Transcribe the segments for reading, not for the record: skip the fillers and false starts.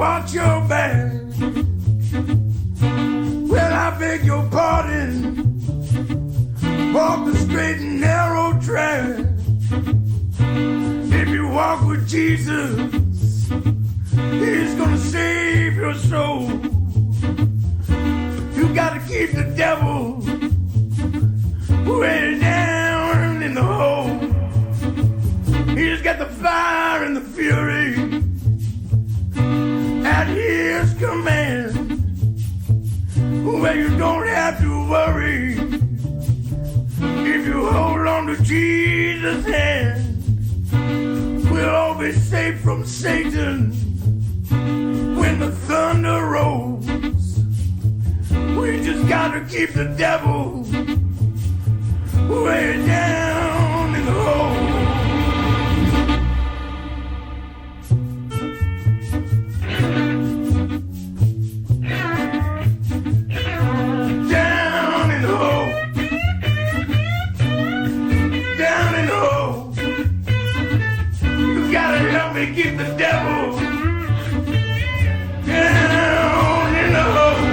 watch your back. Well, I beg your pardon. Walk the straight and narrow track. If you walk with Jesus, He's gonna save your soul. You gotta keep the devil way down in the hole. He's got the fire and the fury at His command, where you don't have to worry if you hold on to Jesus' hand. We'll all be safe from Satan when the thunder rolls. We just gotta keep the devil way down in the hole. Down in the hole. Down in the hole. You gotta help me keep the devil down in the hole.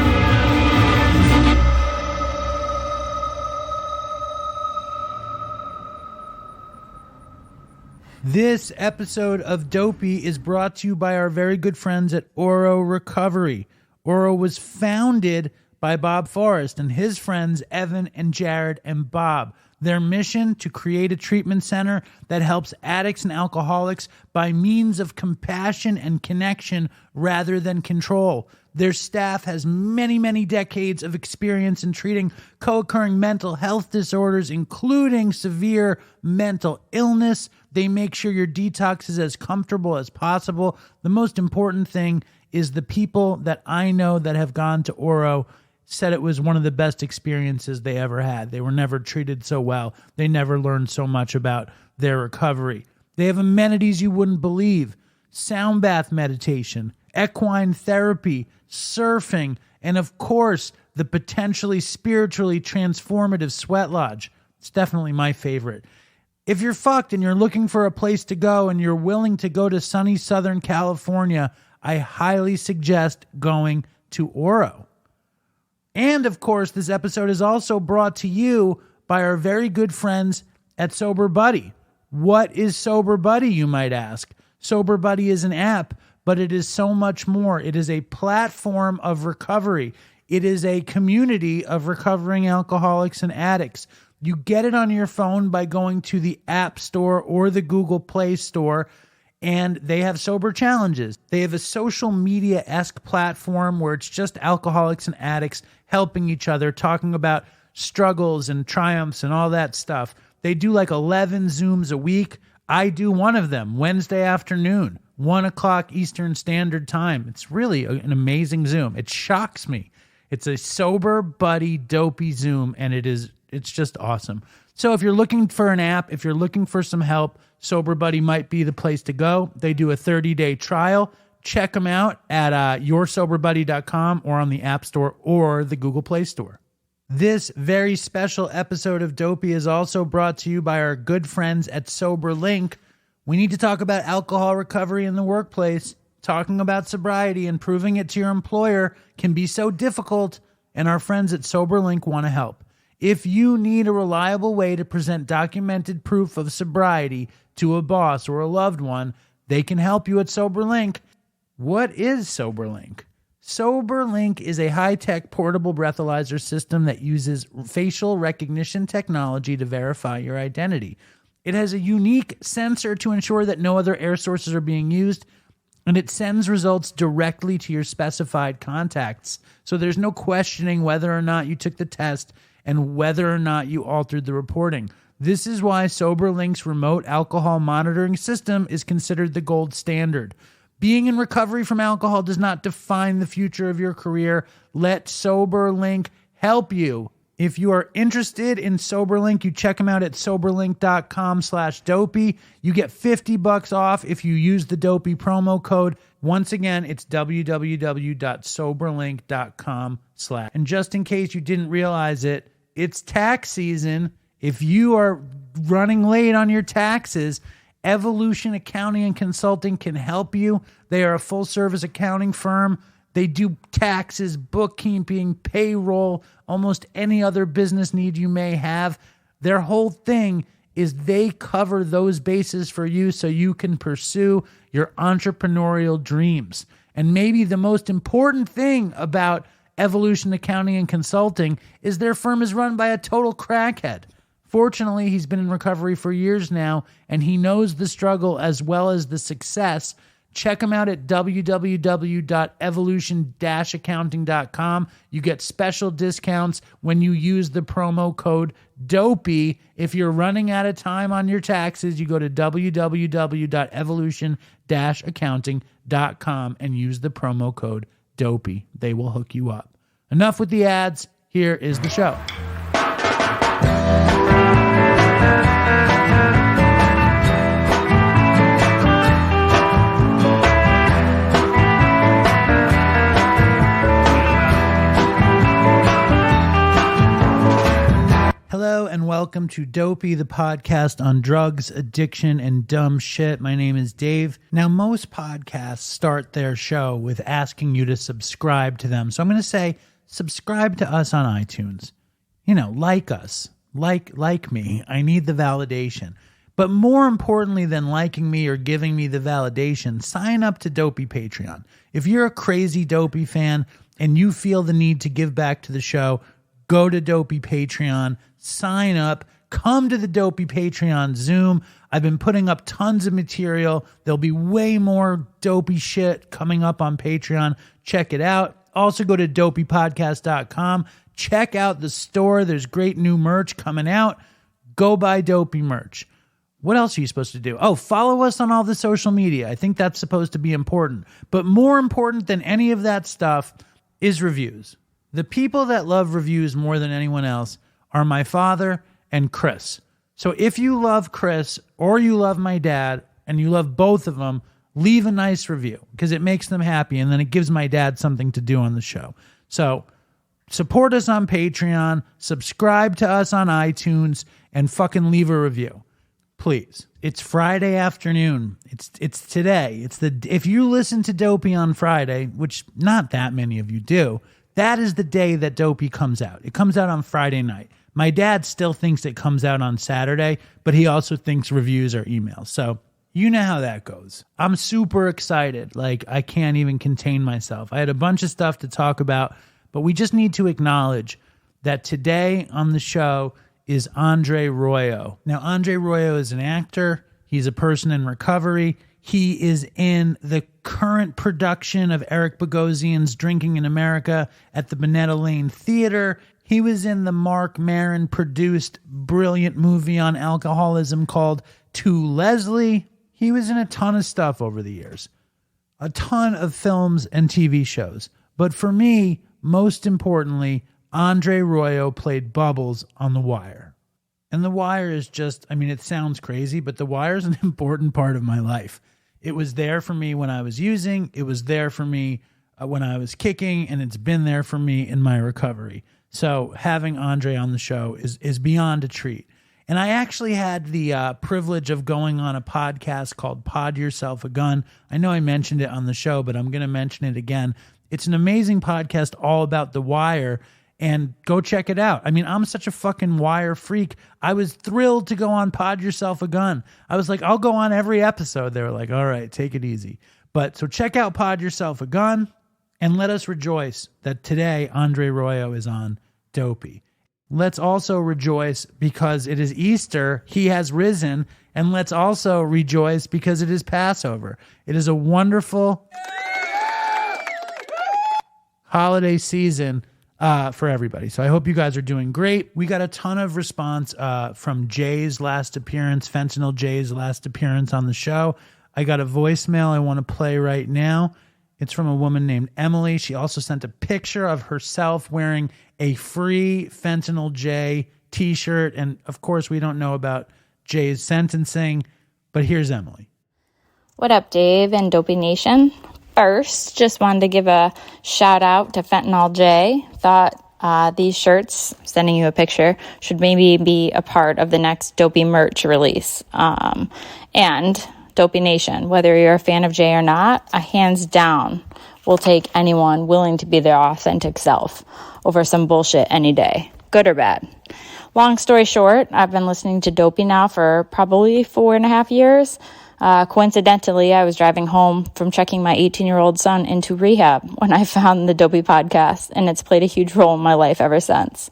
This episode of Dopey is brought to you by our very good friends at Oro Recovery. Oro was founded by Bob Forrest and his friends Evan and Jared and Bob. Their mission to create a treatment center that helps addicts and alcoholics by means of compassion and connection rather than control. Their staff has many, many decades of experience in treating co-occurring mental health disorders, including severe mental illness. They make sure your detox is as comfortable as possible. The most important thing is the people that I know that have gone to Oro said it was one of the best experiences they ever had. They were never treated so well. They never learned so much about their recovery. They have amenities you wouldn't believe. Sound bath meditation, equine therapy, surfing, and of course, the potentially spiritually transformative sweat lodge. It's definitely my favorite. If you're fucked and you're looking for a place to go and you're willing to go to sunny Southern California, I highly suggest going to Oro. And of course, this episode is also brought to you by our very good friends at Sober Buddy. What is Sober Buddy, you might ask? Sober Buddy is an app, but it is so much more. It is a platform of recovery. It is a community of recovering alcoholics and addicts. You get it on your phone by going to the App Store or the Google Play Store, and they have sober challenges. They have a social media-esque platform where it's just alcoholics and addicts helping each other, talking about struggles and triumphs and all that stuff. They do like 11 Zooms a week. I do one of them Wednesday afternoon, 1 o'clock Eastern Standard Time. It's really an amazing Zoom. It shocks me. It's a Sober Buddy Dopey Zoom, and it's just awesome. So if you're looking for an app, if you're looking for some help, Sober Buddy might be the place to go. They do a 30-day trial. Check them out at yoursoberbuddy.com or on the App Store or the Google Play Store. This very special episode of Dopey is also brought to you by our good friends at SoberLink. We need to talk about alcohol recovery in the workplace. Talking about sobriety and proving it to your employer can be so difficult, and our friends at SoberLink want to help. If you need a reliable way to present documented proof of sobriety to a boss or a loved one, they can help you at SoberLink. What is SoberLink? SoberLink is a high-tech portable breathalyzer system that uses facial recognition technology to verify your identity. It has a unique sensor to ensure that no other air sources are being used, and it sends results directly to your specified contacts. So there's no questioning whether or not you took the test and whether or not you altered the reporting. This is why SoberLink's remote alcohol monitoring system is considered the gold standard. Being in recovery from alcohol does not define the future of your career. Let SoberLink help you. If you are interested in SoberLink, you check them out at soberlink.com/dopey. You get $50 off if you use the Dopey promo code. Once again, it's www.soberlink.com/. And just in case you didn't realize it, it's tax season. If you are running late on your taxes Evolution Accounting and Consulting can help you. They are a full-service accounting firm. They do taxes, bookkeeping, payroll, almost any other business need you may have. Their whole thing is they cover those bases for you so you can pursue your entrepreneurial dreams. And maybe the most important thing about Evolution Accounting and Consulting is their firm is run by a total crackhead. Fortunately, he's been in recovery for years now, and he knows the struggle as well as the success. Check him out at www.evolution-accounting.com. You get special discounts when you use the promo code DOPEY. If you're running out of time on your taxes, you go to www.evolution-accounting.com and use the promo code DOPEY. They will hook you up. Enough with the ads. Here is the show. Hello and welcome to Dopey, the podcast on drugs, addiction, and dumb shit. My name is Dave. Now, most podcasts start their show with asking you to subscribe to them. So I'm going to say subscribe to us on iTunes. You know, like us. Like me. I need the validation. But more importantly than liking me or giving me the validation, sign up to Dopey Patreon. If you're a crazy Dopey fan and you feel the need to give back to the show, go to Dopey Patreon, sign up, come to the Dopey Patreon Zoom. I've been putting up tons of material. There'll be way more dopey shit coming up on Patreon. Check it out. Also go to dopeypodcast.com. Check out the store. There's great new merch coming out. Go buy Dopey merch. What else are you supposed to do? Oh, follow us on all the social media. I think that's supposed to be important. But more important than any of that stuff is reviews. The people that love reviews more than anyone else are my father and Chris. So if you love Chris or you love my dad and you love both of them, leave a nice review because it makes them happy and then it gives my dad something to do on the show. So support us on Patreon, subscribe to us on iTunes, and fucking leave a review. Please. It's Friday afternoon. It's today. If you listen to Dopey on Friday, which not that many of you do, that is the day that Dopey comes out. It comes out on Friday night. My dad still thinks it comes out on Saturday, but he also thinks reviews are emails. So you know how that goes. I'm super excited. Like, I can't even contain myself. I had a bunch of stuff to talk about, but we just need to acknowledge that today on the show is Andre Royo. Now, Andre Royo is an actor. He's a person in recovery. He is in the current production of Eric Bogosian's Drinking in America at the Bonetta Lane Theater. He was in the Mark Maron produced brilliant movie on alcoholism called To Leslie. He was in a ton of stuff over the years. A ton of films and TV shows. But for me, most importantly, Andre Royo played Bubbles on The Wire. And The Wire is just, I mean, it sounds crazy, but The Wire is an important part of my life. It was there for me when I was using. It was there for me when I was kicking, and it's been there for me in my recovery. So having Andre on the show is beyond a treat. And I actually had the privilege of going on a podcast called Pod Yourself a Gun. I know I mentioned it on the show, but I'm going to mention it again. It's an amazing podcast all about The Wire, and go check it out. I mean, I'm such a fucking Wire freak. I was thrilled to go on Pod Yourself a Gun. I was like, I'll go on every episode. They were like, all right, take it easy. But so check out Pod Yourself a Gun, and let us rejoice that today Andre Royo is on Dopey. Let's also rejoice because it is Easter. He has risen. And let's also rejoice because it is Passover. It is a wonderful holiday season for everybody. So I hope you guys are doing great. We got a ton of response from Jay's last appearance, Fentanyl Jay's last appearance on the show. I got a voicemail I want to play right now. It's from a woman named Emily. She also sent a picture of herself wearing a free Fentanyl J t-shirt. And of course, we don't know about Jay's sentencing, but here's Emily. What up, Dave and Dopey Nation? First, just wanted to give a shout out to Fentanyl J. Thought These shirts, sending you a picture, should maybe be a part of the next Dopey merch release. And Dopey Nation, whether you're a fan of Jay or not, hands down will take anyone willing to be their authentic self over some bullshit any day, good or bad. Long story short, I've been listening to Dopey now for probably 4.5 years. Coincidentally, I was driving home from checking my 18-year-old son into rehab when I found the Dopey podcast, and it's played a huge role in my life ever since.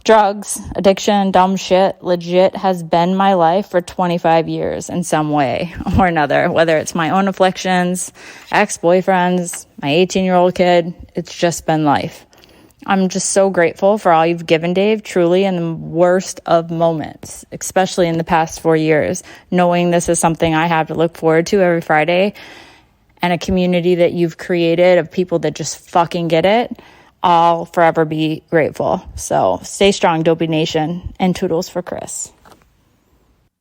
Drugs, addiction, dumb shit, legit has been my life for 25 years in some way or another, whether it's my own afflictions, ex-boyfriends, my 18-year-old kid, it's just been life. I'm just so grateful for all you've given, Dave, truly in the worst of moments, especially in the past 4 years, knowing this is something I have to look forward to every Friday, and a community that you've created of people that just fucking get it. I'll forever be grateful. So stay strong, Dopey Nation, and toodles for Chris.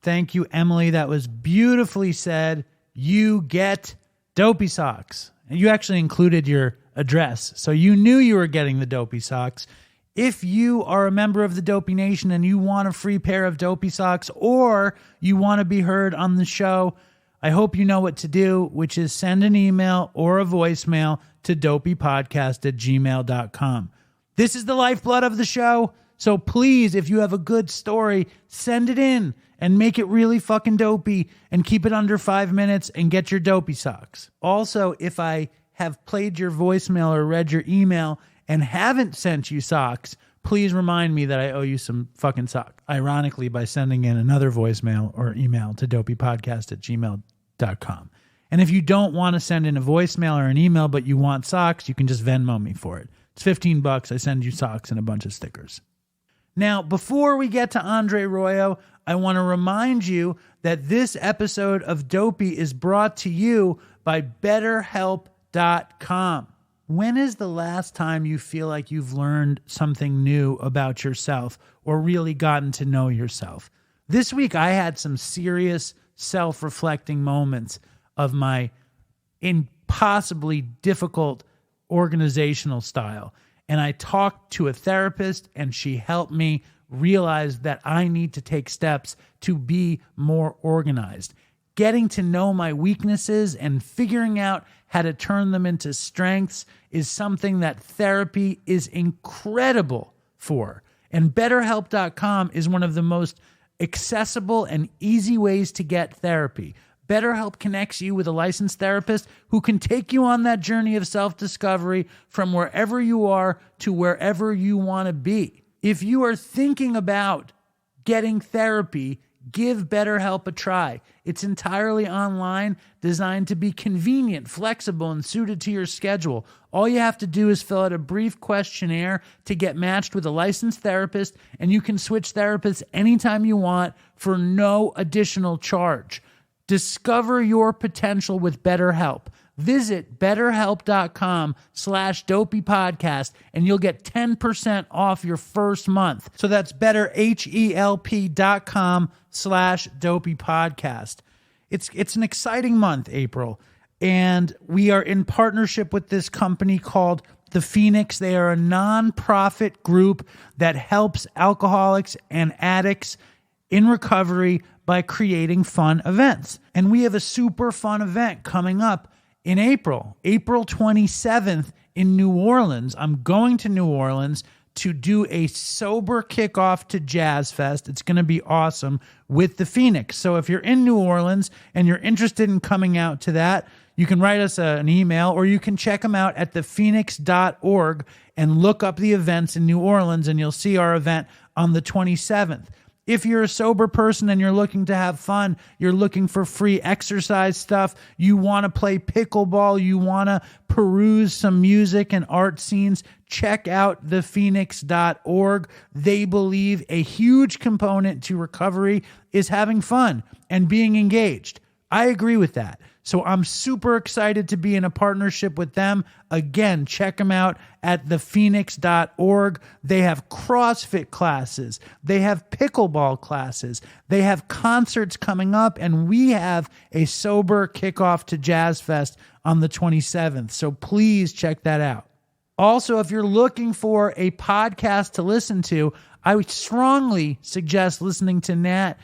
Thank you, Emily. That was beautifully said. You get Dopey socks. And you actually included your address, so you knew you were getting the Dopey socks. If you are a member of the Dopey Nation and you want a free pair of Dopey socks, or you want to be heard on the show, I hope you know what to do, which is send an email or a voicemail to dopeypodcast@gmail.com. This is the lifeblood of the show, so please, if you have a good story, send it in and make it really fucking dopey and keep it under 5 minutes and get your Dopey socks. Also, if I have played your voicemail or read your email and haven't sent you socks, please remind me that I owe you some fucking socks. Ironically, by sending in another voicemail or email to dopeypodcast@gmail.com. And if you don't want to send in a voicemail or an email, but you want socks, you can just Venmo me for it. It's $15. I send you socks and a bunch of stickers. Now, before we get to Andre Royo, I want to remind you that this episode of Dopey is brought to you by BetterHelp.com. When is the last time you feel like you've learned something new about yourself or really gotten to know yourself? This week, I had some serious self-reflecting moments of my impossibly difficult organizational style. And I talked to a therapist, and she helped me realize that I need to take steps to be more organized. Getting to know my weaknesses and figuring out how to turn them into strengths is something that therapy is incredible for. And BetterHelp.com is one of the most accessible and easy ways to get therapy. BetterHelp connects you with a licensed therapist who can take you on that journey of self-discovery from wherever you are to wherever you want to be. If you are thinking about getting therapy, give BetterHelp a try. It's entirely online, designed to be convenient, flexible, and suited to your schedule. All you have to do is fill out a brief questionnaire to get matched with a licensed therapist, and you can switch therapists anytime you want for no additional charge. Discover your potential with BetterHelp. Visit betterhelp.com/dopeypodcast and you'll get 10% off your first month. So that's betterhelp.com/dopeypodcast. It's an exciting month, April, and we are in partnership with this company called The Phoenix. They are a nonprofit group that helps alcoholics and addicts in recovery by creating fun events. And we have a super fun event coming up in April 27th in New Orleans. I'm going to New Orleans to do a sober kickoff to Jazz Fest. It's going to be awesome with the Phoenix. So if you're in New Orleans and you're interested in coming out to that, you can write us an email, or you can check them out at thephoenix.org and look up the events in New Orleans, and you'll see our event on the 27th. If you're a sober person and you're looking to have fun, you're looking for free exercise stuff, you want to play pickleball, you want to peruse some music and art scenes, check out thephoenix.org. They believe a huge component to recovery is having fun and being engaged. I agree with that. So I'm super excited to be in a partnership with them. Again, check them out at thephoenix.org. They have CrossFit classes. They have pickleball classes. They have concerts coming up, and we have a sober kickoff to Jazz Fest on the 27th. So please check that out. Also, if you're looking for a podcast to listen to, I would strongly suggest listening to Nat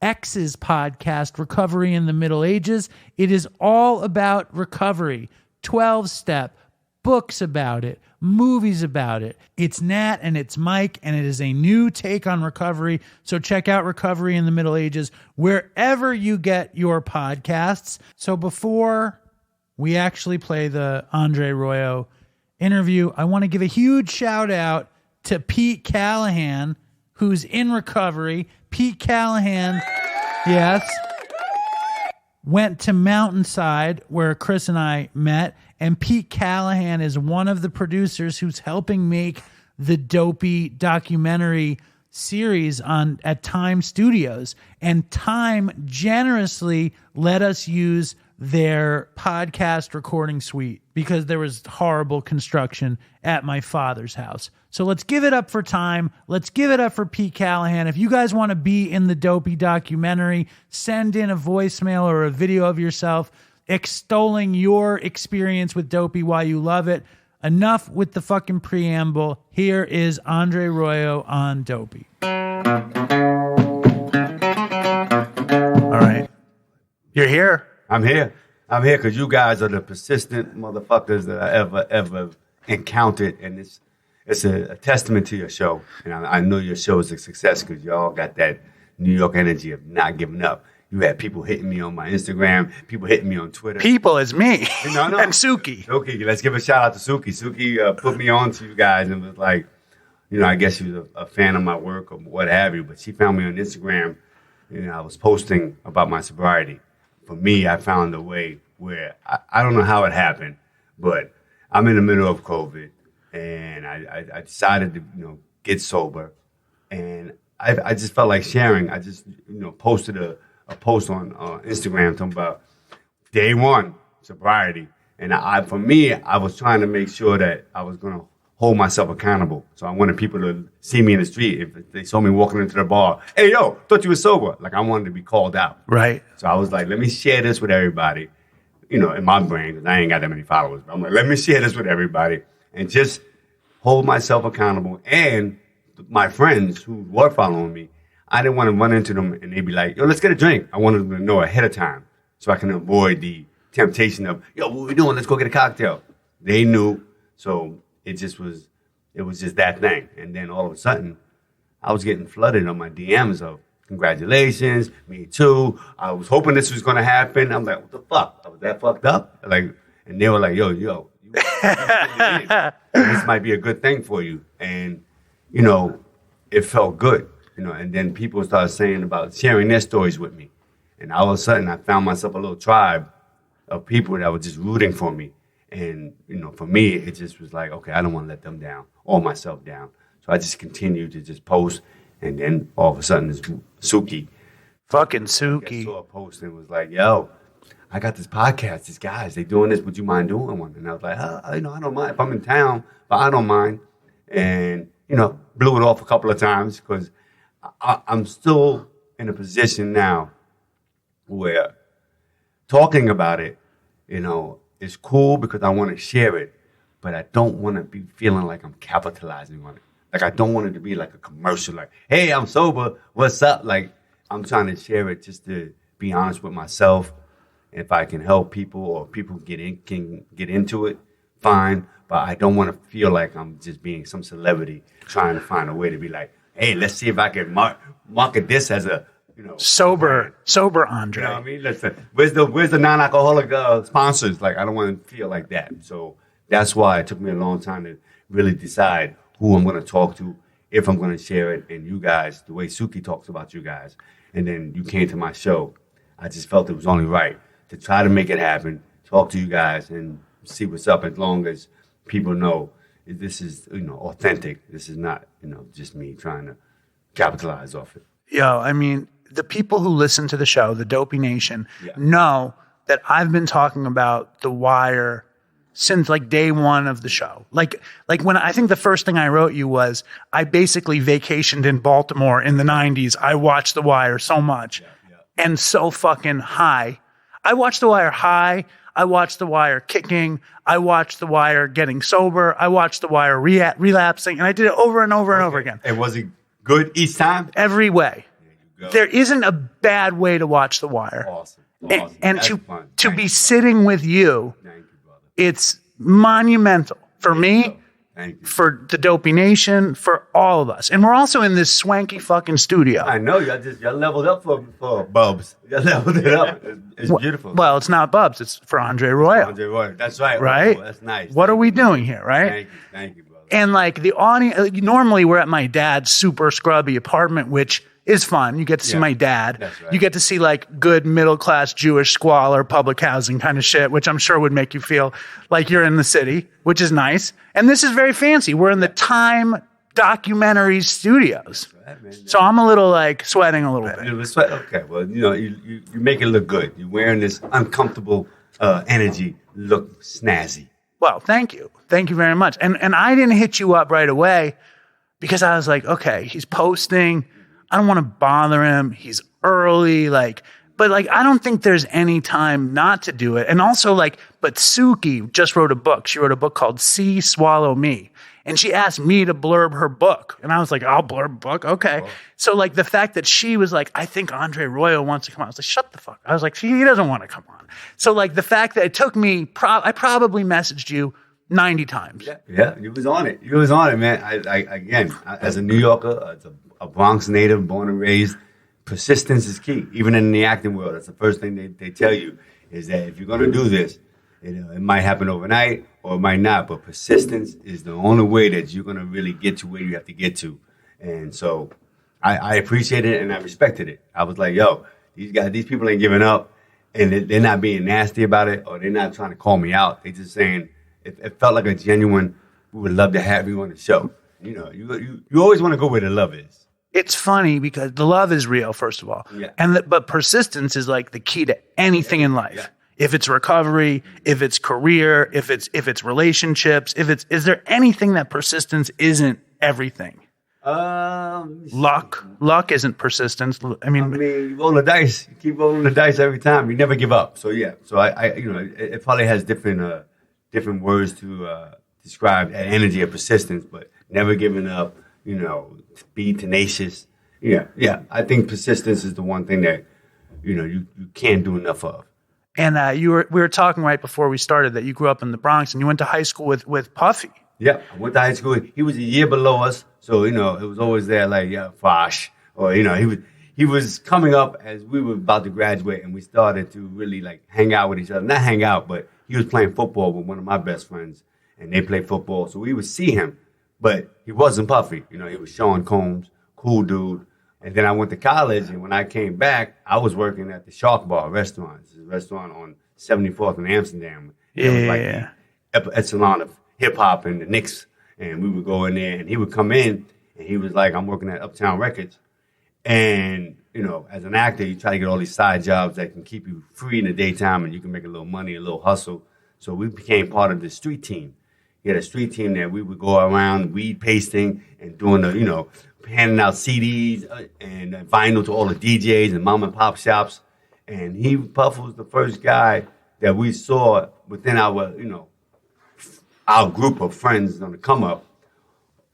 X's podcast, Recovery in the Middle Ages. It is all about recovery, 12-step, books about it, movies about it. It's Nat and it's Mike, and it is a new take on recovery. So check out Recovery in the Middle Ages wherever you get your podcasts. So before we actually play the Andre Royo interview, I want to give a huge shout out to Pete Callahan, who's in recovery. Pete Callahan, yes, went to Mountainside where Chris and I met, and Pete Callahan is one of the producers who's helping make the Dopey documentary series at Time Studios. And Time generously let us use their podcast recording suite because there was horrible construction at my father's house. So let's give it up for Time. Let's give it up for Pete Callahan. If you guys want to be in the Dopey documentary, send in a voicemail or a video of yourself extolling your experience with Dopey, why you love it. Enough with the fucking preamble. Here is Andre Royo on Dopey. All right. You're here. I'm here because you guys are the persistent motherfuckers that I ever encountered, and it's a testament to your show. And I know your show is a success because y'all got that New York energy of not giving up. You had people hitting me on my Instagram, people hitting me on Twitter. People is me. No. And Suki. Suki, let's give a shout out to Suki. Suki put me on to you guys and was like, I guess she was a fan of my work or what have you, but she found me on Instagram. I was posting about my sobriety. For me, I found a way where I don't know how it happened, but I'm in the middle of COVID, and I decided to get sober, and I just felt like sharing. I just posted a post on Instagram talking about day one sobriety, and for me, I was trying to make sure that I was going to hold myself accountable. So I wanted people to see me in the street. If they saw me walking into the bar, hey, yo, thought you were sober. Like, I wanted to be called out. Right. So I was like, let me share this with everybody, in my brain, because I ain't got that many followers. But I'm like, let me share this with everybody and just hold myself accountable. And my friends who were following me, I didn't want to run into them and they'd be like, yo, let's get a drink. I wanted them to know ahead of time so I can avoid the temptation of, yo, what we doing? Let's go get a cocktail. They knew. So it was just that thing. And then all of a sudden, I was getting flooded on my DMs of congratulations, me too. I was hoping this was going to happen. I'm like, what the fuck? I was that fucked up? And they were like, yo, this might be a good thing for you. And, it felt good, and then people started saying about sharing their stories with me. And all of a sudden, I found myself a little tribe of people that were just rooting for me. And, for me, it just was like, okay, I don't want to let them down or myself down. So I just continued to just post. And then all of a sudden, this Suki. Fucking Suki. I saw a post and was like, yo, I got this podcast. These guys, they doing this. Would you mind doing one? And I was like, I don't mind. If I'm in town, but I don't mind. And, blew it off a couple of times because I'm still in a position now where talking about it, it's cool because I want to share it, but I don't want to be feeling like I'm capitalizing on it. Like, I don't want it to be like a commercial, like, hey, I'm sober, what's up? Like, I'm trying to share it just to be honest with myself. If I can help people or people can get into it, fine. But I don't want to feel like I'm just being some celebrity trying to find a way to be like, hey, let's see if I can market this as a, sober Andre. You know what I mean? Listen, where's the non-alcoholic sponsors? Like, I don't want to feel like that. So that's why it took me a long time to really decide who I'm going to talk to, if I'm going to share it. And you guys, the way Suki talks about you guys, and then you came to my show, I just felt it was only right to try to make it happen, talk to you guys, and see what's up, as long as people know this is, authentic. This is not, just me trying to capitalize off it. Yo, I mean, the people who listen to the show, the Dopey Nation, know that I've been talking about The Wire since like day one of the show. Like when I think the first thing I wrote you was, I basically vacationed in Baltimore in the 90s. I watched The Wire so much and so fucking high. I watched The Wire high. I watched The Wire kicking. I watched The Wire getting sober. I watched The Wire relapsing. And I did it over and over and over again. And was it good each time? Every way. There you go. There isn't a bad way to watch The Wire. Awesome. And That's to fun. to Thank be you. sitting with you, Thank you, brother. it's monumental for me, Thank you. for the Dopey Nation, for all of us. And we're also in this swanky fucking studio. I know y'all leveled up for Bubs. Y'all leveled it up. It's beautiful. Well, it's not Bubs. It's for Andre Royo. Andre Roy. That's right. Right? Oh, that's nice. What are we doing here, right? Thank you, brother. And like the audience, normally we're at my dad's super scrubby apartment, which is fun. You get to see my dad. That's right. You get to see like good middle class Jewish squalor, public housing kind of shit, which I'm sure would make you feel like you're in the city, which is nice. And this is very fancy. We're in the Time Documentary Studios. Right, man. So I'm a little like sweating a little bit. Okay, well, you make it look good. You're wearing this uncomfortable energy, look snazzy. Well, thank you. Thank you very much. And I didn't hit you up right away because I was like, okay, he's posting. I don't want to bother him. He's early, but I don't think there's any time not to do it. And also but Suki just wrote a book. She wrote a book called See, Swallow Me. And she asked me to blurb her book. And I was like, I'll blurb a book. Okay. So the fact that she was like, I think Andre Royo wants to come on. I was like, shut the fuck. I was like, he doesn't want to come on. So the fact that it took me, I probably messaged you 90 times. Yeah, you was on it. You was on it, man. Again, as a New Yorker, as a Bronx native, born and raised, persistence is key. Even in the acting world, that's the first thing they tell you is that if you're going to do this, it might happen overnight or it might not, but persistence is the only way that you're going to really get to where you have to get to. And so I appreciated it and I respected it. I was like, yo, these people ain't giving up and they're not being nasty about it or they're not trying to call me out. They just saying it felt like a genuine, we would love to have you on the show. You always want to go where the love is. It's funny because the love is real, first of all. Yeah. But persistence is the key to anything in life. Yeah. If it's recovery, if it's career, if it's relationships, is there anything that persistence isn't everything? Luck isn't persistence. I mean, you roll the dice. You keep rolling the dice every time. You never give up. So yeah. So it probably has different words to describe that energy of persistence, but never giving up. Be tenacious. Yeah. I think persistence is the one thing that you can't do enough of. And we were talking right before we started that you grew up in the Bronx and you went to high school with Puffy. Yeah, I went to high school. He was a year below us, so it was always there Fosh, or he was coming up as we were about to graduate, and we started to really hang out with each other. Not hang out, but he was playing football with one of my best friends, and they played football, so we would see him, but he wasn't Puffy. He was Sean Combs, cool dude. And then I went to college, and when I came back, I was working at the Shark Bar restaurant. It's a restaurant on 74th in Amsterdam. It was the echelon of hip-hop and the Knicks, and we would go in there, and he would come in, and he was like, I'm working at Uptown Records. And, as an actor, you try to get all these side jobs that can keep you free in the daytime, and you can make a little money, a little hustle. So we became part of the street team. He had a street team that we would go around weed pasting and doing the, handing out CDs and vinyl to all the DJs and mom and pop shops. And Puff was the first guy that we saw within our group of friends on the come up,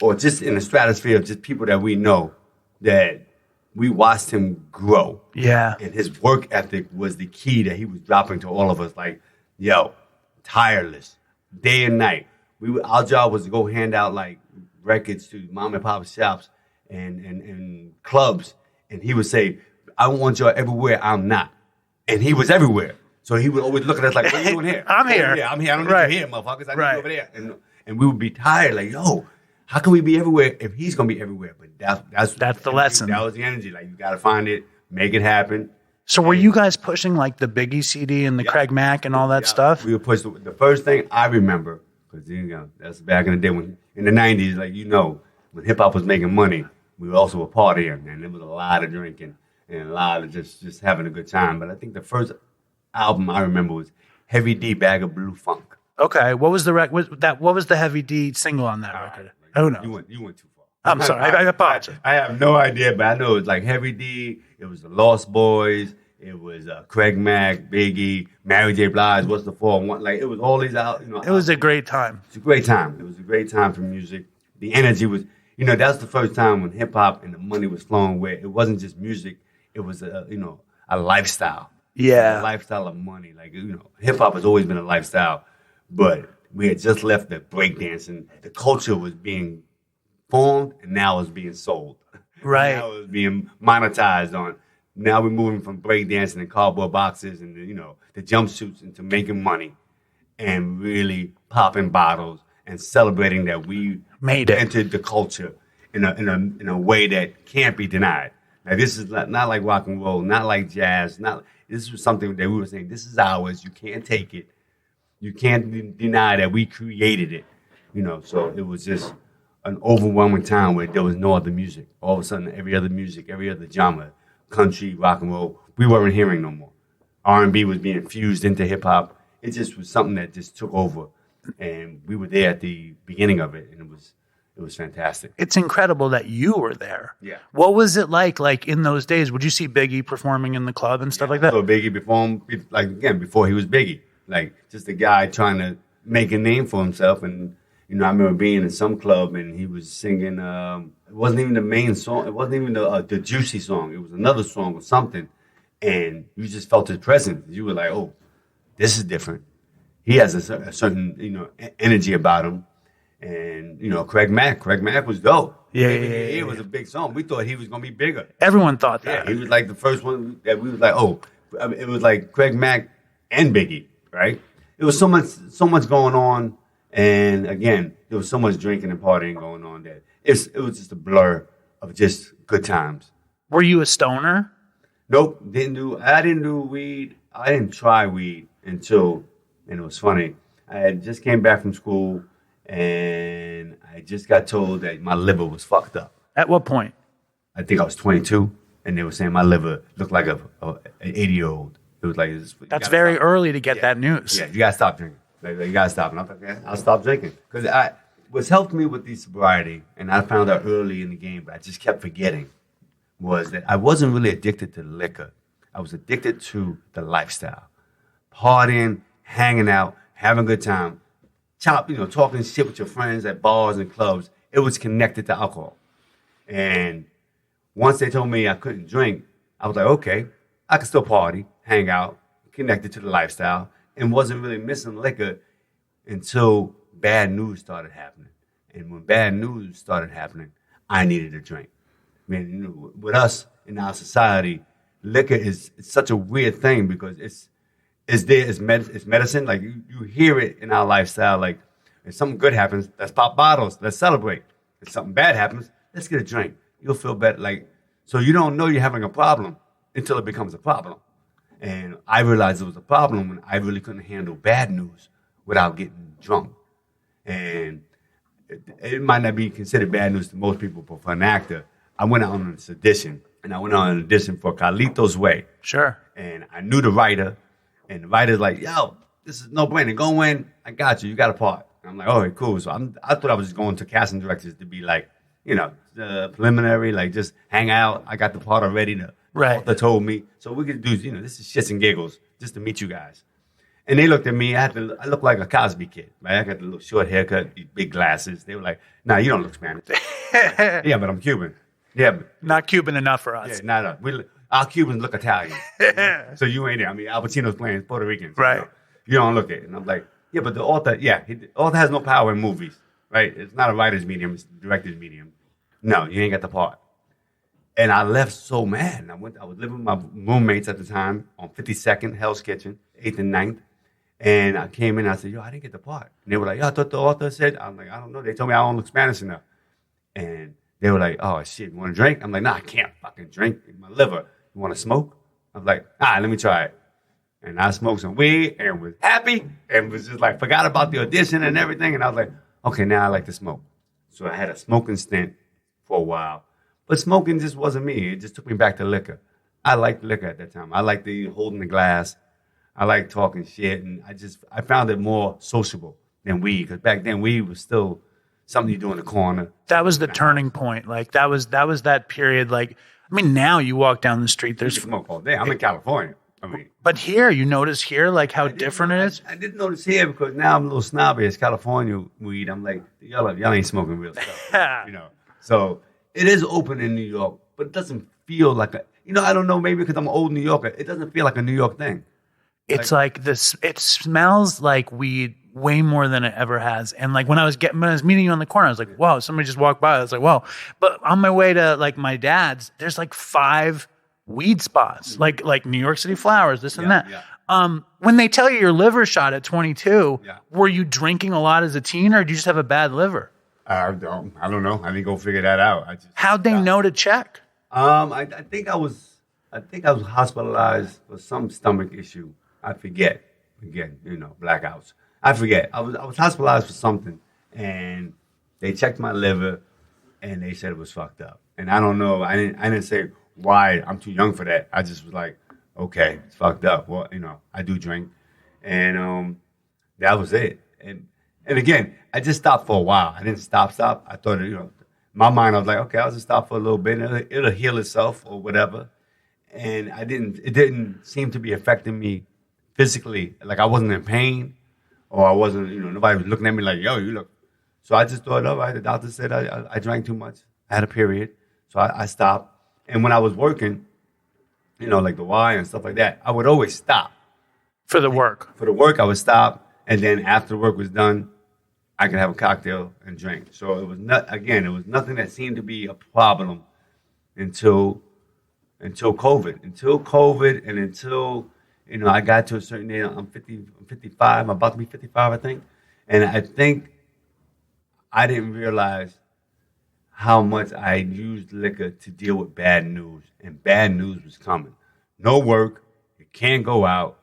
or just in the stratosphere of just people that we know, that we watched him grow. Yeah. And his work ethic was the key that he was dropping to all of us. Tireless, day and night. Our job was to go hand out records to mom and pop shops and clubs, and he would say, I want y'all everywhere I'm not. And he was everywhere. So he would always look at us like, what are you doing here? I'm here. Yeah, I'm here. I don't need you here, motherfuckers. I need you over there. And we would be tired, yo, how can we be everywhere if he's going to be everywhere? But that's the lesson. That was the energy. You got to find it, make it happen. So were you guys pushing the Biggie CD and the Craig Mack and all that stuff? We would push the first thing I remember, because that's back in the day when, in the 90s, when hip-hop was making money, we also were partying, and there was a lot of drinking and a lot of just having a good time. But I think the first album I remember was Heavy D, Bag of Blue Funk. Okay, what was the Heavy D single on that record? Oh no, you went too far. I'm sorry, I apologize. I have no idea, but I know it was Heavy D. It was the Lost Boys. It was Craig Mack, Biggie, Mary J. Blige, What's the 4-1? Like, it was all these out, It was a great time. It's a great time. It was a great time for music. The energy was, that's the first time when hip-hop and the money was flowing where it wasn't just music. It was, a lifestyle. Yeah. A lifestyle of money. Like, hip-hop has always been a lifestyle. But we had just left the breakdancing. The culture was being formed, and now it's being sold. Right. Now it's being monetized on. Now we're moving from breakdancing and cardboard boxes and, the jumpsuits into making money and really popping bottles and celebrating that we made it, entered the culture in a way that can't be denied. Now, this is not like rock and roll, not like jazz. This was something that we were saying, this is ours. You can't take it. You can't deny that we created it. So it was just an overwhelming time where there was no other music. All of a sudden, every other music, every other genre, country, rock and roll, we weren't hearing no more. R&B was being fused into hip-hop. It just was something that just took over. And we were there at the beginning of it, and it was fantastic. It's incredible that you were there. Yeah. What was it like in those days? Would you see Biggie performing in the club and stuff like that? So Biggie before he was Biggie. Like, just a guy trying to make a name for himself. And, I remember being in some club, and he was singing, it wasn't even the main song. It wasn't even the Juicy song. It was another song or something. And you just felt his presence. You were like, oh, this is different. He has a certain, energy about him. And, Craig Mack was dope. Yeah. It was a big song. We thought he was going to be bigger. Everyone thought that. Yeah, he was like the first one that we was like, oh, it was like Craig Mack and Biggie, right? It was so much going on. And again, there was so much drinking and partying going on that it was just a blur of just good times. Were you a stoner? Nope, I didn't do weed. I didn't try weed until, and it was funny, I had just came back from school and I just got told that my liver was fucked up. At what point? I think I was 22, and they were saying my liver looked like an 80-year-old. It was like, that's very early to get that news. Yeah, you gotta stop drinking. Like, you gotta stop. And I'm like, okay, I'll stop drinking. Because what's helped me with the sobriety, and I found out early in the game, but I just kept forgetting, was that I wasn't really addicted to liquor. I was addicted to the lifestyle. Partying, hanging out, having a good time, talking shit with your friends at bars and clubs. It was connected to alcohol. And once they told me I couldn't drink, I was like, okay, I can still party, hang out, connected to the lifestyle, and wasn't really missing liquor until bad news started happening. And when bad news started happening, I needed a drink. I mean, with us in our society, liquor is such a weird thing because it's medicine. Like, you hear it in our lifestyle. Like, if something good happens, let's pop bottles, let's celebrate. If something bad happens, let's get a drink. You'll feel better. Like, so you don't know you're having a problem until it becomes a problem. And I realized it was a problem when I really couldn't handle bad news without getting drunk. And it might not be considered bad news to most people, but for an actor, I went out on this audition, and I went on an audition for Carlito's Way. Sure. And I knew the writer, and the writer's like, yo, this is no brainer. Go in, I got you. You got a part. And I'm like, all right, cool. So I thought I was just going to casting directors to be like, preliminary, like just hang out. I got the part already. The author told me. So we could do, this is shits and giggles just to meet you guys. And they looked at me. I looked like a Cosby kid, right? I got the little short haircut, these big glasses. They were like, nah, you don't look Spanish. Yeah, but I'm Cuban. Yeah, but not Cuban enough for us. Yeah, our Cubans look Italian. So you ain't there. I mean, Al Pacino's playing Puerto Ricans. Right. You don't look it. And I'm like, yeah, but the author has no power in movies, right? It's not a writer's medium, it's a director's medium. No, you ain't got the part. And I left so mad. I was living with my roommates at the time on 52nd, Hell's Kitchen, 8th and 9th. And I came in and I said, yo, I didn't get the part. And they were like, yo, I thought the author said. I'm like, I don't know. They told me I don't look Spanish enough. And they were like, oh, shit, you want to drink? I'm like, nah, I can't fucking drink. My liver. You want to smoke? I was like, let me try it. And I smoked some weed and was happy and was just like, forgot about the audition and everything. And I was like, okay, now I like to smoke. So I had a smoking stint for a while. But smoking just wasn't me. It just took me back to liquor. I liked liquor at that time. I liked holding the glass. I liked talking shit. And I found it more sociable than weed. Because back then, weed was still something you do in the corner. That was the turning point. Like, that was that period. Like, I mean, now you walk down the street, You there's smoke all day. I'm in California. I mean, but here, you notice here, like how different it is? I didn't notice here because now I'm a little snobby. It's California weed. I'm like, y'all ain't smoking real stuff. You know. So it is open in New York, but it doesn't feel like I don't know, maybe because I'm an old New Yorker, it doesn't feel like a New York thing. It's like this, it smells like weed way more than it ever has. And like when I was meeting you on the corner, I was like, wow, somebody just walked by. I was like, wow. But on my way to like my dad's, there's like 5 weed spots, like New York City Flowers, this and that. Yeah. When they tell you your liver shot at 22, were you drinking a lot as a teen, or did you just have a bad liver? I don't know. I didn't go figure that out. How'd they know to check? I think I was hospitalized for some stomach issue. I forget. Again, blackouts. I forget. I was hospitalized for something, and they checked my liver, and they said it was fucked up. And I don't know. I didn't say why. I'm too young for that. I just was like, okay, it's fucked up. Well, I do drink, and that was it. And again, I just stopped for a while. I didn't stop. I thought, my mind, I was like, okay, I'll just stop for a little bit. And it'll heal itself or whatever. And it didn't seem to be affecting me physically. Like I wasn't in pain, or I wasn't, nobody was looking at me like, yo, you look. So I just thought, all right, the doctor said I drank too much. I had a period. So I stopped. And when I was working, like the Y and stuff like that, I would always stop. For the work? For the work, I would stop. And then after the work was done, I could have a cocktail and drink. So it was nothing that seemed to be a problem until COVID. Until COVID and until, I got to a certain age. I'm 55. I'm about to be 55, I think. And I think I didn't realize how much I used liquor to deal with bad news. And bad news was coming. No work. You can't go out.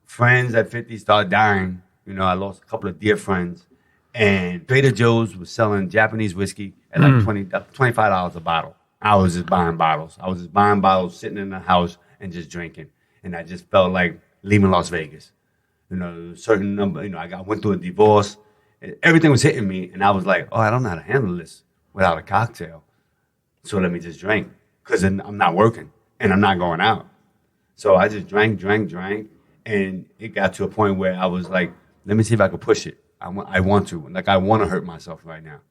Friends at 50 start dying. I lost a couple of dear friends. And Trader Joe's was selling Japanese whiskey at like $25 a bottle. I was just buying bottles. Sitting in the house and just drinking. And I just felt like leaving Las Vegas. A certain number, I went through a divorce. Everything was hitting me. And I was like, oh, I don't know how to handle this without a cocktail. So let me just drink. Because I'm not working and I'm not going out. So I just drank. And it got to a point where I was like, let me see if I can push it. I want to. Like, I want to hurt myself right now.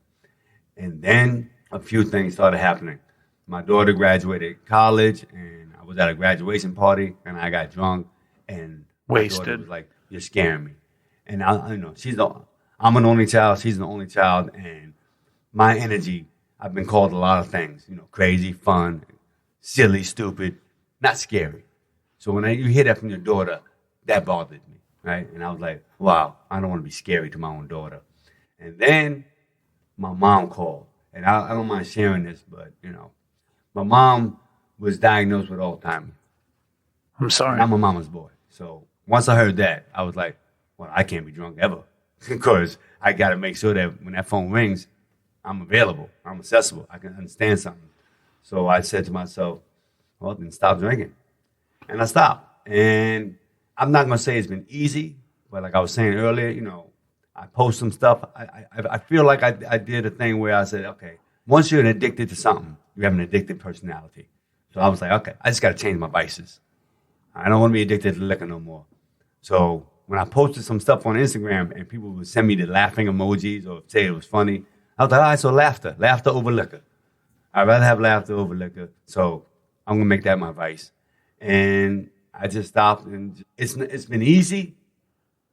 And then a few things started happening. My daughter graduated college, and I was at a graduation party, and I got drunk, and wasted. My daughter was like, you're scaring me. And I'm an only child. She's an only child, and my energy, I've been called a lot of things, crazy, fun, silly, stupid, not scary. So when you hear that from your daughter, that bothered me, right? And I was like, wow, I don't want to be scary to my own daughter. And then my mom called, and I don't mind sharing this, but, my mom was diagnosed with Alzheimer's. I'm sorry. I'm a mama's boy. So once I heard that, I was like, well, I can't be drunk ever because I got to make sure that when that phone rings, I'm available, I'm accessible, I can understand something. So I said to myself, well, then stop drinking. And I stopped. And I'm not going to say it's been easy, but like I was saying earlier, I post some stuff. I feel like I did a thing where I said, okay, once you're addicted to something, you have an addicted personality. So I was like, okay, I just got to change my vices. I don't want to be addicted to liquor no more. So when I posted some stuff on Instagram and people would send me the laughing emojis or say it was funny, I was like, all right, so laughter over liquor. I'd rather have laughter over liquor. So I'm going to make that my vice. And I just stopped, and it's been easy,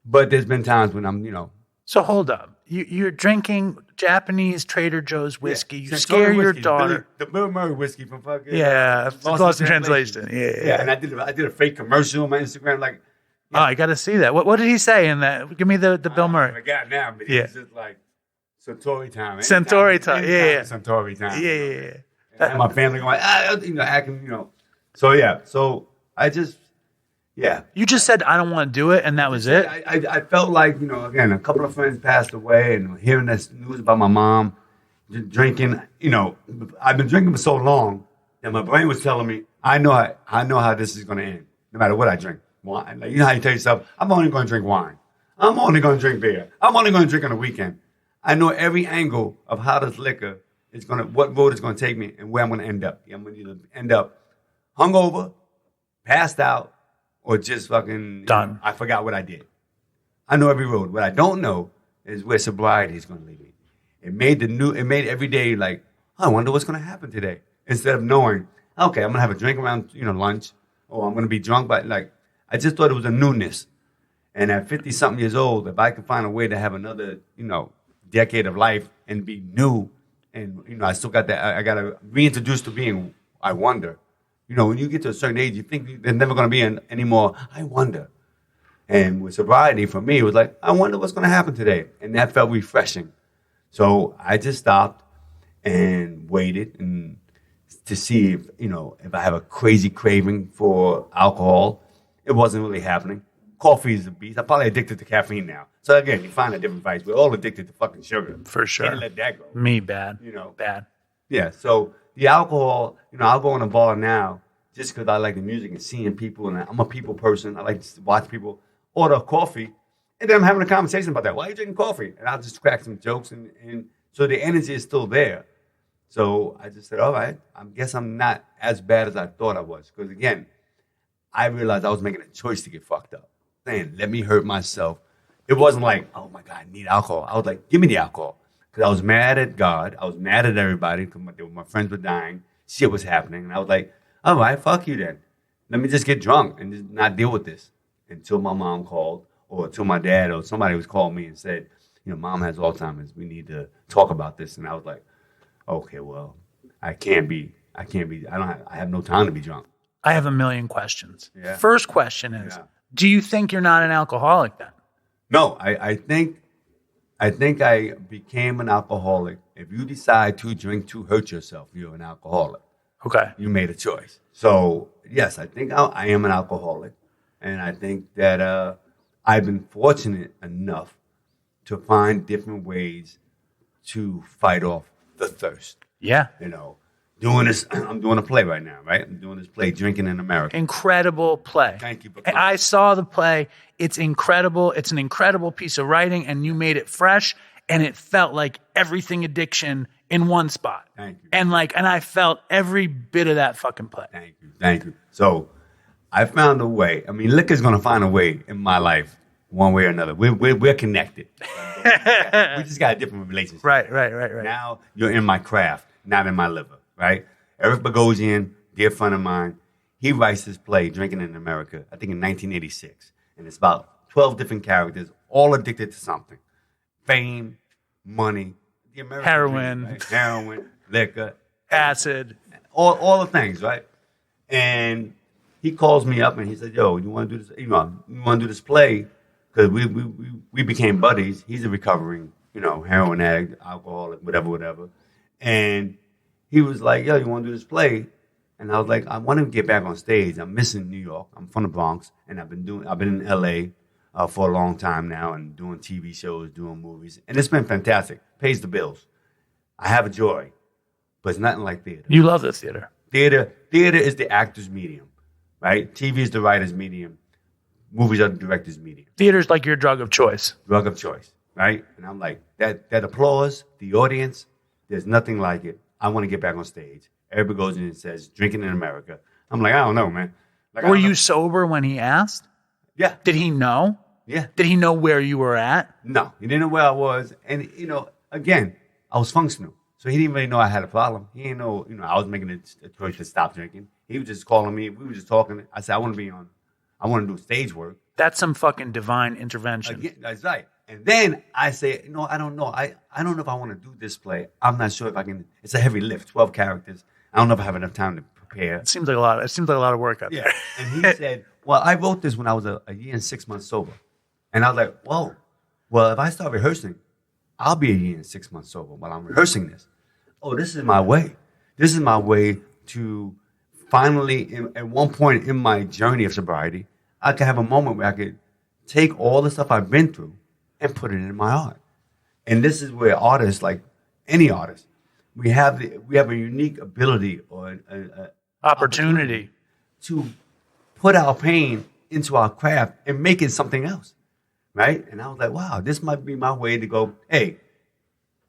but there's been times when I'm, So hold up. You're drinking Japanese Trader Joe's whiskey. You scare your daughter. The Bill Murray whiskey from fucking... Yeah, Lost in Translation. Yeah. And I did a fake commercial on my Instagram, like... Oh, I got to see that. What did he say in that? Give me the Bill Murray. I forgot now, but it's just like Centauri time. Centauri time, yeah. Centauri time. Yeah. And my family going, acting, So, yeah. So, I just... Yeah. You just said, I don't want to do it, and that was it? I felt like, again, a couple of friends passed away, and hearing this news about my mom drinking, I've been drinking for so long that my brain was telling me, I know how this is going to end, no matter what I drink. Wine. Like, how you tell yourself, I'm only going to drink wine. I'm only going to drink beer. I'm only going to drink on the weekend. I know every angle of how this liquor what road it's gonna take me, and where I'm gonna end up. I'm gonna either end up hungover, passed out, or just fucking Done. I forgot what I did. I know every road. What I don't know is where sobriety is gonna lead me. It made every day like, I wonder what's gonna happen today. Instead of knowing, okay, I'm gonna have a drink around lunch, or I'm gonna be drunk, but like I just thought it was a newness. And at 50-something years old, if I can find a way to have another, decade of life and be new, and, I still got that, I got to reintroduce to being, I wonder. When you get to a certain age, you think there's never going to be any more, I wonder. And with sobriety, for me, it was like, I wonder what's going to happen today. And that felt refreshing. So I just stopped and waited and to see if I have a crazy craving for alcohol. It wasn't really happening. Coffee is a beast. I'm probably addicted to caffeine now. So again, you find a different vice. We're all addicted to fucking sugar. For sure. Can't let that go. Me, bad. Bad. Yeah. So the alcohol, I'll go in a bar now just because I like the music and seeing people, and I'm a people person. I like to watch people order coffee, and then I'm having a conversation about that. Why are you drinking coffee? And I'll just crack some jokes, and so the energy is still there. So I just said, all right, I guess I'm not as bad as I thought I was. Because again, I realized I was making a choice to get fucked up. Saying, let me hurt myself. It wasn't like, oh my God, I need alcohol. I was like, give me the alcohol. Because I was mad at God. I was mad at everybody because my friends were dying. Shit was happening. And I was like, all right, fuck you then. Let me just get drunk and just not deal with this. Until my mom called, or until my dad or somebody was called me and said, Mom has Alzheimer's. We need to talk about this. And I was like, okay, well, I have no time to be drunk. I have a million questions. Yeah. First question is, do you think you're not an alcoholic then? No, I think I became an alcoholic. If you decide to drink to hurt yourself, you're an alcoholic. Okay. You made a choice. So, yes, I think I am an alcoholic. And I think that I've been fortunate enough to find different ways to fight off the thirst. Yeah. Doing this, I'm doing a play right now, right? I'm doing this play, Drinking in America. Incredible play. Thank you. I saw the play. It's incredible. It's an incredible piece of writing, and you made it fresh, and it felt like everything addiction in one spot. Thank you. And I felt every bit of that fucking play. Thank you. So I found a way. I mean, liquor's going to find a way in my life, one way or another. We're connected. We just got a different relationship. Right. Now you're in my craft, not in my liver. Right? Eric Bogosian, dear friend of mine, he writes this play, Drinking in America, I think in 1986. And it's about 12 different characters, all addicted to something. Fame, money, the American heroin, dream, right? Heroin, liquor, acid, all the things, right? And he calls me up and he said, yo, you want to do this? You want to do this play? Because we became buddies. He's a recovering, heroin addict, alcoholic, whatever. And he was like, yo, you want to do this play? And I was like, I want to get back on stage. I'm missing New York. I'm from the Bronx, and I've been in L.A. For a long time now, and doing TV shows, doing movies, and it's been fantastic. Pays the bills. I have a joy, but it's nothing like theater. You love the theater. Theater is the actor's medium, right? TV is the writer's medium. Movies are the director's medium. Theater's like your drug of choice. Drug of choice, right? And I'm like, that applause, the audience, there's nothing like it. I want to get back on stage. Everybody goes in and says, Drinking in America. I'm like, I don't know, man. Were you sober when he asked? Yeah. Did he know? Yeah. Did he know where you were at? No, he didn't know where I was. And, again, I was functional. So he didn't really know I had a problem. He didn't know, I was making a choice to stop drinking. He was just calling me. We were just talking. I said, I want to do stage work. That's some fucking divine intervention. Again, that's right. And then I say, I don't know. I don't know if I want to do this play. I'm not sure if I can. It's a heavy lift, 12 characters. I don't know if I have enough time to prepare. It seems like a lot of work out there. And he said, well, I wrote this when I was a year and 6 months sober. And I was like, whoa. Well, if I start rehearsing, I'll be a year and 6 months sober while I'm rehearsing this. Oh, this is my way. This is my way to finally, at one point in my journey of sobriety, I could have a moment where I could take all the stuff I've been through and put it in my art. And this is where artists, like any artist, we have a unique ability or an opportunity to put our pain into our craft and make it something else, right? And I was like, wow, this might be my way to go, hey,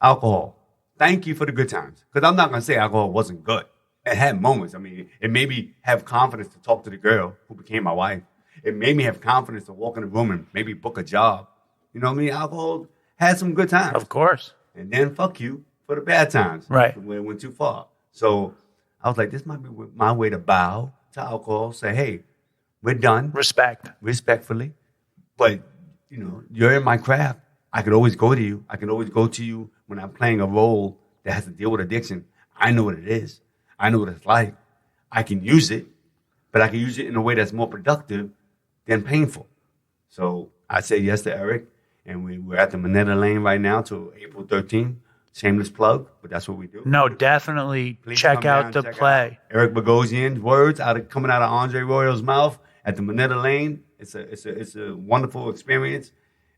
alcohol, thank you for the good times. Because I'm not going to say alcohol wasn't good. It had moments. I mean, it made me have confidence to talk to the girl who became my wife. It made me have confidence to walk in the room and maybe book a job. You know what I mean? Alcohol had some good times. Of course. And then fuck you for the bad times. Right. When it went too far. So I was like, this might be my way to bow to alcohol. Say, hey, we're done. Respectfully. But, you know, you're in my craft. I could always go to you. I can always go to you when I'm playing a role that has to deal with addiction. I know what it is. I know what it's like. I can use it, but I can use it in a way that's more productive than painful. So I say yes to Eric, and we're at the Minetta Lane right now till April 13th. Shameless plug, but that's what we do. No, definitely Please check out the play. Eric Bogosian's words coming out of Andre Royo's mouth at the Minetta Lane. It's a wonderful experience,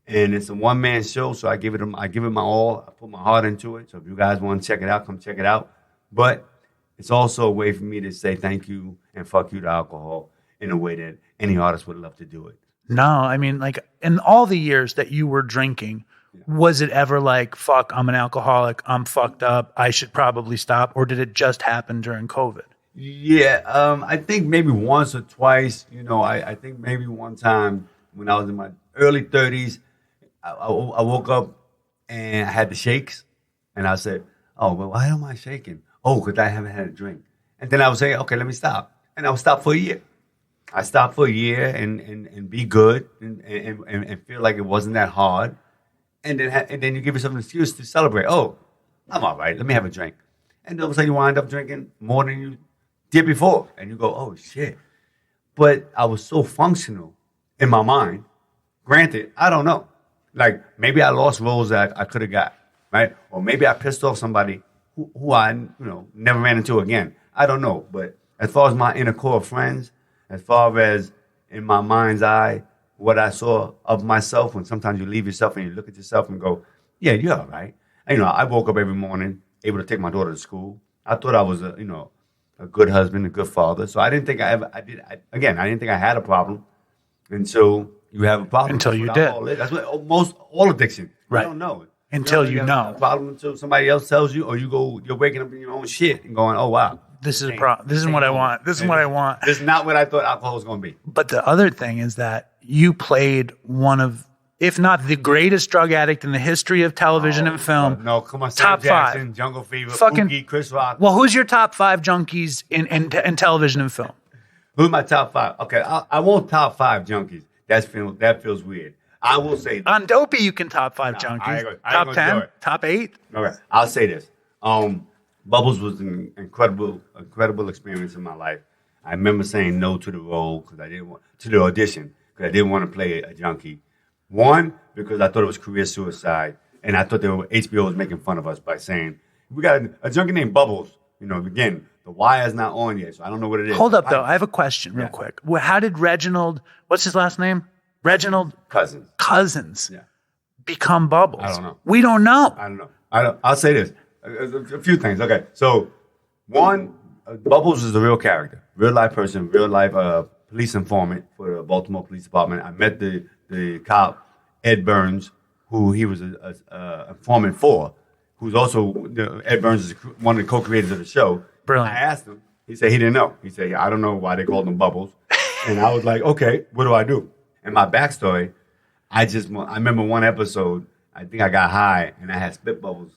and it's a one-man show. So I give it my all. I put my heart into it. So if you guys want to check it out, come check it out. But it's also a way for me to say thank you and fuck you to alcohol in a way that any artist would love to do it. No, I mean, like, in all the years that you were drinking, was it ever like, fuck, I'm an alcoholic, I'm fucked up, I should probably stop, or did it just happen during COVID? Yeah, I think maybe once or twice. You know, I think maybe one time when I was in my early 30s, I woke up and I had the shakes, and I said, oh, well, why am I shaking? Oh, because I haven't had a drink. And then I would say, okay, let me stop. And I would stop for a year. I stopped for a year and be good and feel like it wasn't that hard. And then you give yourself an excuse to celebrate. Oh, I'm all right. Let me have a drink. And all of a sudden you wind up drinking more than you did before. And you go, oh, shit. But I was so functional in my mind. Granted, I don't know. Like, maybe I lost roles that I could have got, right? Or maybe I pissed off somebody who I, never ran into again. I don't know. But as far as my inner core of friends, as far as in my mind's eye, what I saw of myself, when sometimes you leave yourself and you look at yourself and go, yeah, you're all right. And, I woke up every morning able to take my daughter to school. I thought I was a good husband, a good father. So I didn't think I didn't think I had a problem until you have a problem. Until you did. That's what all addiction. Right. You don't know it. Until you know. A problem until somebody else tells you, or you're waking up in your own shit and going, oh, wow. This is a problem. This is what I want. This is what I want. This is not what I thought alcohol was going to be. But the other thing is that you played one of, if not the greatest drug addict in the history of television and film. No, come on. Top Sam Jackson, 5. Jungle Fever, Fucking Pookie, Chris Rock. Well, who's your top 5 junkies in television and film? Who's my top 5? Okay, I won't top 5 junkies. That feels weird. I will say this. On Dopey, you can top 5 junkies. Top 10? Top 8? Okay, I'll say this. Bubbles was an incredible experience in my life. I remember saying no to the role because I didn't want to the audition because I didn't want to play a junkie. One, because I thought it was career suicide, and I thought HBO was making fun of us by saying we got a junkie named Bubbles. Again, the wire is not on yet, so I don't know what it is. Hold up, though. I have a question real quick. How did Reginald, what's his last name? Reginald Cousins become Bubbles? I don't know. We don't know. I don't know. I'll say this. A few things. Okay, so one, Bubbles is a real character, real life person, real life police informant for the Baltimore Police Department. I met the cop Ed Burns, who he was a informant for, who's also Ed Burns is one of the co-creators of the show. Brilliant. I asked him. He said he didn't know. He said, I don't know why they called him Bubbles. And I was like, okay, what do I do? And my backstory, I remember one episode. I think I got high and I had spit bubbles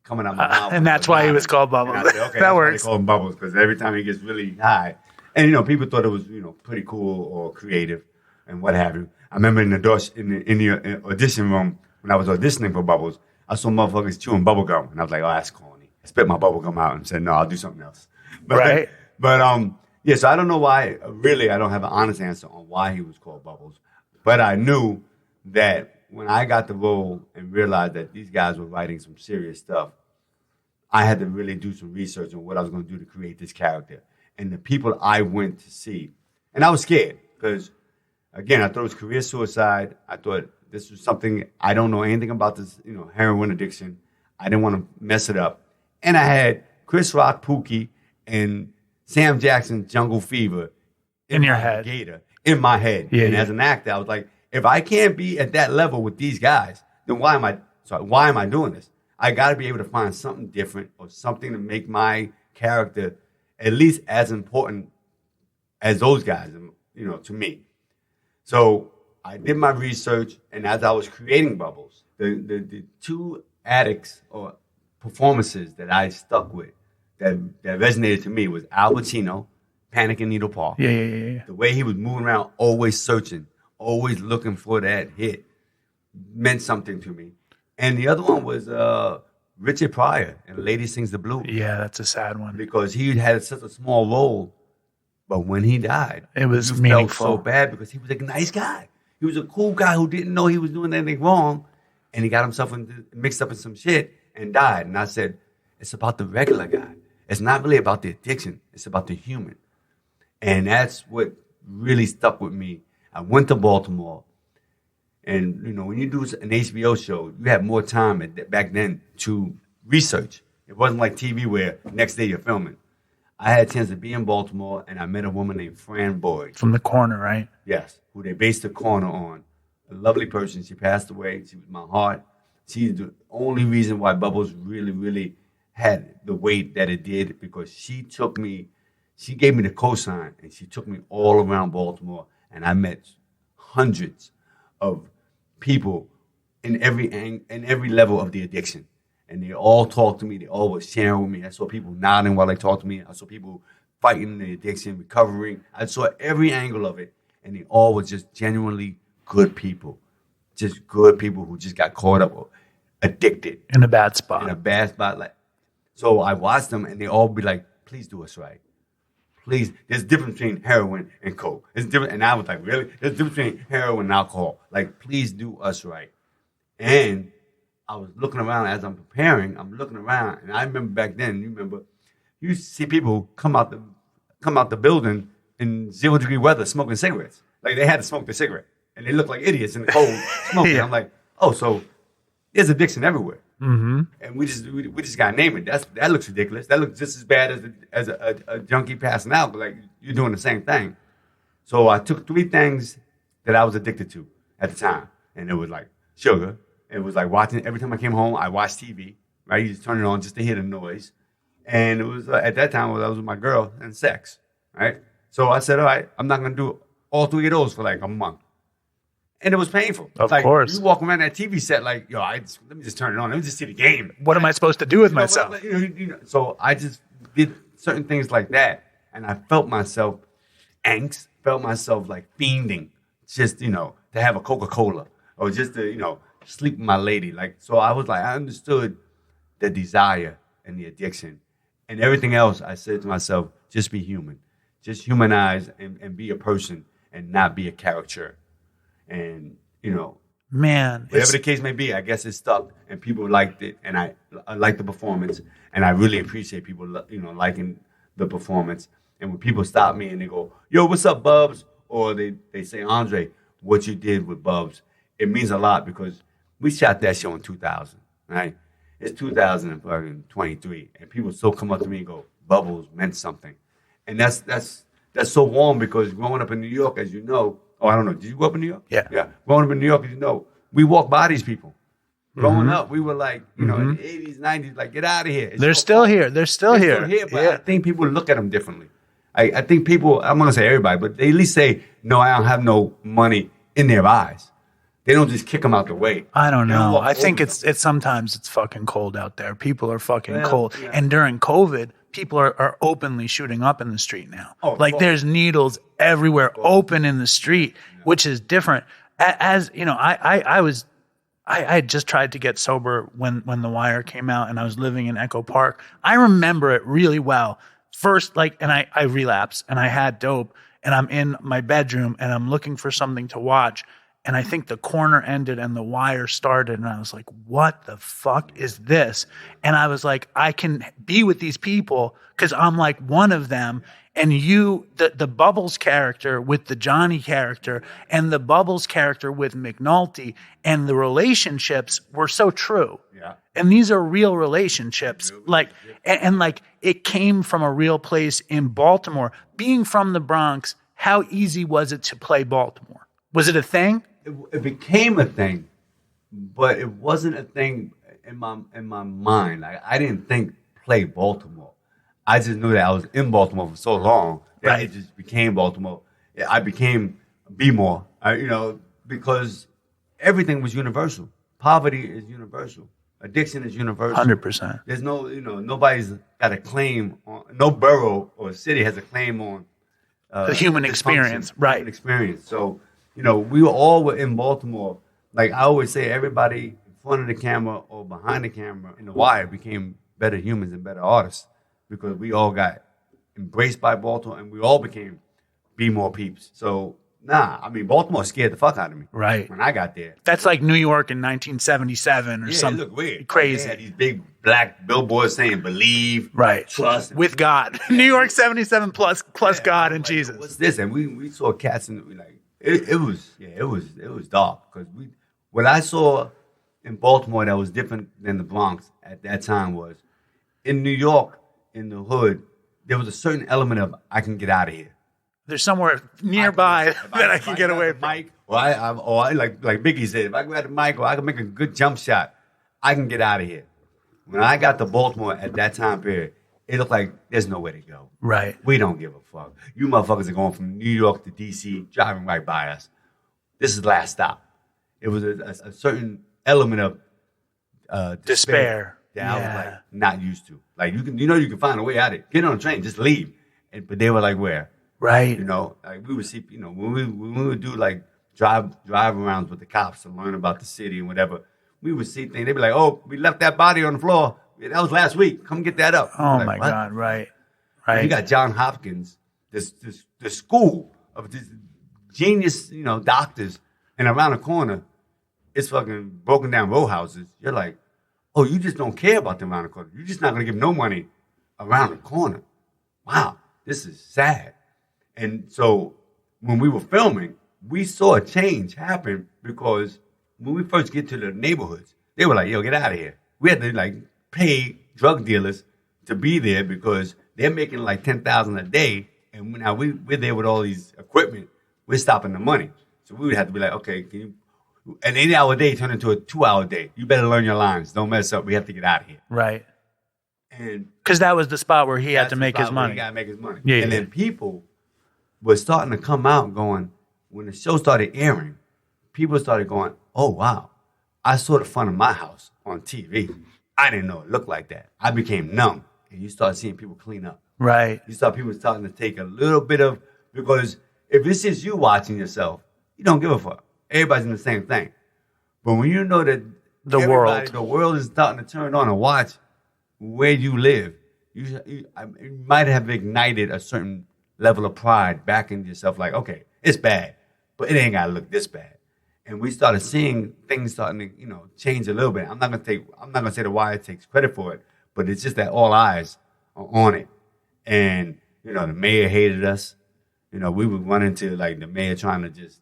coming out my mouth. And that's why he was called Bubbles. I said, okay, that works. They call him Bubbles because every time he gets really high. And, people thought it was, pretty cool or creative and what have you. I remember in the audition room when I was auditioning for Bubbles, I saw motherfuckers chewing bubble gum. And I was like, oh, that's corny. I spit my bubble gum out and said, no, I'll do something else. But so I don't know why. Really, I don't have an honest answer on why he was called Bubbles. But I knew that when I got the role and realized that these guys were writing some serious stuff, I had to really do some research on what I was going to do to create this character. And the people I went to see, and I was scared because, again, I thought it was career suicide. I thought this was something, I don't know anything about this, heroin addiction. I didn't want to mess it up. And I had Chris Rock, Pookie, and Sam Jackson, Jungle Fever in your head. In my head. Yeah, and as an actor, I was like, if I can't be at that level with these guys, then why am I doing this? I got to be able to find something different or something to make my character at least as important as those guys, you know, to me. So I did my research, and as I was creating Bubbles, the two addicts or performances that I stuck with that resonated to me was Al Pacino, Panic in Needle Park. Yeah. The way he was moving around, always searching, always looking for that hit, meant something to me. And the other one was Richard Pryor in Lady Sings the Blues. Yeah, that's a sad one. Because he had such a small role, but when he died, it was he meaningful. Felt so bad because he was a nice guy. He was a cool guy who didn't know he was doing anything wrong, and he got himself mixed up in some shit and died. And I said, it's about the regular guy. It's not really about the addiction. It's about the human. And that's what really stuck with me. I went to Baltimore. And, you know, when you do an HBO show, you have more time back then to research. It wasn't like TV where next day you're filming. I had a chance to be in Baltimore, and I met a woman named Fran Boyd. From The Corner, right? Yes, who they based The Corner on. A lovely person. She passed away. She was my heart. She's the only reason why Bubbles really, really had the weight that it did, because she gave me the cosign, and she took me all around Baltimore, and I met hundreds of people in every level of the addiction. And they all talked to me. They all were sharing with me. I saw people nodding while they talked to me. I saw people fighting the addiction, recovering. I saw every angle of it. And they all were just genuinely good people. Just good people who just got caught up or addicted. In a bad spot. So I watched them, and they all be like, please do us right. Please. There's a difference between heroin and coke. It's different. And I was like, really? There's a difference between heroin and alcohol. Like, please do us right. And I was looking around as I'm preparing. I'm looking around, and I remember back then. You used to see people come out the building in 0-degree weather smoking cigarettes. Like they had to smoke the cigarette, and they looked like idiots in the cold smoking. Yeah. I'm like, oh, so there's addiction everywhere, Mm-hmm. and we just gotta name it. That looks ridiculous. That looks just as bad as a junkie passing out, but like you're doing the same thing. So I took 3 things that I was addicted to at the time, and it was like sugar. It was like watching, every time I came home, I watched TV, right? You just turn it on just to hear the noise. And it was, at that time, I was with my girl and sex, right? So I said, all right, I'm not going to do all 3 of those for like a month. And it was painful. Of like, course. You walk around that TV set like, yo, let me just turn it on. Let me just see the game. What am I supposed to do with myself? So I just did certain things like that. And I felt myself angst, felt myself like fiending just, to have a Coca-Cola or just to, sleep with my lady. Like, so I was like, I understood the desire and the addiction. And everything else, I said to myself, just be human. Just humanize and be a person and not be a caricature. And, man, whatever the case may be, I guess it stuck and people liked it. And I liked the performance. And I really appreciate people, liking the performance. And when people stop me and they go, yo, what's up, Bubs? Or they say, Andre, what you did with Bubs, it means a lot because we shot that show in 2000, right? It's 2023, and people still come up to me and go, Bubbles meant something. And that's so warm because growing up in New York, as you know, I don't know, did you grow up in New York? Yeah. Yeah. Growing up in New York, as you know, we walk by these people. Growing up, we were like, in the 80s, 90s, like, get out of here. They're still here. They're still here. But I think people look at them differently. I think people, I'm going to say everybody, but they at least say, no, I don't have no money in their eyes. They don't just kick them out the way. I don't know. I think it's sometimes it's fucking cold out there. People are fucking cold. Yeah. And during COVID, people are openly shooting up in the street now. There's needles everywhere open in the street, which is different. As you know, I had just tried to get sober when The Wire came out, and I was living in Echo Park. I remember it really well. First, and I relapsed, and I had dope, and I'm in my bedroom, and I'm looking for something to watch. And I think The Corner ended and The Wire started. And I was like, what the fuck is this? And I was like, I can be with these people because I'm like one of them. And you, the Bubbles character with the Johnny character and the Bubbles character with McNulty and the relationships were so true. Yeah. And these are real relationships. And it came from a real place in Baltimore. Being from the Bronx, how easy was it to play Baltimore? Was it a thing? It became a thing, but it wasn't a thing. in my mind, like I didn't think play Baltimore. I just knew that I was in Baltimore for so long that it just became Baltimore. I became B-more, because everything was universal. Poverty is universal. Addiction is universal. 100%. There's no, nobody's got a claim on, no borough or city has a claim on the human experience, right? Human experience. So, we were in Baltimore. Like I always say, everybody in front of the camera or behind the camera in the wire became better humans and better artists because we all got embraced by Baltimore and we all became be more peeps. So, Baltimore scared the fuck out of me. Right. When I got there. That's like New York in 1977 or something. It looked weird. Crazy. They had these big black billboards saying believe, trust. With God. New York 77 plus God and Jesus. What's this? And we saw cats and it was dark because what I saw in Baltimore that was different than the Bronx at that time was in New York, in the hood, there was a certain element of I can get out of here. There's somewhere nearby that I can get away from. Mike, I like Biggie said, if I grab the mic or I can make a good jump shot, I can get out of here. When I got to Baltimore at that time period, it looked like there's nowhere to go. Right. We don't give a fuck. You motherfuckers are going from New York to D.C., driving right by us. This is the last stop. It was a certain element of despair that I was like not used to. Like you can find a way out of it. Get on a train, just leave. But they were like, where? Right. Like we would see, when we would do like drive arounds with the cops to learn about the city and whatever, we would see things. They'd be like, oh, we left that body on the floor. That was last week. Come get that up. Oh, like, my what? God. Right. You got John Hopkins, the school of this genius, doctors, and around the corner, it's fucking broken down row houses. You're like, oh, you just don't care about them around the corner. You're just not going to give no money around the corner. Wow, this is sad. And so when we were filming, we saw a change happen because when we first get to the neighborhoods, they were like, yo, get out of here. We had to pay drug dealers to be there because they're making like $10,000 a day. And now we're there with all these equipment. We're stopping the money. So we would have to be like, okay, can you, an 8-hour day turned into a 2-hour day. You better learn your lines. Don't mess up. We have to get out of here. Right. And because that was the spot where he had to make his money. He got to make his money. Yeah. And then people were starting to come out going, when the show started airing, people started going, oh, wow, I saw the front of my house on TV. I didn't know it looked like that. I became numb. And you start seeing people clean up. Right. You start people starting to take a little bit of, because if it's just you watching yourself, you don't give a fuck. Everybody's in the same thing. But when you know that the world is starting to turn on and watch where you live, you might have ignited a certain level of pride back in yourself. Like, okay, it's bad, but it ain't got to look this bad. And we started seeing things starting to, change a little bit. I'm not gonna say the Wire takes credit for it, but it's just that all eyes are on it. And the mayor hated us. We would run into the mayor trying to just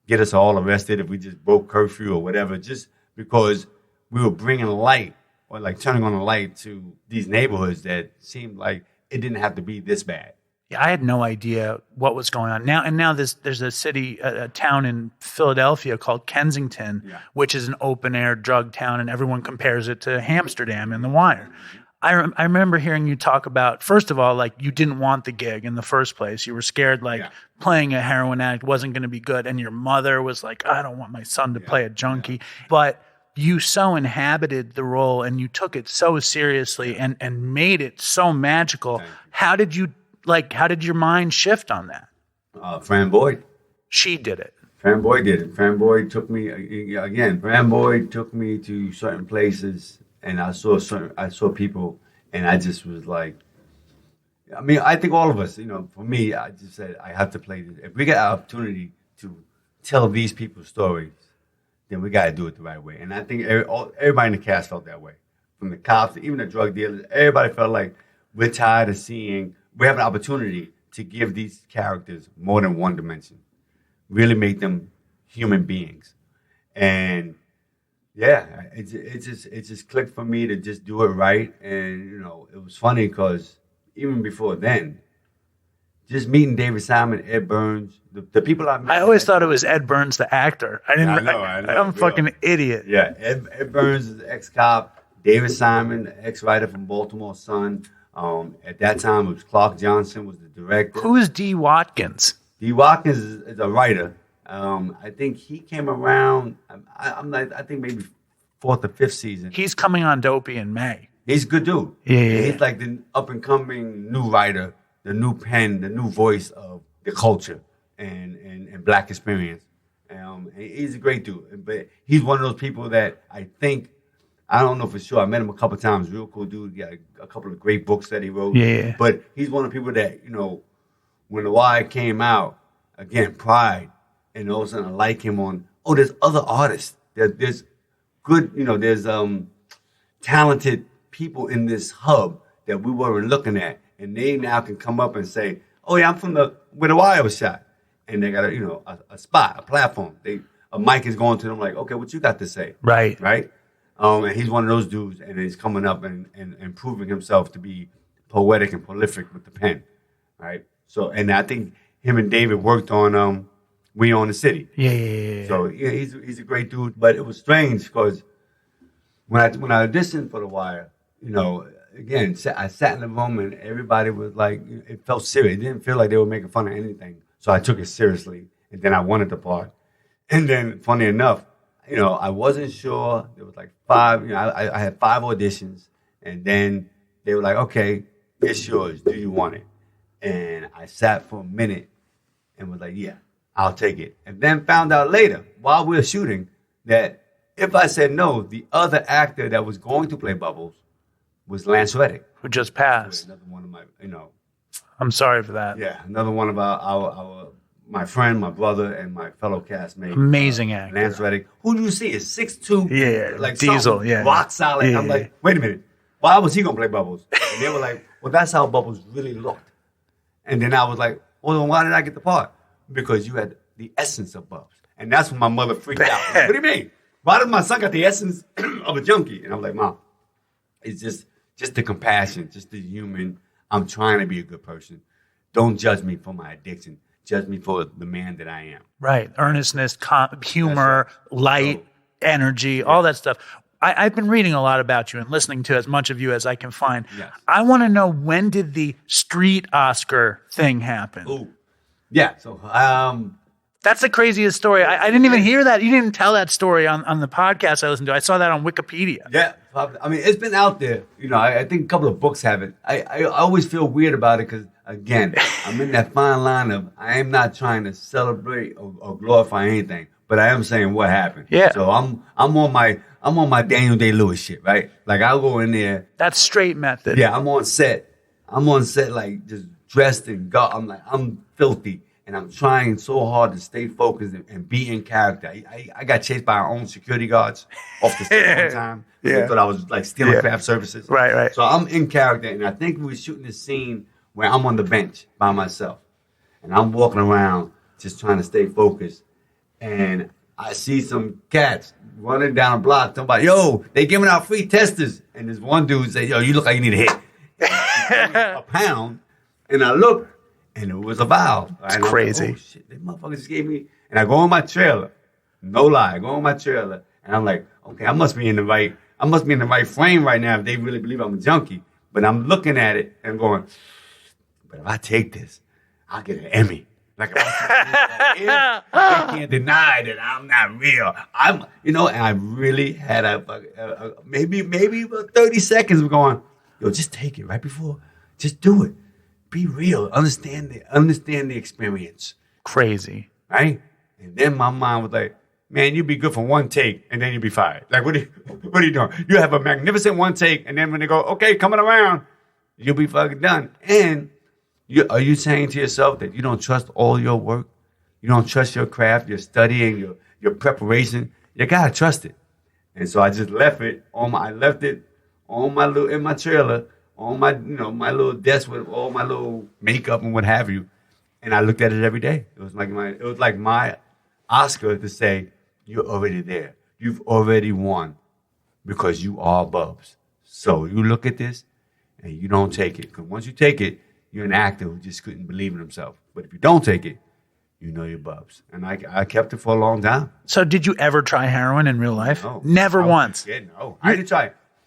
get us all arrested if we just broke curfew or whatever, just because we were bringing light or turning on a light to these neighborhoods that seemed like it didn't have to be this bad. Yeah, I had no idea what was going on. Now there's a town in Philadelphia called Kensington, which is an open-air drug town, and everyone compares it to Amsterdam in The Wire. I remember hearing you talk about, first of all, you didn't want the gig in the first place. You were scared, playing a heroin addict wasn't going to be good, and your mother was like, I don't want my son to play a junkie. But you so inhabited the role, and you took it so seriously and made it so magical. How did your mind shift on that? Fran Boyd. She did it. Fran Boyd did it. Fran Boyd took me again. Fran Boyd took me to certain places, and I saw people, and I just was like, I think all of us, for me, I just said I have to play this. If we get an opportunity to tell these people's stories, then we got to do it the right way. And I think everybody in the cast felt that way, from the cops to even the drug dealers. Everybody felt like we're tired of seeing. We have an opportunity to give these characters more than one dimension, really make them human beings. And it just clicked for me to just do it right. And, it was funny because even before then, just meeting David Simon, Ed Burns, the people I met. I always thought it was Ed Burns, the actor. I didn't. I know. I'm a fucking idiot. Yeah, Ed Burns is the ex-cop. David Simon, the ex-writer from Baltimore Sun. At that time, it was Clark Johnson was the director. Who is D. Watkins? D. Watkins is a writer. I think he came around. I think maybe 4th or 5th season. He's coming on Dopey in May. He's a good dude. Yeah. He's like the up and coming new writer, the new pen, the new voice of the culture and Black experience. He's a great dude, but he's one of those people that I think, I don't know for sure. I met him a couple of times. Real cool dude. He got a couple of great books that he wrote. Yeah. But he's one of the people that, when The Wire came out, again, Pride, and all of a sudden I like him on, there's other artists. There's good, there's talented people in this hub that we weren't looking at. And they now can come up and say, oh yeah, I'm from where The Wire was shot. And they got a spot, a platform. A mic is going to them like, okay, what you got to say? Right. And he's one of those dudes, and he's coming up and proving himself to be poetic and prolific with the pen, right? So, and I think him and David worked on We Own the City. Yeah. So he's a great dude, but it was strange because when I auditioned for The Wire, again, I sat in the room and everybody was like, it felt serious. It didn't feel like they were making fun of anything. So I took it seriously, and then I wanted the part. And then, funny enough, I wasn't sure. There was like 5, I had 5 auditions, and then they were like, okay, it's yours. Do you want it? And I sat for a minute and was like, yeah, I'll take it. And then found out later, while we were shooting, that if I said no, the other actor that was going to play Bubbles was Lance Reddick. Who just passed. Another one of my, I'm sorry for that. Yeah, another one of my friend, my brother, and my fellow castmate. Amazing actor. Lance Reddick. Who do you see? Is 6'2". Yeah, like Diesel, yeah. Rock solid. Yeah, I'm like, wait a minute. Why was he going to play Bubbles? And they were like, well, that's how Bubbles really looked. And then I was like, well, then why did I get the part? Because you had the essence of Bubs. And that's when my mother freaked out. Like, what do you mean? Why does my son got the essence of a junkie? And I'm like, Mom, it's just the compassion, just the human. I'm trying to be a good person. Don't judge me for my addiction. Judge me for the man that I am. Right. Earnestness, humor, light, energy, all that stuff. I've been reading a lot about you and listening to as much of you as I can find. Yes. I want to know, when did the street Oscar thing happen? Ooh. Yeah. So, that's the craziest story. I didn't even hear that. You didn't tell that story on the podcast I listened to. I saw that on Wikipedia. Yeah. I mean, it's been out there. I think a couple of books have it. I always feel weird about it because, again, I'm in that fine line of I am not trying to celebrate or glorify anything, but I am saying what happened. Yeah. So I'm on my Daniel Day-Lewis shit, right? Like I'll go in there. That's straight method. Yeah, I'm on set like just dressed and I'm filthy. And I'm trying so hard to stay focused and be in character. I got chased by our own security guards off the set one time. Yeah. They thought I was like stealing craft services. Right. So I'm in character, and I think we were shooting this scene where I'm on the bench by myself. And I'm walking around just trying to stay focused. And I see some cats running down a block talking about, yo, they giving out free testers. And this one dude said, yo, you look like you need a hit. A pound. And I look. And it was a vial. It's crazy. Like, oh, shit, they motherfuckers just gave me. And I go on my trailer. No lie. I go on my trailer. And I'm like, okay, I must be in the right frame right now if they really believe I'm a junkie. But I'm looking at it and going, but if I take this, I'll get an Emmy. Like, they can't deny that I'm not real. And I really had maybe about 30 seconds of going, yo, just take it right before. Just do it. Be real. Understand the experience. Crazy. Right? And then my mind was like, man, you'd be good for one take, and then you'd be fired. Like, what are you doing? You have a magnificent one take, and then when they go, okay, coming around, you'll be fucking done. And are you saying to yourself that you don't trust all your work? You don't trust your craft, your studying, your preparation? You gotta trust it. And so I just left it in my trailer, on my my little desk with all my little makeup and what have you, and I looked at it every day. It was like my Oscar to say, you're already there. You've already won because you are Bubs. So you look at this and you don't take it, because once you take it, you're an actor who just couldn't believe in himself. But if you don't take it, you know your bubs. And I kept it for a long time. So did you ever try heroin in real life? No. Never once. Yeah, no. I didn't try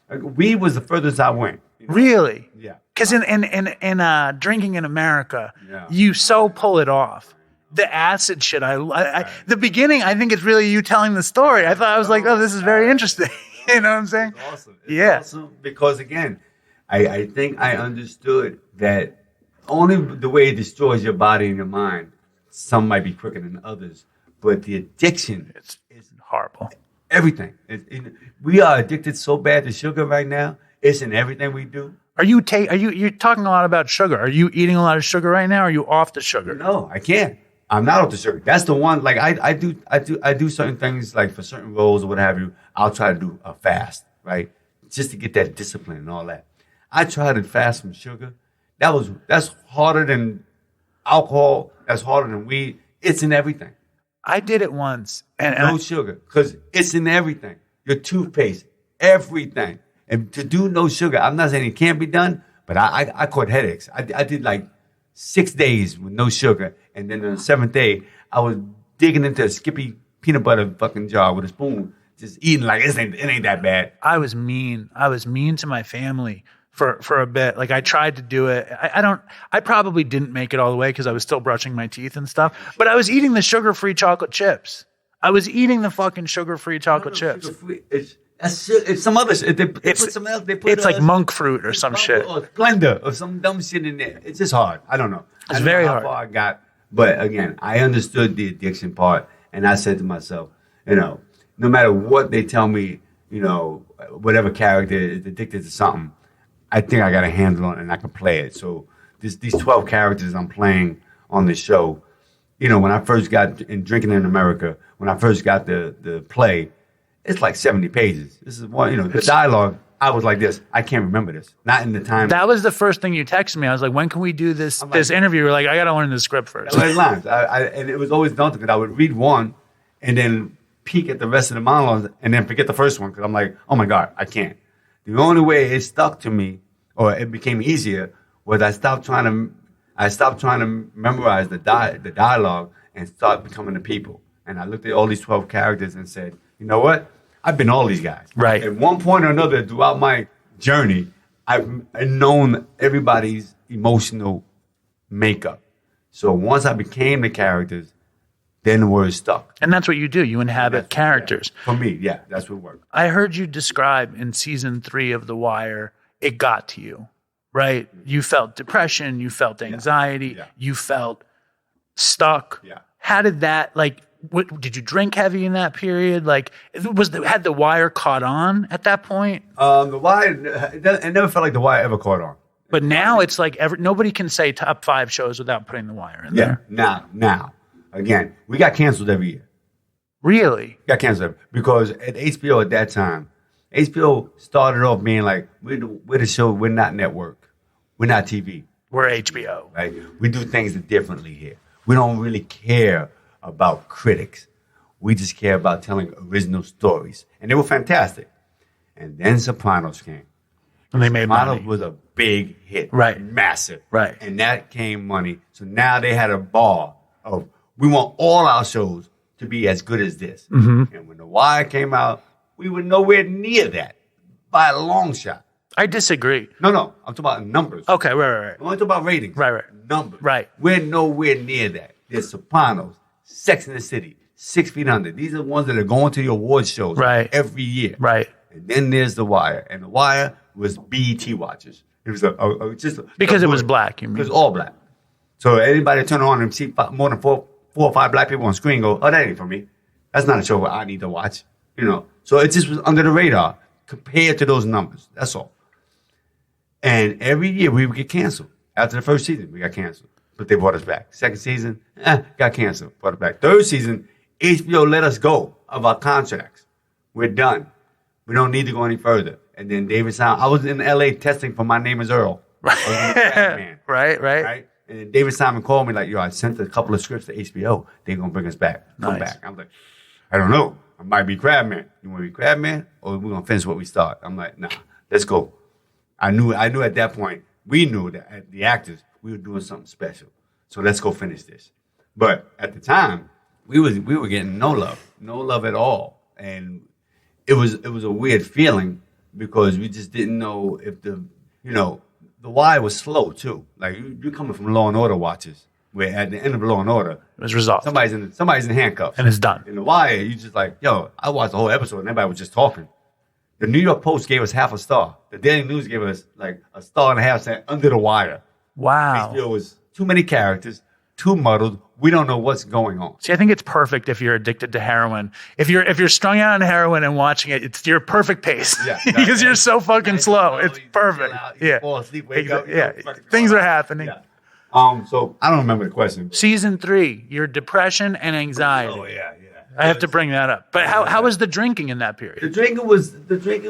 it. Weed was the furthest I went. You know? Really? Yeah. Because in drinking in America, Yeah. you so pull it off. The acid shit, the beginning, I think it's really you telling the story. I was like, oh, this is very interesting. You know what I'm saying? It's awesome. Yeah. Awesome because, again, I think I understood that only the way it destroys your body and your mind, some might be quicker than others, but the addiction It's horrible. everything. We are addicted so bad to sugar right now. It's in everything we do. You're talking a lot about sugar. Are you eating a lot of sugar right now? Or are you off the sugar? No, I can't. I'm not off the sugar. That's the one. Like I do certain things like for certain roles or what have you. I'll try to do a fast, right, just to get that discipline and all that. I tried to fast from sugar. That's harder than alcohol. That's harder than weed. It's in everything. I did it once, and No sugar, because it's in everything. Your toothpaste, everything. And to do no sugar, I'm not saying it can't be done, but I caught headaches. I did like 6 days with no sugar, and then on the 7th day, I was digging into a Skippy peanut butter fucking jar with a spoon, just eating like it ain't that bad. I was mean. I was mean to my family for a bit. Like I tried to do it. I probably didn't make it all the way because I was still brushing my teeth and stuff. But I was eating the sugar-free chocolate chips. I was eating the fucking sugar-free chocolate chips. It's some other shit. They put something else. It's like monk fruit or some shit. Or Splenda or some dumb shit in there. It's just hard. I don't know. It's very hard. How far I got. But again, I understood the addiction part. And I said to myself, no matter what they tell me, whatever character is addicted to something, I think I got a handle on it and I can play it. So these 12 characters I'm playing on the show, when I first got in Drinking in America, when I first got the play, it's like 70 pages. This is one, the dialogue, I was like this. I can't remember this. Not in the time. That was the first thing you texted me. I was like, when can we do this interview? You're like, I got to learn the script first. Lines. And it was always daunting because I would read one and then peek at the rest of the monologues and then forget the first one because I'm like, oh my God, I can't. The only way it stuck to me or it became easier was I stopped trying to memorize the dialogue and start becoming the people. And I looked at all these 12 characters and said, you know what? I've been all these guys. Right. At one point or another throughout my journey, I've known everybody's emotional makeup. So once I became the characters, then the word stuck. And that's what you do. You inhabit characters. Yeah. For me, yeah, that's what worked. I heard you describe in season 3 of The Wire, it got to you, right? You felt depression. You felt anxiety. Yeah. You felt stuck. Yeah. How did that, did you drink heavy in that period? Had The Wire caught on at that point? The Wire, it never felt like The Wire ever caught on. But now it's like nobody can say top 5 shows without putting The Wire in there. Now. Again, we got canceled every year. Really? Got canceled because at HBO at that time, HBO started off being like, we're the show, we're not network. We're not TV. We're HBO. Right? We do things differently here. We don't really care about critics. We just care about telling original stories. And they were fantastic. And then Sopranos came. And they made money. Sopranos was a big hit. Right. Massive. Right. And that came money. So now they had a bar of, we want all our shows to be as good as this. Mm-hmm. And when The Wire came out, we were nowhere near that by a long shot. I disagree. No, I'm talking about numbers. Okay, right. I'm only talking about ratings. Right. Numbers. Right. We're nowhere near that. There's Sopranos, Sex and the City, 6 Feet Under. These are the ones that are going to the awards shows every year. Right. And then there's The Wire. And The Wire was BET watchers. It was because it was black, you mean? It was all black. So anybody turn on and see more than four or five black people on screen go, oh, that ain't for me. That's not a show I need to watch. So it just was under the radar compared to those numbers. That's all. And every year we would get canceled. After the first season, we got canceled. But they brought us back. Second season, got canceled. Brought it back. Third season, HBO let us go of our contracts. We're done. We don't need to go any further. And then David Simon, I was in LA testing for My Name is Earl. Right. Right? And then David Simon called me like, I sent a couple of scripts to HBO. They're going to bring us back. Come back. I'm like, I don't know. I might be Crabman. You want to be Crabman? Or we're going to finish what we start? I'm like, nah, let's go. I knew at that point, we knew that the actors, we were doing something special. So let's go finish this. But at the time, we were getting no love at all. And it was a weird feeling because we just didn't know if the wire was slow too. Like you're coming from Law and Order watches, where at the end of Law and Order, it was resolved. Somebody's in handcuffs, and it's done. In the Wire, you just like, yo, I watched the whole episode, and everybody was just talking. The New York Post gave us half a star. The Daily News gave us like a star and a half, saying Under the Wire. Wow, there was too many characters, too muddled. We don't know what's going on. See, I think it's perfect if you're addicted to heroin. If you're strung out on heroin and watching it, it's your perfect pace. Yeah, because you're so fucking slow. It's perfect. You fall asleep, wake up. Things are happening. Yeah. So I don't remember the question. Season 3, your depression and anxiety. Oh yeah. I have to bring that up. But how was the drinking in that period? The drinking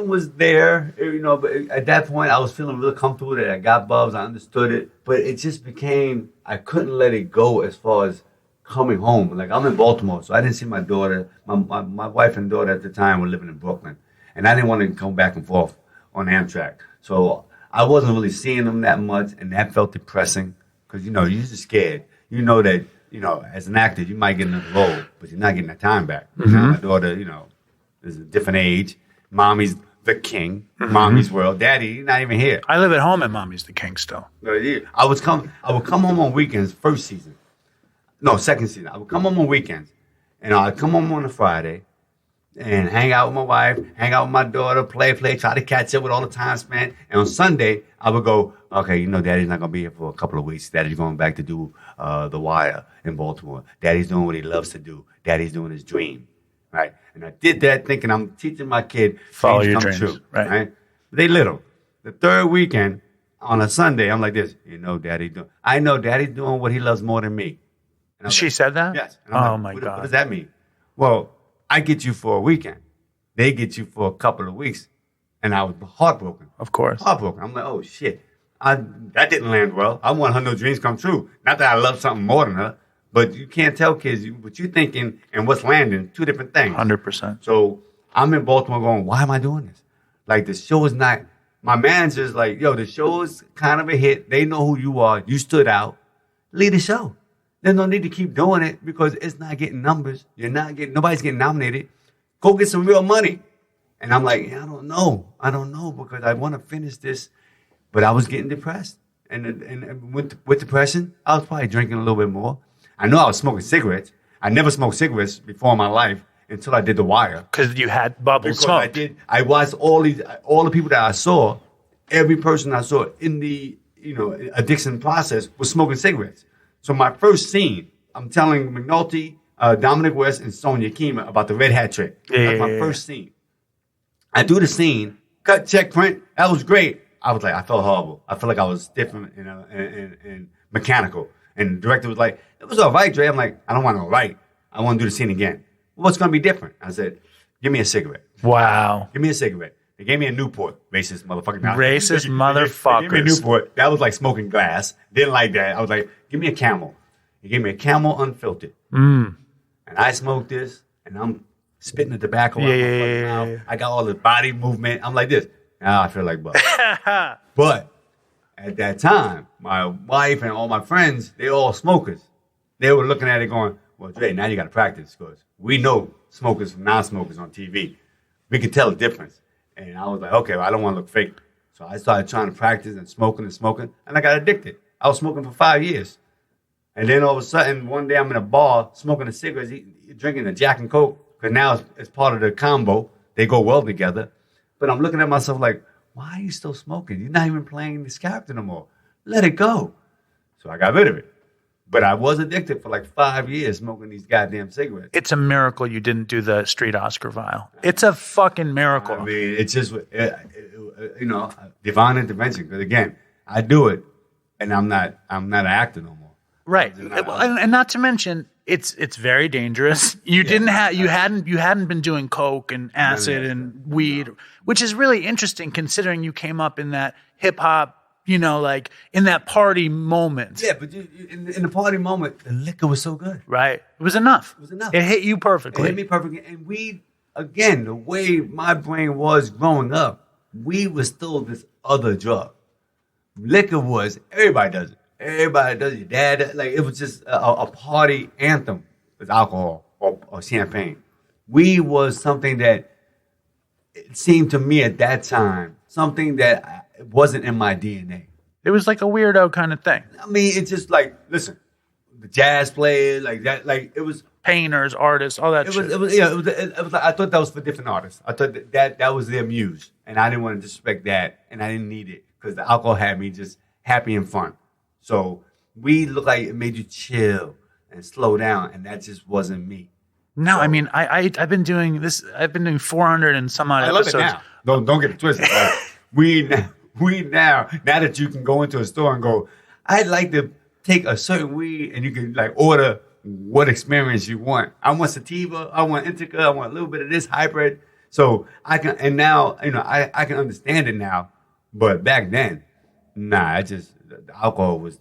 was there, but at that point I was feeling really comfortable that I got bubs, I understood it, but it just became, I couldn't let it go as far as coming home. Like I'm in Baltimore, so I didn't see my daughter. My wife and daughter at the time were living in Brooklyn, and I didn't want to come back and forth on Amtrak. So I wasn't really seeing them that much, and that felt depressing because, you're just scared. You know that, as an actor, you might get another role, but you're not getting that time back. Mm-hmm. Now my daughter, is a different age. Mommy's the king. Mm-hmm. Mommy's world. Daddy, you're not even here. I live at home and Mommy's the king still. I would come home on weekends, second season. I would come home on weekends, and I'd come home on a Friday and hang out with my wife, hang out with my daughter, play, try to catch up with all the time spent. And on Sunday, I would go, okay, Daddy's not going to be here for a couple of weeks. Daddy's going back to do The Wire in Baltimore. Daddy's doing what he loves to do. Daddy's doing his dream, right? And I did that thinking I'm teaching my kid follow your dreams, true, right? They little. The third weekend, on a Sunday, I'm like this, I know Daddy's doing what he loves more than me. She said that? Yes. Oh, my God. What does that mean? Well, I get you for a weekend. They get you for a couple of weeks. And I was heartbroken. Of course. Heartbroken. I'm like, oh, shit. That didn't land well. I want her no dreams come true. Not that I love something more than her, but you can't tell kids what you're thinking and what's landing, two different things. 100%. So I'm in Baltimore going, why am I doing this? Like, the show is not, my manager's like, yo, the show is kind of a hit. They know who you are. You stood out. Lead the show. There's no need to keep doing it because it's not getting numbers. Nobody's getting nominated. Go get some real money. And I'm like, I don't know because I want to finish this. But I was getting depressed. And with depression, I was probably drinking a little bit more. I know I was smoking cigarettes. I never smoked cigarettes before in my life until I did The Wire. Because you had bubbles smoked. I watched all the people that I saw. Every person I saw in the addiction process was smoking cigarettes. So my first scene, I'm telling McNulty, Dominic West, and Sonia Kima about the red hat trick. That's my first scene. I do the scene, cut, check, print. That was great. I was like, I felt horrible. I felt like I was different and mechanical. And the director was like, it was all right, Dre. I'm like, I don't want to go right. I want to do the scene again. What's going to be different? I said, give me a cigarette. Wow. Give me a cigarette. They gave me a Newport. Racist motherfucker. Racist motherfuckers. They gave me a Newport. That was like smoking glass. Didn't like that. I was like, give me a Camel. He gave me a Camel unfiltered. And I smoked this, and I'm spitting the tobacco out my fucking mouth. I got all the body movement. I'm like this. Now I feel like Buck. But at that time, my wife and all my friends, they all smokers. They were looking at it going, well, Dre, now you got to practice because we know smokers from non-smokers on TV. We can tell the difference. And I was like, okay, well, I don't want to look fake. So I started trying to practice and smoking, and I got addicted. I was smoking for 5 years. And then all of a sudden, one day I'm in a bar smoking a cigarette, drinking a Jack and Coke, because now it's part of the combo. They go well together. But I'm looking at myself like, why are you still smoking? You're not even playing this character no more. Let it go. So I got rid of it. But I was addicted for like 5 years smoking these goddamn cigarettes. It's a miracle you didn't do the street Oscar vial. It's a fucking miracle. I mean, it's just, divine intervention. Because again, I do it, and I'm not an actor no more. Right, and not to mention, it's very dangerous. You hadn't been doing coke and acid and weed, which is really interesting considering you came up in that hip hop. Like in that party moment. Yeah, but in the party moment, the liquor was so good. Right. It was enough. It hit you perfectly. It hit me perfectly. And weed, again, the way my brain was growing up, weed was still this other drug. Liquor was, everybody does it. everybody does. Your dad, like it was just a party anthem with alcohol or champagne. Weed was something that it seemed to me at that time something that wasn't in my DNA. It was like a weirdo kind of thing. I mean, it's just like, listen, the jazz players, like that, like it was painters, artists, all that shit. It was like, I thought that was for different artists. I thought that was their muse, and I didn't want to disrespect that, and I didn't need it because the alcohol had me just happy and fun. So we looked like it made you chill and slow down, and that just wasn't me. No, so, I mean, I've been doing this. I've been doing 400 and some odd episodes. I love it now. Don't get it twisted. Like, we now that you can go into a store and go, I'd like to take a certain weed, and you can like order what experience you want. I want sativa, I want indica, I want a little bit of this hybrid. So I can, and now, I can understand it now. But back then, nah, the alcohol was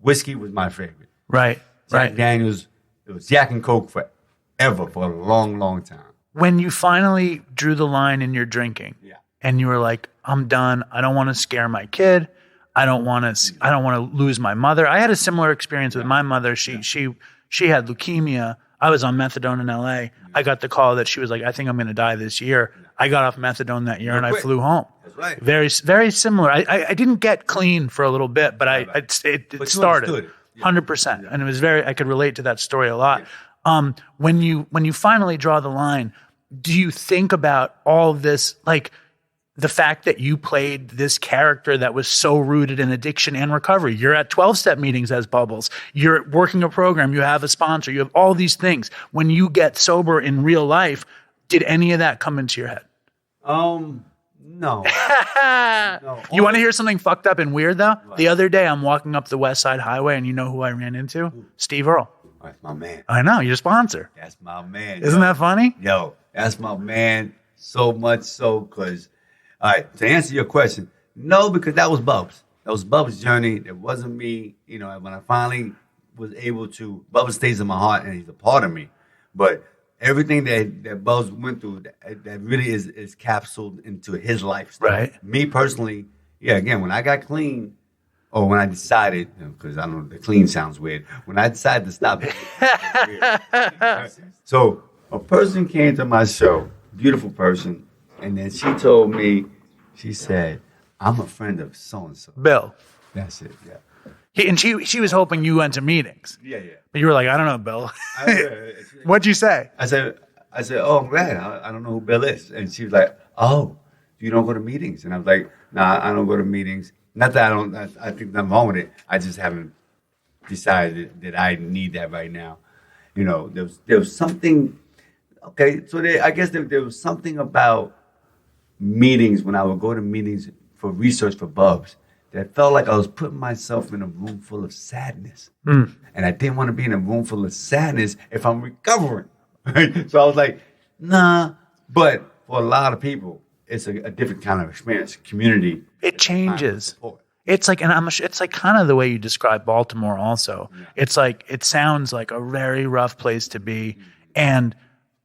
whiskey was my favorite. Right. Jack Daniels, it was Jack and Coke forever, for a long, long time. When you finally drew the line in your drinking, yeah, and you were like, I'm done. I don't want to scare my kid. I don't want to lose my mother. I had a similar experience with my mother. She had leukemia. I was on methadone in LA. I got the call that she was like, I think I'm going to die this year. I got off methadone that year and I flew home. That's right. Very, very similar. I didn't get clean for a little bit, but it started 100%. And it was I could relate to that story a lot. Yeah. When you finally draw the line, do you think about all this, like the fact that you played this character that was so rooted in addiction and recovery? You're at 12-step meetings as Bubbles. You're working a program. You have a sponsor. You have all these things. When you get sober in real life, did any of that come into your head? No. No. You want to hear something fucked up and weird, though? What? The other day, I'm walking up the West Side Highway, and you know who I ran into? Steve Earle. That's my man. I know, your sponsor. That's my man. Isn't that funny? Yo, that's my man. So much so, because, all right, to answer your question, no, because that was Bubs. That was Bubs' journey. It wasn't me. When I finally was able to, Bubs stays in my heart, and he's a part of me. But everything that Bubs went through, that really is capsuled into his lifestyle. Right. Me personally, yeah, again, when I got clean, or when I decided, because I don't know, the clean sounds weird. When I decided to stop it, weird. So a person came to my show, beautiful person, and then she told me, she said, I'm a friend of so-and-so. Bill. That's it, yeah. And she was hoping you went to meetings. Yeah. But you were like, I don't know, Bill. What'd you say? I said, oh, I'm glad. I don't know who Bill is. And she was like, oh, you don't go to meetings? And I was like, nah, I don't go to meetings. Not that I think nothing wrong with it. I just haven't decided that I need that right now. There was something, okay, so I guess there was something about meetings when I would go to meetings for research for Bubs that felt like I was putting myself in a room full of sadness. And I didn't want to be in a room full of sadness if I'm recovering. Right? So I was like, nah. But for a lot of people, it's a different kind of experience, community. It changes. It's like, it's like kind of the way you describe Baltimore also. Yeah. It's like, it sounds like a very rough place to be. And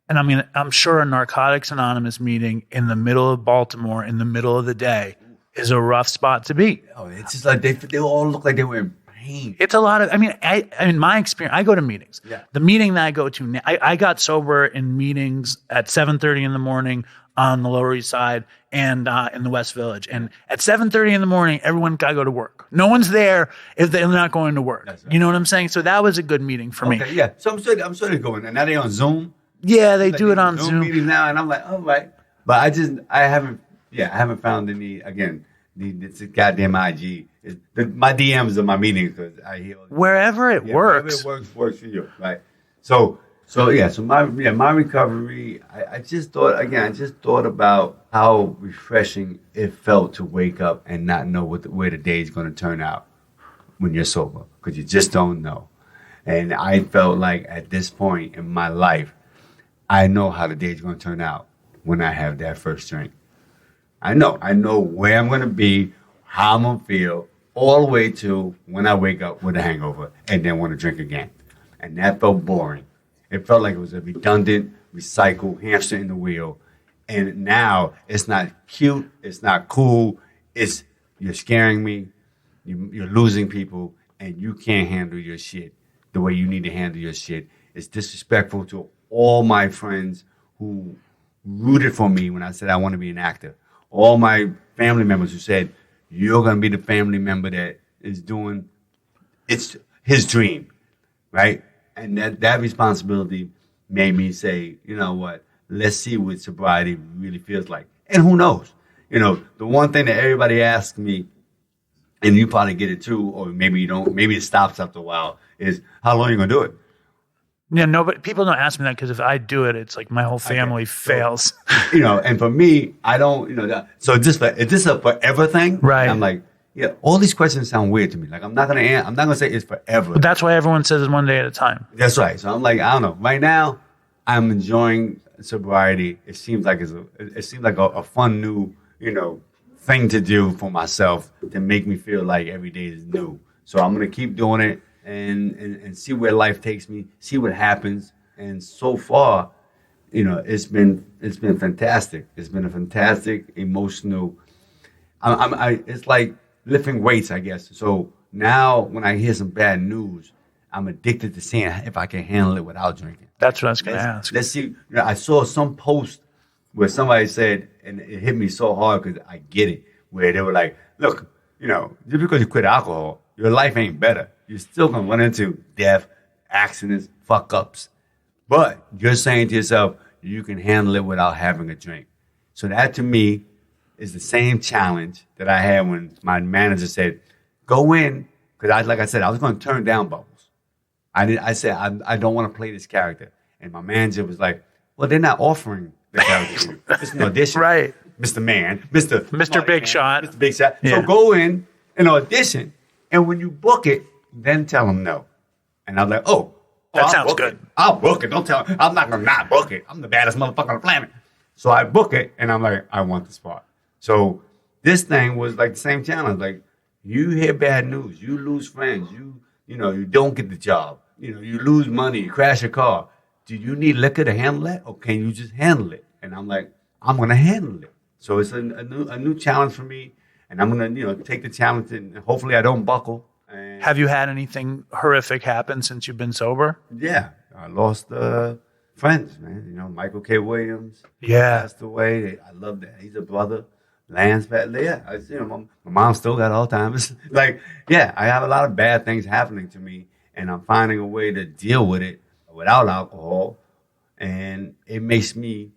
I mean, I'm sure a Narcotics Anonymous meeting in the middle of Baltimore in the middle of the day is a rough spot to be. Oh, it's just like they all look like they were in pain. It's a lot of, my experience, I go to meetings. Yeah. The meeting that I go to, I got sober in meetings at 7:30 in the morning on the Lower East Side and in the West Village. And at 7:30 in the morning, everyone got to go to work. No one's there if they're not going to work. Right. You know what I'm saying? So that was a good meeting for me. Yeah. So I'm sure they're going. And now they're on Zoom. Yeah, they do it on Zoom. Meetings now, and I'm like, all right. But I haven't found any, again, it's a goddamn IG. My DMs are my meetings because I hear wherever it works. Wherever it works for you, right? So my recovery, I just thought about how refreshing it felt to wake up and not know where the day is going to turn out when you're sober, because you just don't know. And I felt like at this point in my life, I know how the day is going to turn out when I have that first drink. I know where I'm going to be, how I'm going to feel, all the way to when I wake up with a hangover and then want to drink again. And that felt boring. It felt like it was a redundant, recycled hamster in the wheel. And now it's not cute. It's not cool. You're scaring me. You're losing people. and you can't handle your shit the way you need to handle your shit. It's disrespectful to all my friends who rooted for me when I said I want to be an actor. All my family members who said, you're going to be the family member that is doing it's his dream, right? And that responsibility made me say, you know what, let's see what sobriety really feels like. And who knows? You know, the one thing that everybody asks me, and you probably get it too, or maybe you don't, maybe it stops after a while, is how long are you going to do it? Yeah, nobody. People don't ask me that because if I do it, it's like my whole family fails. You know, and for me, I don't. You know, so is this a forever thing? Right. And I'm like, yeah. All these questions sound weird to me. Like I'm not gonna say it's forever. But that's why everyone says it's one day at a time. That's right. So I'm like, I don't know. Right now, I'm enjoying sobriety. It seems like a fun new, you know, thing to do for myself to make me feel like every day is new. So I'm gonna keep doing it. And see where life takes me, see what happens. And so far, you know, it's been fantastic. It's been a fantastic emotional. It's like lifting weights, I guess. So now when I hear some bad news, I'm addicted to seeing if I can handle it without drinking. That's what I was going to ask. Let's see. You know, I saw some post where somebody said, and it hit me so hard because I get it, where they were like, look, you know, just because you quit alcohol, your life ain't better. You're still going to run into death, accidents, fuck-ups. But you're saying to yourself, you can handle it without having a drink. So that, to me, is the same challenge that I had when my manager said, go in, because like I said, I was going to turn down Bubbles. I said, I don't want to play this character. And my manager was like, well, they're not offering the character to you. It's an audition. Right. Mr. Man, Mr. Big Shot. Mr. Big Shot. Yeah. So go in and audition, and when you book it, then tell them no. And I was like, that sounds good. I'll book it. Don't tell them. I'm not going to not book it. I'm the baddest motherfucker on the planet. So I book it, and I'm like, I want this part. So this thing was like the same challenge. Like, you hear bad news. You lose friends. You know, you don't get the job. You know, you lose money. You crash your car. Do you need liquor to handle that, or can you just handle it? And I'm like, I'm going to handle it. So it's a new challenge for me, and I'm going to, you know, take the challenge, and hopefully I don't buckle. And Have you had anything horrific happen since you've been sober? yeah, I lost friends, man. You know, Michael K. Williams passed away. I love that. He's a brother. Lance, yeah. You know, my mom still got Alzheimer's. Like, yeah, I have a lot of bad things happening to me, and I'm finding a way to deal with it without alcohol, and it makes me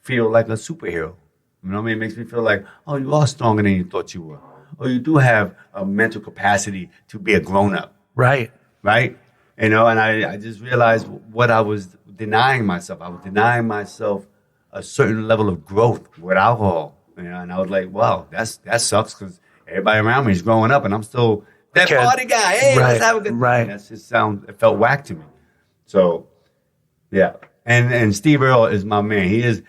feel like a superhero. You know what I mean? It makes me feel like, oh, you are stronger than you thought you were. Or you do have a mental capacity to be a grown-up. Right. Right? You know, and I just realized what I was denying myself. I was denying myself a certain level of growth with alcohol. You know, and I was like, wow, that sucks because everybody around me is growing up and I'm still that party guy. Hey, let's have a good right. That just it felt whack to me. So, yeah. And Steve Earle is my man. He is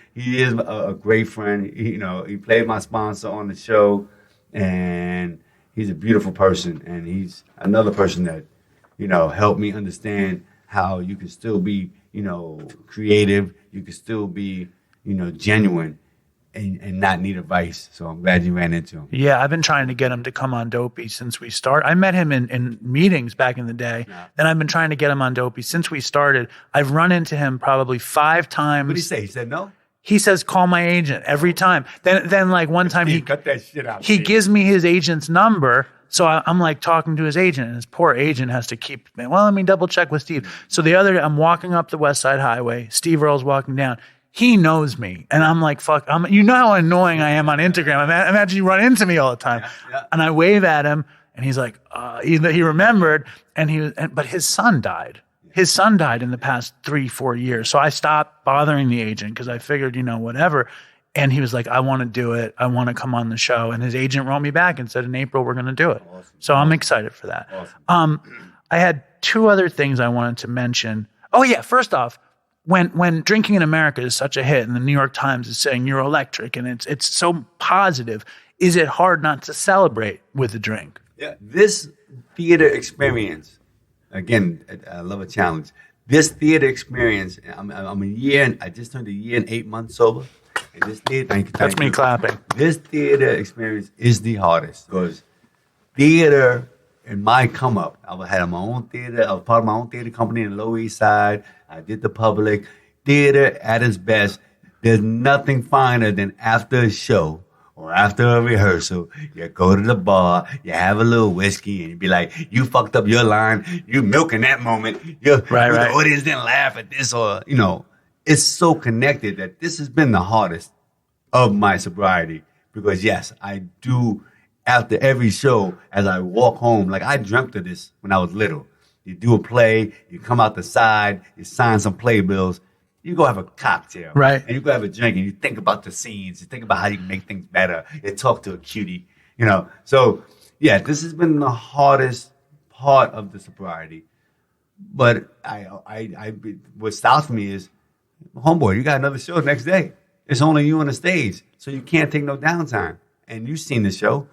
a great friend. He played my sponsor on the show, and he's a beautiful person. And he's another person that, helped me understand how you can still be, creative. You can still be, genuine and not need advice. So I'm glad you ran into him. Yeah, I've been trying to get him to come on Dopey since we started. I met him in meetings back in the day. Yeah. Then I've been trying to get him on Dopey since we started. I've run into him probably 5 times. What did he say? He said no? He says, call my agent every time. Then like one time he cut that shit out. He gives me his agent's number. So I'm like talking to his agent, and his poor agent has to keep, let me double check with Steve. So the other day I'm walking up the West Side Highway. Steve Earle's walking down. He knows me. And I'm like, fuck, you know how annoying I am on Instagram. Imagine you run into me all the time. Yeah. And I wave at him, and he's like, he remembered, but his son died. His son died in the past 3-4 years. So I stopped bothering the agent because I figured, whatever. And he was like, I want to do it. I want to come on the show. And his agent wrote me back and said, in April, we're going to do it. Awesome. So I'm excited for that. Awesome. I had 2 other things I wanted to mention. Oh, yeah. First off, when Drinking in America is such a hit and the New York Times is saying you're electric and it's so positive, is it hard not to celebrate with a drink? Yeah. This theater experience, again, I love a challenge. This theater experience, I'm a year, and I just turned a year and 8 months sober. And this theater, thank you. That's me clapping. This theater experience is the hardest because theater in my come up, I had my own theater. I was part of my own theater company in the Lower East Side. I did the public theater at its best. There's nothing finer than after a show or after a rehearsal, you go to the bar, you have a little whiskey, and you be like, you fucked up your line, you milking that moment. The audience didn't laugh at this, or, you know, it's so connected that this has been the hardest of my sobriety. Because, yes, I do, after every show, as I walk home, like I dreamt of this when I was little. You do a play, you come out the side, you sign some playbills, you go have a cocktail. Right. And you go have a drink and you think about the scenes. You think about how you can make things better. You talk to a cutie, you know. So, yeah, this has been the hardest part of the sobriety. But what stops me is, homeboy, you got another show next day. It's only you on the stage. So you can't take no downtime. And you've seen the show.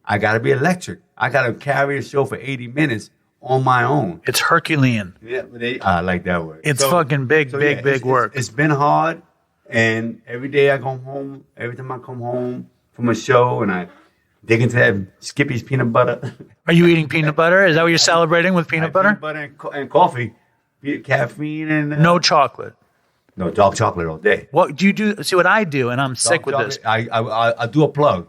I got to be electric. I got to carry a show for 80 minutes on my own. It's Herculean. Yeah, I like that word. It's fucking big work. It's been hard, and every day I go home, every time I come home from a show, and I dig into that Skippy's peanut butter. Are you eating peanut butter? Is that what you're celebrating with peanut butter? Peanut butter and coffee, caffeine, and no chocolate. No, dark chocolate all day. What do you do? See what I do, and I'm sick with this. I do a plug.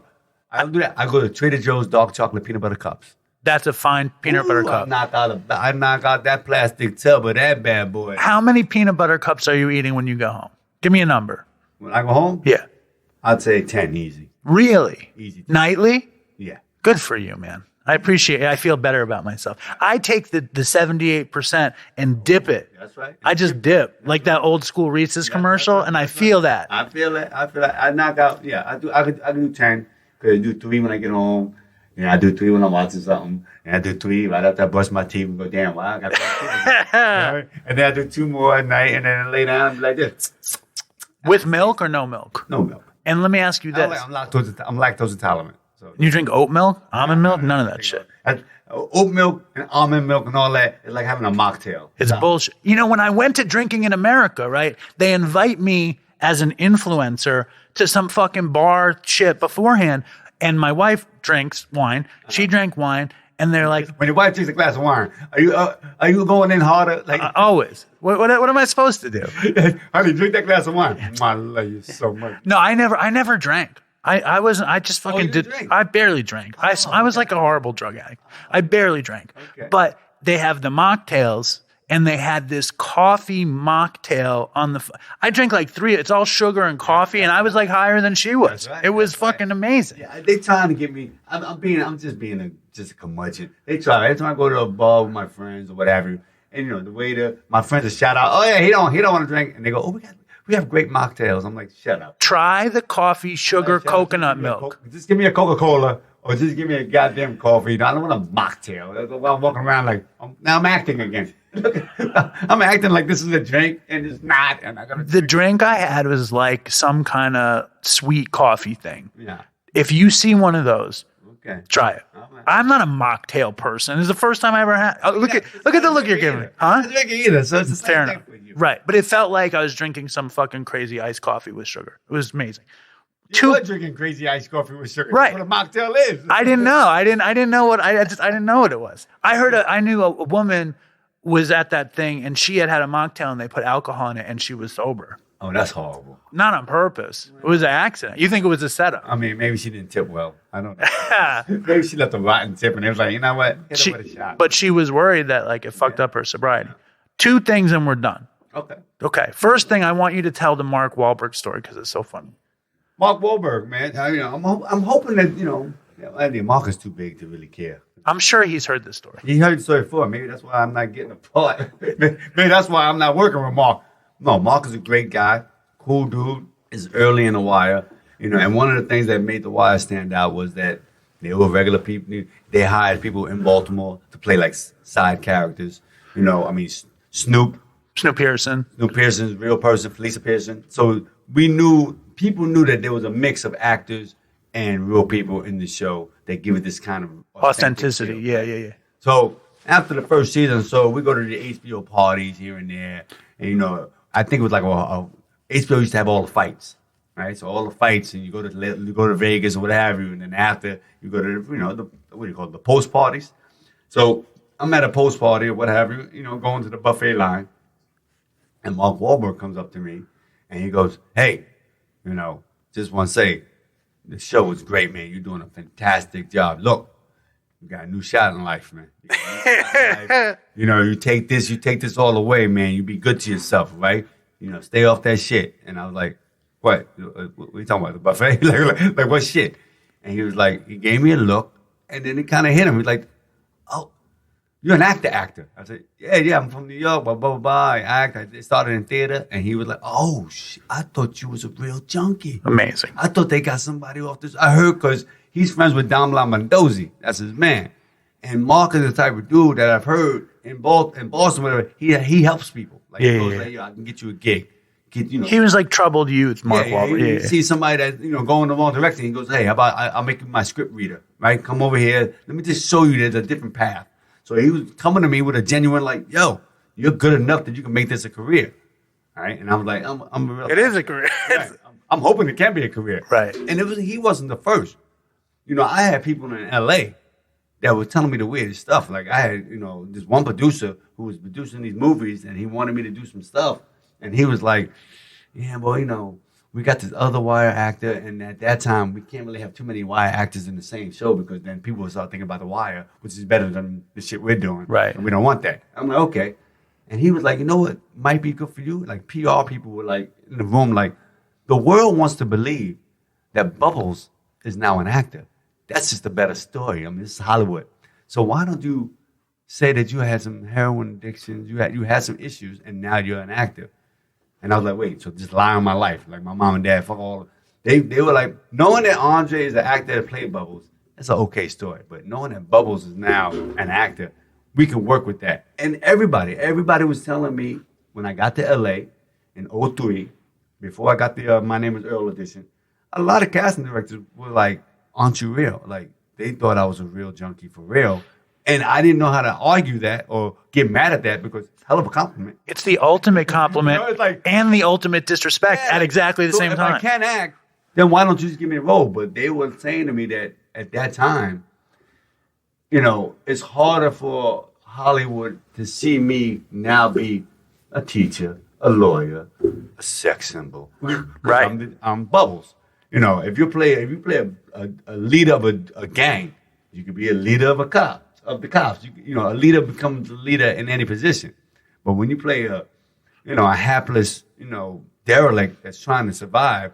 I don't do that. I go to Trader Joe's dark chocolate peanut butter cups. That's a fine peanut butter cup. I knock out that plastic tub of that bad boy. How many peanut butter cups are you eating when you go home? Give me a number. When I go home? Yeah. I'd say 10 easy. Really? Easy. Nightly? Yeah. Good for you, man. I appreciate it. I feel better about myself. I take the 78% and dip it. That's right. I just dip like that old school Reese's commercial, and I feel that. I feel it. I knock out. Yeah, I do 10 because I do 3 when I get home. And I do 3 when I'm watching something. And I do 3 right after I brush my teeth and go, damn, wow, I got that. And then I do 2 more at night, and then I lay down like this. With milk or no milk? No milk. And let me ask you this. I'm lactose intolerant. So you drink oat milk, almond milk, none of that shit. Oat milk and almond milk and all that is like having a mocktail. It's bullshit. You know, when I went to Drinking in America, right, they invite me as an influencer to some fucking bar shit beforehand. And my wife drinks wine. She drank wine, and they're like, when your wife drinks a glass of wine, are you going in harder? Like always. What am I supposed to do? Honey, drink that glass of wine. I love you so much. No, I never drank. I wasn't. I just fucking did. Drink? I barely drank. I was like a horrible drug addict. I barely drank. Okay. But they have the mocktails. And they had this coffee mocktail on the. I drank like 3. It's all sugar and coffee, and I was like higher than she was. Right, it was fucking amazing. Yeah, they trying to get me. I'm just being a curmudgeon. They try every time I go to a bar with my friends or whatever, and you know the waiter, my friends will shout out, "Oh yeah, he don't want to drink," and they go, "Oh, we have great mocktails." I'm like, "Shut up." Try the coffee sugar coconut milk. Just give me a Coca-Cola. Or just give me a goddamn coffee. I don't want a mocktail. I'm walking around like, now I'm acting again. I'm acting like this is a drink, and it's not. And the drink I had was like some kind of sweet coffee thing. Yeah. If you see one of those, okay, try it. Right. I'm not a mocktail person. It's the first time I ever had. Oh, look at the look you're giving me, huh? I don't drink it either, so it's the fair same enough. thing for you. Right, but it felt like I was drinking some fucking crazy iced coffee with sugar. It was amazing. You were drinking crazy iced coffee with sugar. Right. That's what a mocktail is. I didn't know. I didn't know what I didn't know what it was. I knew a woman was at that thing and she had a mocktail and they put alcohol in it and she was sober. Oh, that's horrible. Not on purpose. It was an accident. You think it was a setup? I mean, maybe she didn't tip well. I don't know. Maybe she left a rotten tip and it was like, you know what? Hit her with a shot. But she was worried that like it fucked up her sobriety. 2 things and we're done. Okay. First thing, I want you to tell the Mark Wahlberg story because it's so funny. Mark Wahlberg, man. I'm hoping that, Mark is too big to really care. I'm sure he's heard this story. He heard the story before. Maybe that's why I'm not getting a part. Maybe that's why I'm not working with Mark. No, Mark is a great guy. Cool dude. Is early in The Wire. And one of the things that made The Wire stand out was that they were regular people. They hired people in Baltimore to play like side characters. Snoop Pearson. Snoop Pearson's a real person. Felicia Pearson. So people knew that there was a mix of actors and real people in the show that give it this kind of authenticity. Yeah. So after the first season, we go to the HBO parties here and there. And, I think it was like HBO used to have all the fights, right? So all the fights, and you go to Vegas or what have you. And then after, you go to, the post parties. So I'm at a post party or what have you, going to the buffet line. And Mark Wahlberg comes up to me and he goes, hey, just want to say, the show was great, man. You're doing a fantastic job. Look, you got a new shot in life, man. You take this all away, man. You be good to yourself, right? Stay off that shit. And I was like, what? What are you talking about? The buffet? like what shit? And he was like, he gave me a look, and then it kind of hit him. He was like, oh, you're an actor. I said, yeah, I'm from New York, blah, blah, blah. I act. I started in theater. And he was like, oh, shit, I thought you was a real junkie. Amazing. I thought they got somebody off this. I heard because he's friends with Dom Lamondozzi. That's his man. And Mark is the type of dude that I've heard in Boston, whatever, he helps people. Like, he goes, like, yo, I can get you a gig. He was like troubled youth, Mark Wahlberg. He see somebody that's going the wrong direction. He goes, hey, how about I'll make you my script reader, right? Come over here. Let me just show you there's a different path. So he was coming to me with a genuine like, yo, you're good enough that you can make this a career, all right? And I was like, it is a career. Right. I'm hoping it can be a career, right? And he wasn't the first. I had people in L.A. that were telling me the weirdest stuff. Like I had, this one producer who was producing these movies, and he wanted me to do some stuff. And he was like, yeah, well, we got this other wire actor, and at that time, we can't really have too many wire actors in the same show because then people will start thinking about the wire, which is better than the shit we're doing. Right. And we don't want that. I'm like, okay. And he was like, you know what might be good for you? Like PR people were like in the room, like, the world wants to believe that Bubbles is now an actor. That's just a better story. I mean, this is Hollywood. So why don't you say that you had some heroin addictions, you had some issues, and now you're an actor? And I was like, wait, so just lie on my life. Like my mom and dad, fuck all. They were like, knowing that Andre is the actor that played Bubbles, that's an okay story. But knowing that Bubbles is now an actor, we can work with that. And everybody was telling me when I got to LA in 2003, before I got the My Name is Earl audition, a lot of casting directors were like, aren't you real? Like, they thought I was a real junkie for real. And I didn't know how to argue that or get mad at that because it's a hell of a compliment. It's the ultimate compliment it's like, and the ultimate disrespect at exactly the same time. If I can't act, then why don't you just give me a role? But they were saying to me that at that time, it's harder for Hollywood to see me now be a teacher, a lawyer, a sex symbol. Right. I'm Bubbles. If you play a leader of a gang, you could be a leader of the cops. A leader becomes a leader in any position. But when you play a hapless, derelict that's trying to survive,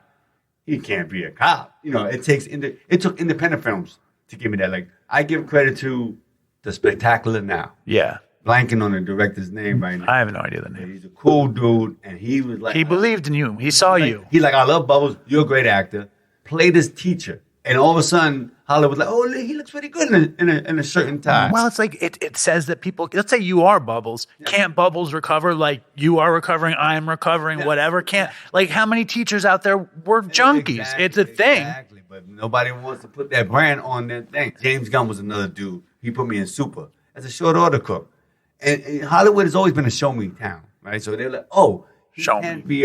he can't be a cop. It took independent films to give me that. Like, I give credit to The Spectacular Now. Yeah. Blanking on the director's name right now. I have no idea the name. He's a cool dude, and he was like... He believed in you. He saw you. He's like, I love Bubbles. You're a great actor. Play this teacher. And all of a sudden, Hollywood's like, oh, he looks pretty good in a shirt and tie. Well, it's like it says that people, let's say you are Bubbles. Yeah. Can't Bubbles recover like you are recovering, I'm recovering, whatever? Can't, like, how many teachers out there were junkies? Exactly, it's a thing. Exactly, but nobody wants to put that brand on their thing. James Gunn was another dude. He put me in Super as a short order cook. And Hollywood has always been a show me town, right? So they're like, oh, he can be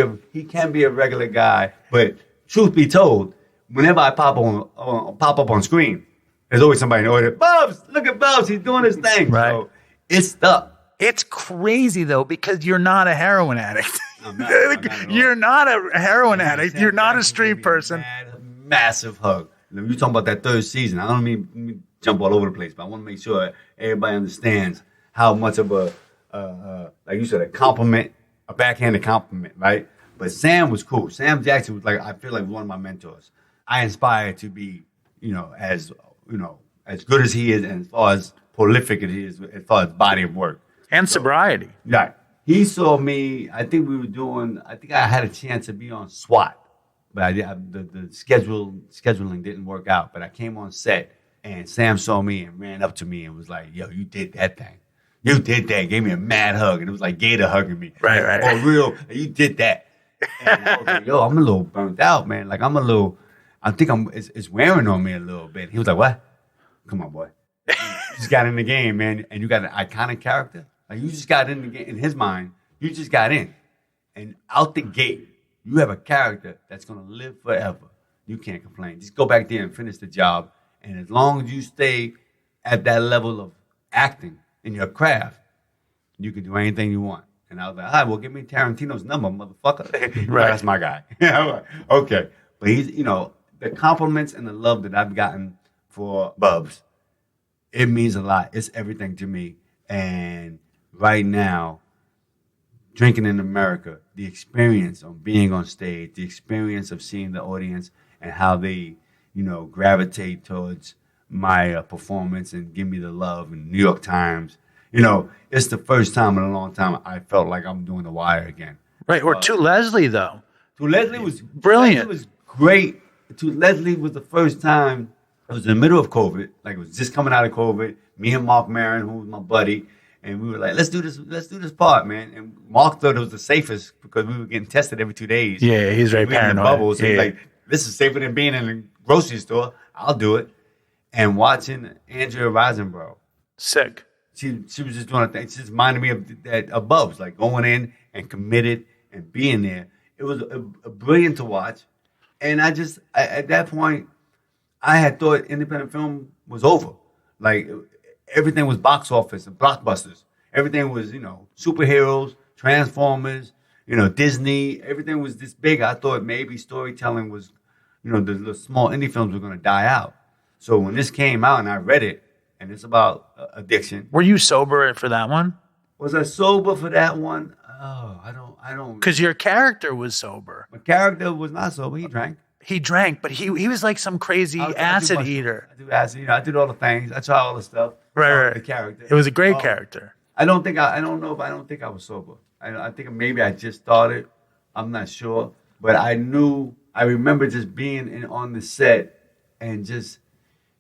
a regular guy. But truth be told, whenever I pop up on screen, there's always somebody in the order. Bubs, look at Bubs, he's doing his thing. Right. So it's stuck. It's crazy though, because you're not a heroin addict. I'm not You're not a heroin addict. You're not a street person. Massive hug. You're talking about that third season. I don't mean to jump all over the place, but I want to make sure everybody understands how much of a, like you said, a backhanded compliment, right? But Sam was cool. Sam Jackson was like, I feel like one of my mentors. I aspire to be, as good as he is, and as far as prolific as he is, as far as body of work and sobriety. Right. He saw me. I think I had a chance to be on SWAT, but the scheduling didn't work out. But I came on set, and Sam saw me and ran up to me and was like, "Yo, you did that thing. You did that." Gave me a mad hug, and it was like Gator hugging me. Right. For real, you did that. And I was like, yo, I'm a little burnt out, man. Like it's wearing on me a little bit. He was like, what? Come on, boy. You just got in the game, man. And you got an iconic character. Like, you just got in the game. In his mind, you just got in. And out the gate, you have a character that's going to live forever. You can't complain. Just go back there and finish the job. And as long as you stay at that level of acting, in your craft, you can do anything you want. And I was like, all right, well, give me Tarantino's number, motherfucker. Right. That's my guy. I'm like, okay. But he's, the compliments and the love that I've gotten for Bubs, it means a lot. It's everything to me. And right now, drinking in America, the experience of being on stage, the experience of seeing the audience and how they, gravitate towards my performance and give me the love in New York Times. It's the first time in a long time I felt like I'm doing The Wire again. Right. Or To Leslie, though. To Leslie was brilliant. Leslie was great. To Leslie was the first time. It was in the middle of COVID. Like, it was just coming out of COVID. Me and Mark Maron, who was my buddy, and we were like, let's do this part, man. And Mark thought it was the safest because we were getting tested every 2 days. Yeah, he's very paranoid. In the bubble, so he's like, this is safer than being in a grocery store. I'll do it. And watching Andrea Riseborough. Sick. She was just doing a thing. She just reminded me of Bubs, like going in and committed and being there. It was a brilliant to watch. And at that point, I had thought independent film was over. Like, everything was box office and blockbusters. Everything was, superheroes, Transformers, Disney. Everything was this big. I thought maybe storytelling was, the small indie films were going to die out. So when this came out and I read it, and it's about addiction. Were you sober for that one? Was I sober for that one? Oh, I don't. Because your character was sober. My character was not sober. He drank. He drank, but he was like some crazy acid eater. I do acid. I did all the things. I tried all the stuff. Right. The character. It was a great character. I don't think I was sober. I think maybe I just started. I'm not sure, but I remember just being on the set and just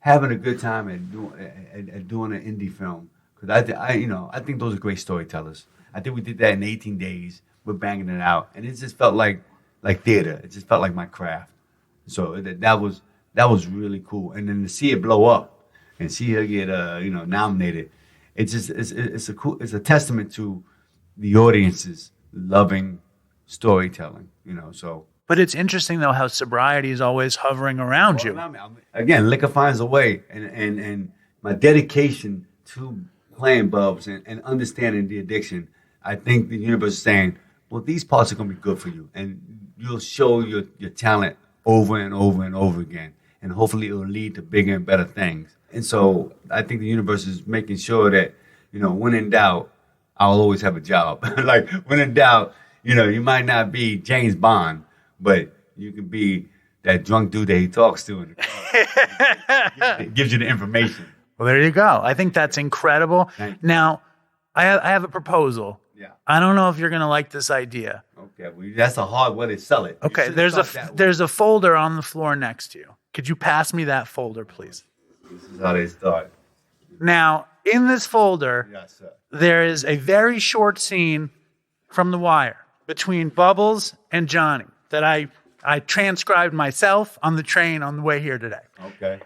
having a good time at doing an indie film, because I think those are great storytellers. I think we did that in 18 days. We're banging it out, and it just felt like theater. It just felt like my craft. So that was really cool. And then to see it blow up and see her get nominated, it's a testament to the audience's loving storytelling. So. But it's interesting, though, how sobriety is always hovering around you. Again, liquor finds a way. And my dedication to playing Bubs and understanding the addiction, I think the universe is saying, well, these parts are going to be good for you. And you'll show your talent over and over and over again. And hopefully it will lead to bigger and better things. And so I think the universe is making sure that, when in doubt, I'll always have a job. Like, when in doubt, you might not be James Bond, but you can be that drunk dude that he talks to in the car. It gives you the information. Well, there you go. I think that's incredible. Now, I have a proposal. Yeah. I don't know if you're going to like this idea. Okay, well, that's a hard way to sell it. Okay, there's a folder on the floor next to you. Could you pass me that folder, please? This is how they start. Now, in this folder, Yes, sir. there is a very short scene from The Wire between Bubbles and Johnny that I transcribed myself on the train on the way here today. Okay.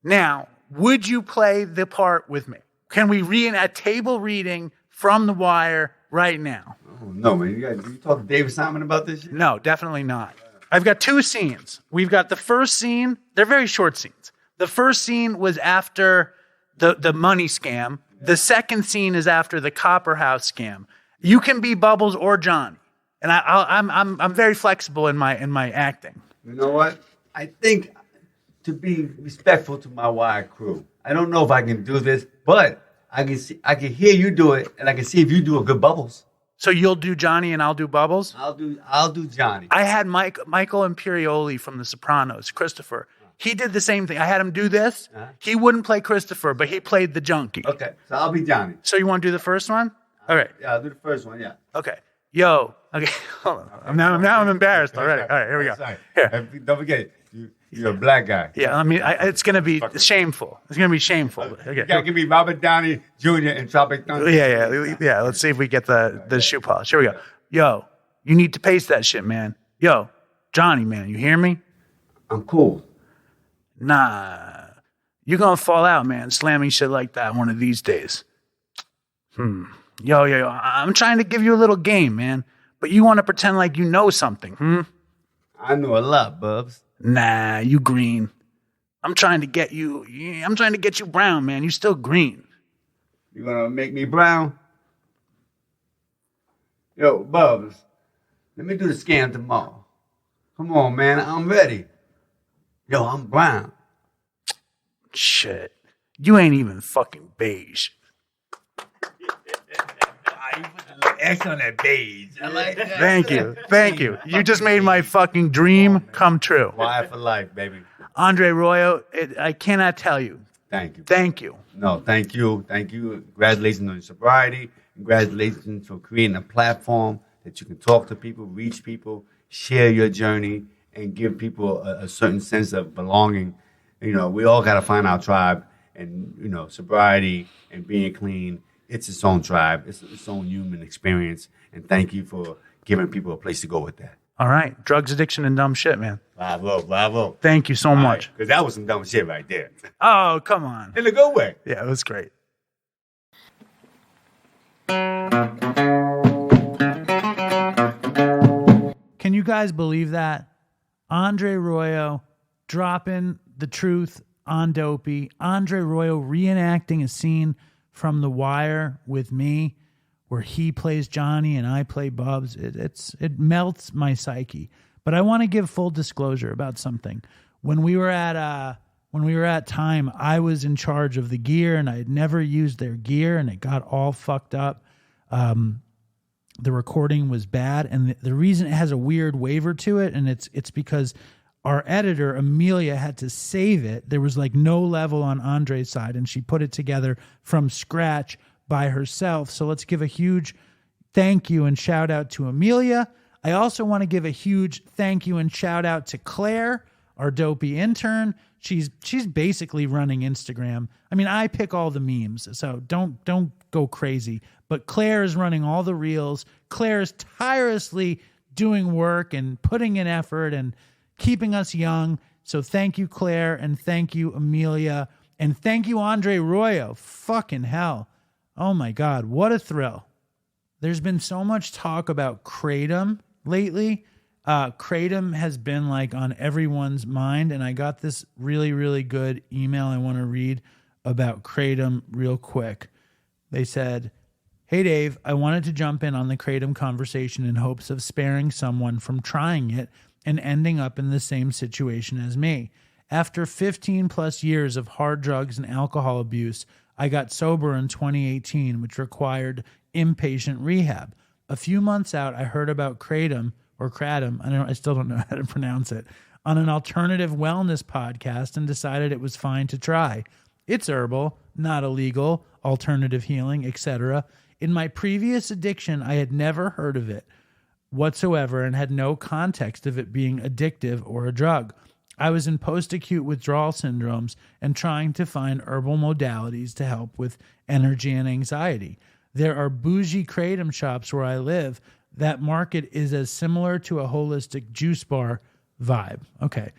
Now, would you play the part with me? Can we read a table reading from The Wire right now? Oh, no, man. You talk to David Simon about this shit? No, definitely not. I've got two scenes. We've got the first scene. They're very short scenes. The first scene was after the money scam. The second scene is after the Copper House scam. You can be Bubbles or Johnny. And I'm very flexible in my acting. You know what? I think to be respectful to my Wire crew, I don't know if I can do this, but I can hear you do it, and I can see if you do a good Bubbles. So you'll do Johnny and I'll do Bubbles? I'll do Johnny. I had Michael Imperioli from The Sopranos, Christopher. He did the same thing. I had him do this. He wouldn't play Christopher, but he played the junkie. Okay, so I'll be Johnny. So you want to do the first one? All right. Yeah, I'll do the first one, yeah. Okay. Yo. Okay. Hold on. I'm embarrassed already. All right, here we go. Sorry. Here. Don't forget, you're a black guy. Yeah, I mean, it's going to be shameful. It's going to be shameful. Okay. You gotta give me Robert Downey Jr. in Tropic Thunder. Yeah. Let's see if we get the shoe polish. Here we go. Yo, you need to pace that shit, man. Yo, Johnny, man, you hear me? I'm cool. Nah, you're going to fall out, man, slamming shit like that one of these days. Yo, I'm trying to give you a little game, man, but you want to pretend like you know something, I know a lot, Bubs. Nah, you green. I'm trying to get you brown, man. You still green. You gonna make me brown? Yo, Bubs, let me do the scan tomorrow. Come on, man, I'm ready. Yo, I'm brown. Shit. You ain't even fucking beige. You put the little X on that beige. I like that. Thank you. You just made my fucking dream come true. Why for life, baby. Andre Royo, I cannot tell you. Thank you. Thank you. No, thank you. Thank you. Congratulations on your sobriety. Congratulations for creating a platform that you can talk to people, reach people, share your journey, and give people a certain sense of belonging. You know, we all got to find our tribe, and, you know, sobriety and being clean, it's its own tribe. It's its own human experience. And thank you for giving people a place to go with that. All right. Drugs, addiction, and dumb shit, man. Bravo. Thank you so much. Because that was some dumb shit right there. Oh, come on. In a good way. Yeah, it was great. Can you guys believe that? Andre Royo dropping the truth on Dopey. Andre Royo reenacting a scene from The Wire with me where he plays Johnny and I play Bubs. It melts my psyche. But I want to give full disclosure about something. When we were at Time, I was in charge of the gear and I had never used their gear and it got all fucked up. The recording was bad, and the reason it has a weird waver to it, and it's because our editor Amelia had to save it. There was like no level on Andre's side, and she put it together from scratch by herself. So let's give a huge thank you and shout out to Amelia. I also want to give a huge thank you and shout out to Claire, our Dopey intern. She's basically running Instagram. I mean, I pick all the memes, so don't go crazy. But Claire is running all the reels. Claire is tirelessly doing work and putting in effort and keeping us young. So thank you, Claire, and thank you, Amelia, and thank you, Andre Royo. Fucking hell. Oh my God, what a thrill. There's been so much talk about Kratom lately. Kratom has been like on everyone's mind, and I got this really, really good email I want to read about Kratom real quick. They said, "Hey Dave, I wanted to jump in on the Kratom conversation in hopes of sparing someone from trying it and ending up in the same situation as me. After 15 plus years of hard drugs and alcohol abuse, I got sober in 2018, which required inpatient rehab. A few months out, I heard about Kratom, I still don't know how to pronounce it, on an alternative wellness podcast and decided it was fine to try. It's herbal, not illegal, alternative healing, etc. In my previous addiction, I had never heard of it whatsoever and had no context of it being addictive or a drug. I was in post-acute withdrawal syndromes and trying to find herbal modalities to help with energy and anxiety. There are bougie Kratom shops where I live. That market is as similar to a holistic juice bar vibe." Okay.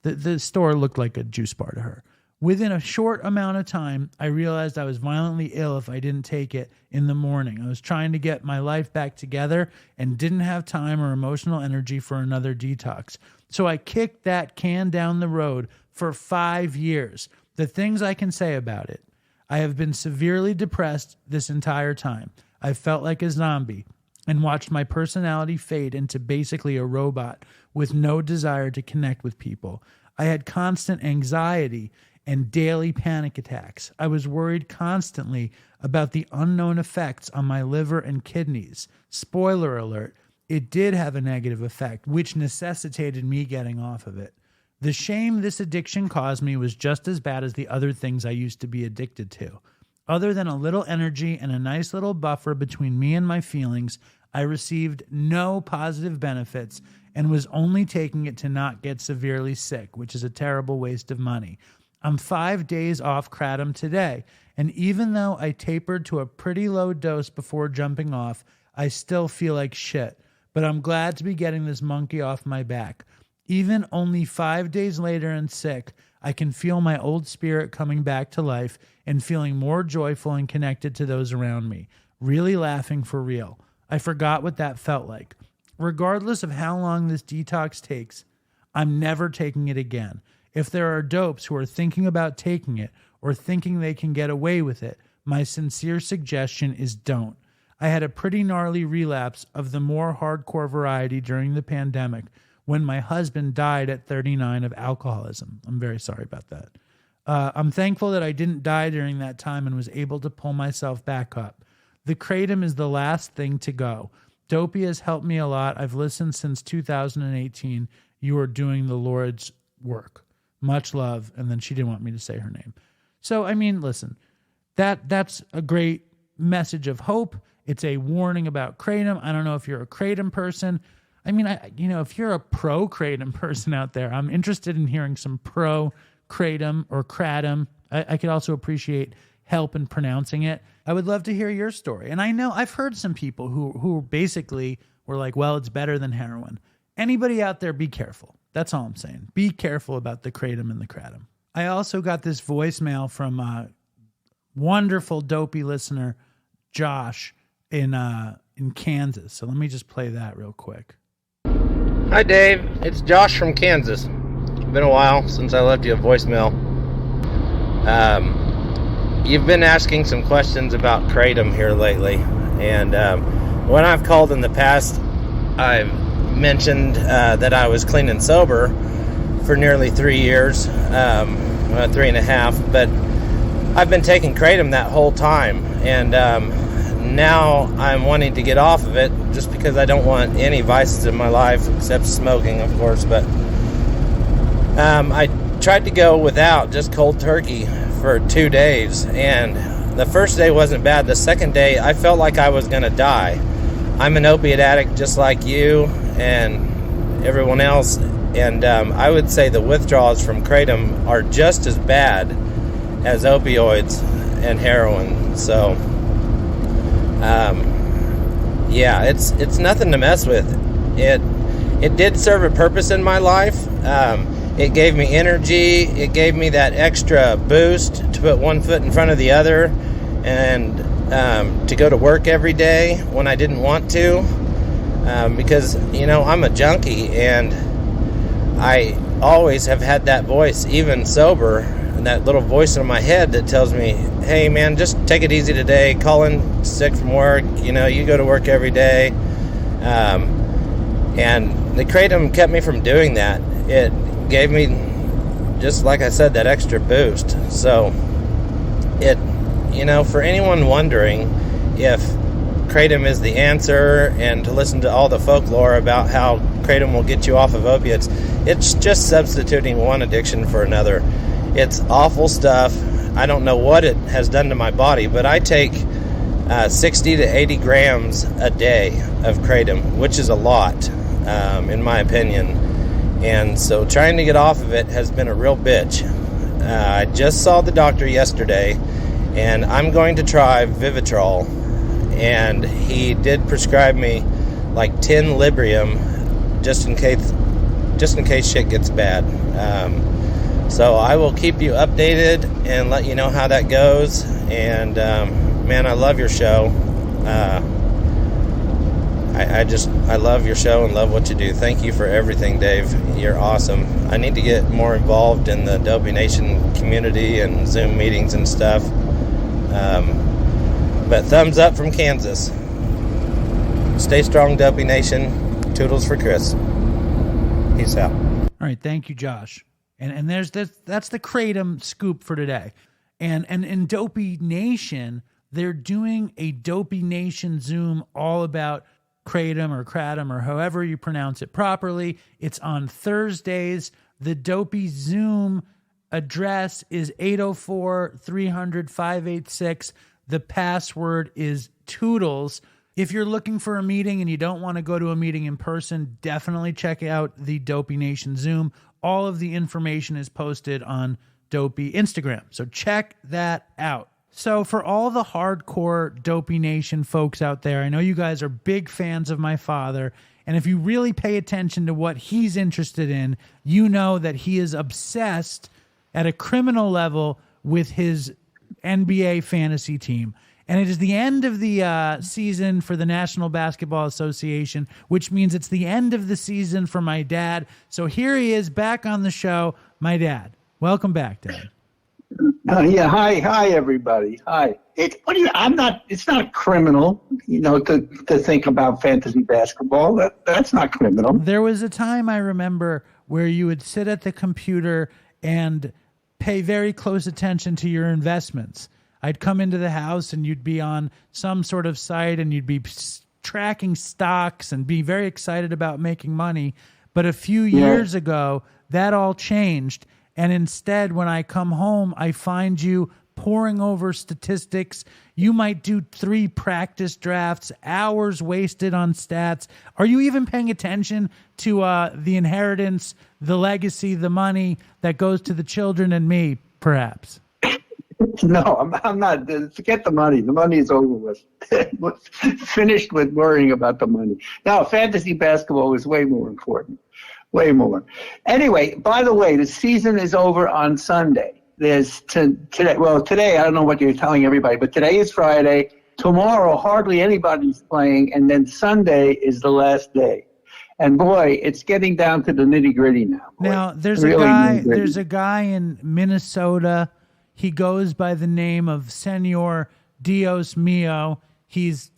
The store looked like a juice bar to her. "Within a short amount of time, I realized I was violently ill if I didn't take it in the morning. I was trying to get my life back together and didn't have time or emotional energy for another detox. So I kicked that can down the road for 5 years. The things I can say about it: I have been severely depressed this entire time. I felt like a zombie and watched my personality fade into basically a robot with no desire to connect with people. I had constant anxiety and daily panic attacks. I was worried constantly about the unknown effects on my liver and kidneys. Spoiler alert, it did have a negative effect, which necessitated me getting off of it. The shame this addiction caused me was just as bad as the other things I used to be addicted to. Other than a little energy and a nice little buffer between me and my feelings, I received no positive benefits and was only taking it to not get severely sick, which is a terrible waste of money. I'm 5 days off Kratom today, and even though I tapered to a pretty low dose before jumping off, I still feel like shit. But I'm glad to be getting this monkey off my back. Even only 5 days later and sick, I can feel my old spirit coming back to life and feeling more joyful and connected to those around me. Really laughing for real. I forgot what that felt like. Regardless of how long this detox takes, I'm never taking it again. If there are dopes who are thinking about taking it or thinking they can get away with it, My sincere suggestion is don't. I had a pretty gnarly relapse of the more hardcore variety during the pandemic when my husband died at 39 of alcoholism. I'm very sorry about that. I'm thankful that I didn't die during that time and was able to pull myself back up. The kratom is the last thing to go. Dopey has helped me a lot. I've listened since 2018. You are doing the Lord's work. Much love. And then she didn't want me to say her name. So, I mean, listen, that's a great message of hope. It's a warning about kratom. I don't know if you're a kratom person. I mean, if you're a pro kratom person out there, I'm interested in hearing some pro kratom or kratom. I could also appreciate help in pronouncing it. I would love to hear your story. And I know I've heard some people who basically were like, well, it's better than heroin. Anybody out there, be careful. That's all I'm saying. Be careful about the kratom and the kratom. I also got this voicemail from a wonderful Dopey listener, Josh, in Kansas. So let me just play that real quick. Hi, Dave. It's Josh from Kansas. It's been a while since I left you a voicemail. You've been asking some questions about kratom here lately, and when I've called in the past, I've mentioned that I was clean and sober for nearly 3 years, 3.5, but I've been taking kratom that whole time, and now I'm wanting to get off of it just because I don't want any vices in my life except smoking, of course. But I tried to go without, just cold turkey, for 2 days, and the first day wasn't bad. The second day I felt like I was gonna die. I'm an opiate addict just like you and everyone else, and I would say the withdrawals from kratom are just as bad as opioids and heroin. So yeah, it's nothing to mess with. It did serve a purpose in my life. It gave me energy. It gave me that extra boost to put one foot in front of the other and to go to work every day when I didn't want to, because I'm a junkie, and I always have had that voice, even sober, and that little voice in my head that tells me, hey man, just take it easy today, call in sick from work, you go to work every day. And the kratom kept me from doing that. It gave me, just like I said, that extra boost. So for anyone wondering if kratom is the answer, and to listen to all the folklore about how kratom will get you off of opiates, it's just substituting one addiction for another. It's awful stuff. I don't know what it has done to my body, but I take 60 to 80 grams a day of kratom, which is a lot, in my opinion. And so trying to get off of it has been a real bitch. I just saw the doctor yesterday, and I'm going to try Vivitrol. And he did prescribe me like 10 Librium just in case shit gets bad. So I will keep you updated and let you know how that goes. And man, I love your show. I love your show and love what you do. Thank you for everything, Dave. You're awesome. I need to get more involved in the Dopey Nation community and Zoom meetings and stuff. But thumbs up from Kansas. Stay strong, Dopey Nation. Toodles for Chris. Peace out. All right, thank you, Josh. And that's the kratom scoop for today. And in Dopey Nation, they're doing a Dopey Nation Zoom all about kratom or kratom or however you pronounce it properly. It's on Thursdays. The Dopey Zoom address is 804-300-586. The password is Toodles. If you're looking for a meeting and you don't want to go to a meeting in person, definitely check out the Dopey Nation Zoom. All of the information is posted on Dopey Instagram, so check that out. So for all the hardcore Dopey Nation folks out there, I know you guys are big fans of my father, and if you really pay attention to what he's interested in, you know that he is obsessed at a criminal level with his NBA fantasy team. And it is the end of the season for the National Basketball Association, which means it's the end of the season for my dad. So here he is back on the show, my dad. Welcome back, Dad. Yeah. Hi, everybody. Hi. It's not criminal, to think about fantasy basketball. That's not criminal. There was a time I remember where you would sit at the computer and pay very close attention to your investments. I'd come into the house and you'd be on some sort of site and you'd be tracking stocks and be very excited about making money. But a few years ago, that all changed. And instead, when I come home, I find you poring over statistics. You might do 3 practice drafts, hours wasted on stats. Are you even paying attention to the inheritance, the legacy, the money that goes to the children and me, perhaps? No, I'm not. Forget the money. The money is over with. Finished with worrying about the money. Now, fantasy basketball is way more important. Way more. Anyway, by the way, the season is over on Sunday. There's today. Well, today I don't know what you're telling everybody, but today is Friday. Tomorrow, hardly anybody's playing, and then Sunday is the last day. And boy, it's getting down to the nitty gritty now. Boy. Now, there's a guy in Minnesota. He goes by the name of Senor Dios Mio. He's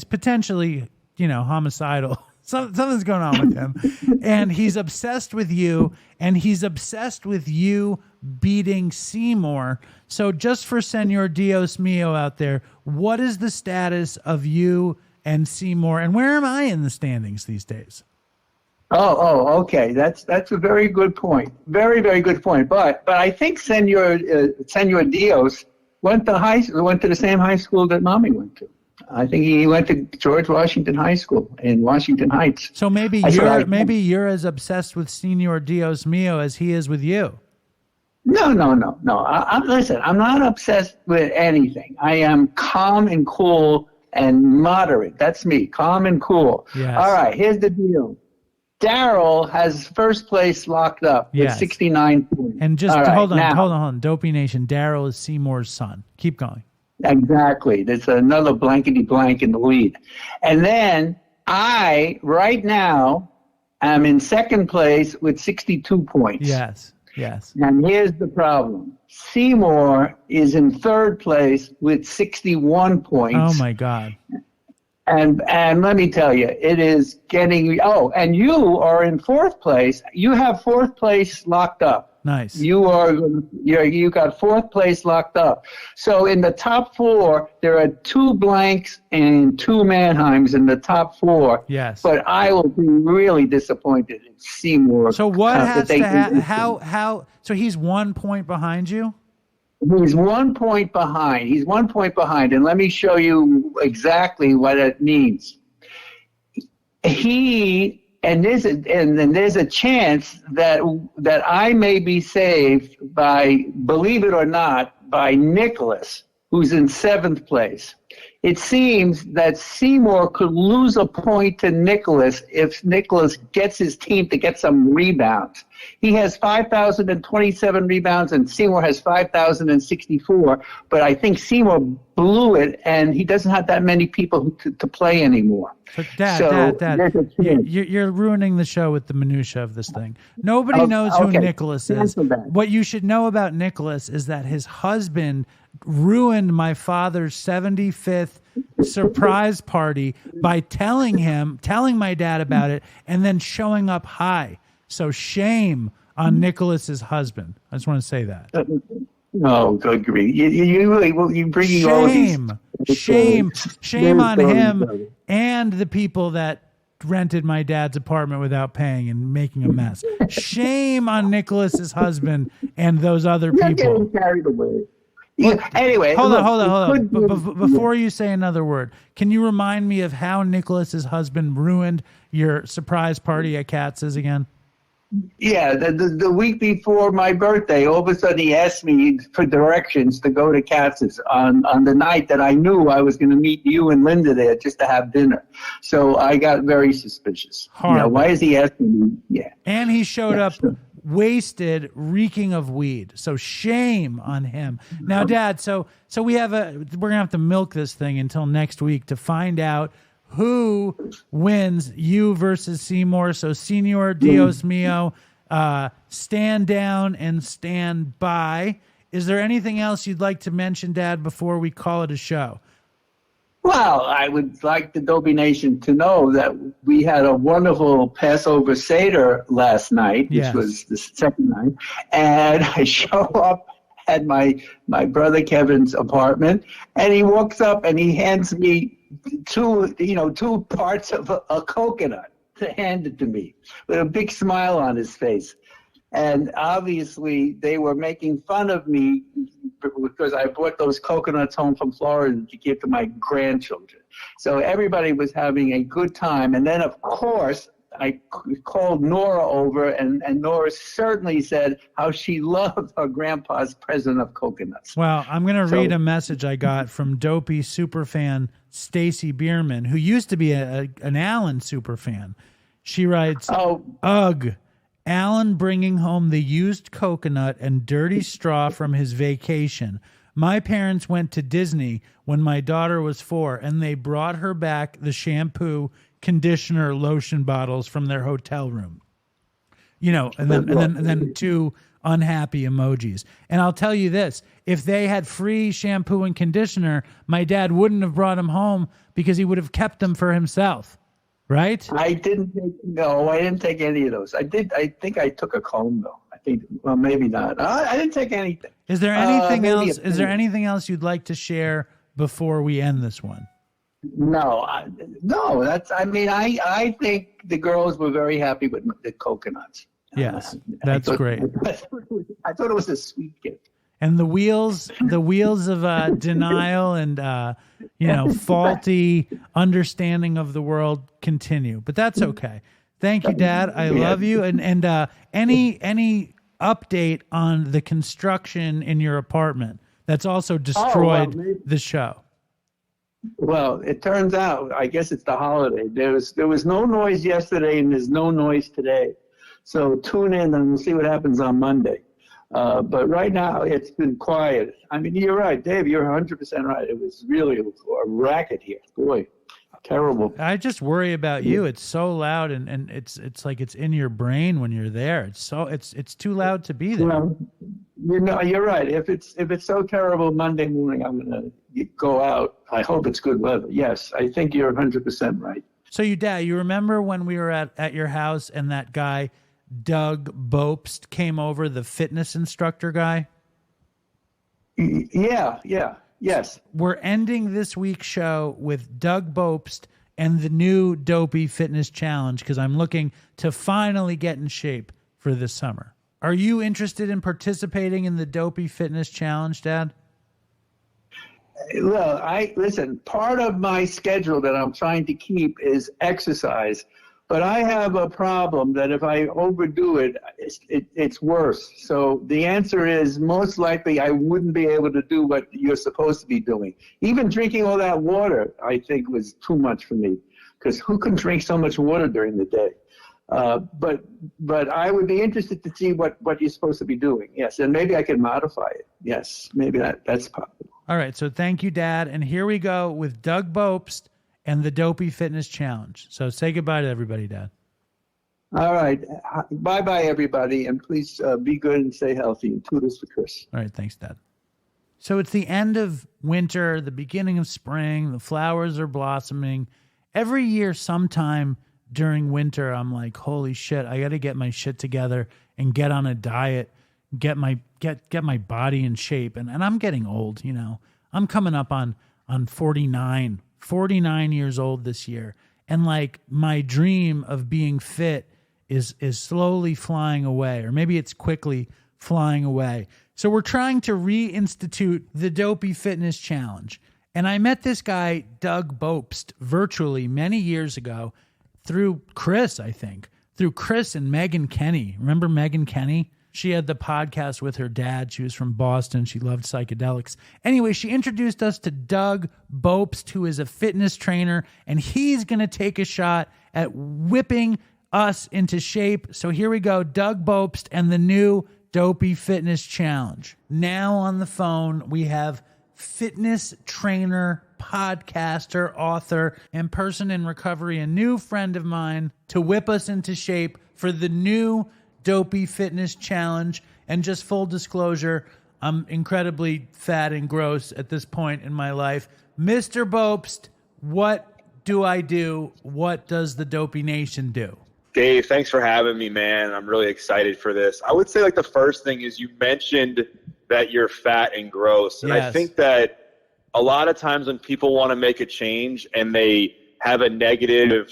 potentially, homicidal. Something's going on with him. And he's obsessed with you, and he's obsessed with you beating Seymour. So just for Senor Dios Mio out there, what is the status of you and Seymour, and where am I in the standings these days? Oh, okay. That's a very good point. Very, very good point. But I think Senor Dios went to the same high school that Mommy went to. I think he went to George Washington High School in Washington Heights. So maybe you're as obsessed with Senor Dios Mio as he is with you. No. Listen, I'm not obsessed with anything. I am calm and cool and moderate. That's me, calm and cool. Yes. All right, here's the deal. Daryl has first place locked up with 69 points. And just hold on. Dopey Nation, Daryl is Seymour's son. Keep going. Exactly. There's another blankety blank in the lead. And then I, right now, am in second place with 62 points. Yes. And here's the problem. Seymour is in third place with 61 points. Oh, my God. And let me tell you, it is getting... Oh, and you are in fourth place. You have fourth place locked up. Nice. You got fourth place locked up. So in the top 4, there are 2 blanks and 2 Mannheims in the top 4. Yes. But I will be really disappointed in Seymour. So what has to happen? How? So he's 1 point behind you? He's 1 point behind. He's 1 point behind, and let me show you exactly what it means. There's a chance that I may be saved by, believe it or not, by Nicholas, who's in 7th place. It seems that Seymour could lose a point to Nicholas if Nicholas gets his team to get some rebounds. He has 5,027 rebounds and Seymour has 5,064, but I think Seymour blew it and he doesn't have that many people to play anymore. But Dad, you're ruining the show with the minutia of this thing. Nobody knows who Nicholas is. What you should know about Nicholas is that his husband ruined my father's 75th surprise party by telling my dad about it and then showing up high. So shame on Nicholas's husband. I just want to say that. Oh, good grief. You bringing all these... Shame on him and the people that rented my dad's apartment without paying and making a mess. Shame on Nicholas's husband and those other people. Getting carried away. Anyway, hold on. Before you say another word, can you remind me of how Nicholas's husband ruined your surprise party at Katz's again? Yeah, the week before my birthday, all of a sudden he asked me for directions to go to Katz's on the night that I knew I was going to meet you and Linda there just to have dinner. So I got very suspicious. Why is he asking me? Yeah. And he showed up wasted, reeking of weed. So shame on him. Now, Dad, so we're gonna have to milk this thing until next week to find out who wins, you versus Seymour. So Senor Dios Mio, stand down and stand by. Is there anything else you'd like to mention, Dad, before we call it a show? Well, I would like the Dopey Nation to know that we had a wonderful Passover Seder last night, which was the second night, and I show up at my brother Kevin's apartment, and he walks up and he hands me two parts of a coconut to hand it to me with a big smile on his face. And obviously they were making fun of me because I brought those coconuts home from Florida to give to my grandchildren. So everybody was having a good time. And then, of course, I called Nora over, and Nora certainly said how she loved her grandpa's present of coconuts. Well, I'm going to read a message I got from Dopey superfan Stacy Bierman, who used to be an Alan superfan. She writes, "Ugh, Alan bringing home the used coconut and dirty straw from his vacation. My parents went to Disney when my daughter was 4, and they brought her back the shampoo, conditioner, lotion bottles from their hotel room." And then 2 unhappy emojis. And I'll tell you this, if they had free shampoo and conditioner, my dad wouldn't have brought them home because he would have kept them for himself. Right? I didn't take any of those. I think I took a comb though. Maybe not. I didn't take anything. Is there anything else? Is there anything else you'd like to share before we end this one? No. I think the girls were very happy with the coconuts. Yes, that's great. I thought it was a sweet gift. And the wheels of denial and faulty understanding of the world continue, but that's okay. Thank you, Dad. I love you. And any update on the construction in your apartment that's also destroyed the show? Well, it turns out, I guess it's the holiday. There was no noise yesterday, and there's no noise today. So tune in and we'll see what happens on Monday. But right now, it's been quiet. I mean, you're right, Dave. You're 100% right. It was really a racket here. Boy, terrible. I just worry about you. It's so loud, and it's like it's in your brain when you're there. It's too loud to be there. Well, you're right. If it's so terrible Monday morning, I'm gonna go out. I hope it's good weather. Yes, I think you're 100% right. So you remember when we were at your house and that guy Doug Bopst came over, the fitness instructor guy? Yeah, yes. We're ending this week's show with Doug Bopst and the new Dopey Fitness Challenge because I'm looking to finally get in shape for this summer. Are you interested in participating in the Dopey Fitness Challenge, Dad? Well, listen, part of my schedule that I'm trying to keep is exercise. But I have a problem that if I overdo it, it's worse. So the answer is most likely I wouldn't be able to do what you're supposed to be doing. Even drinking all that water, I think, was too much for me. Because who can drink so much water during the day? But I would be interested to see what you're supposed to be doing. Yes, and maybe I can modify it. Yes, maybe that's possible. All right, so thank you, Dad. And here we go with Doug Bopst and the Dopey Fitness Challenge. So say goodbye to everybody, Dad. All right. Bye-bye, everybody. And please be good and stay healthy. And toodles for Chris. All right. Thanks, Dad. So it's the end of winter, the beginning of spring. The flowers are blossoming. Every year sometime during winter, I'm like, holy shit, I got to get my shit together and get on a diet, get my body in shape. And I'm getting old, I'm coming up on 49 years old this year. And like my dream of being fit is slowly flying away, or maybe it's quickly flying away. So we're trying to reinstitute the Dopey Fitness Challenge. And I met this guy, Doug Bopst, virtually many years ago through Chris, I think. Through Chris and Megan Kenny. Remember Megan Kenny? She had the podcast with her dad. She was from Boston. She loved psychedelics. Anyway, she introduced us to Doug Bopst, who is a fitness trainer, and he's going to take a shot at whipping us into shape. So here we go, Doug Bopst and the new Dopey Fitness Challenge. Now on the phone, we have fitness trainer, podcaster, author, and person in recovery, a new friend of mine, to whip us into shape for the new Dopey Fitness Challenge. And just full disclosure, I'm incredibly fat and gross at this point in my life. Mr. Bopst, what do I do? What does the Dopey Nation do? Dave, thanks for having me, man. I'm really excited for this. I would say like the first thing is you mentioned that you're fat and gross. And Yes. I think that a lot of times when people want to make a change and they have a negative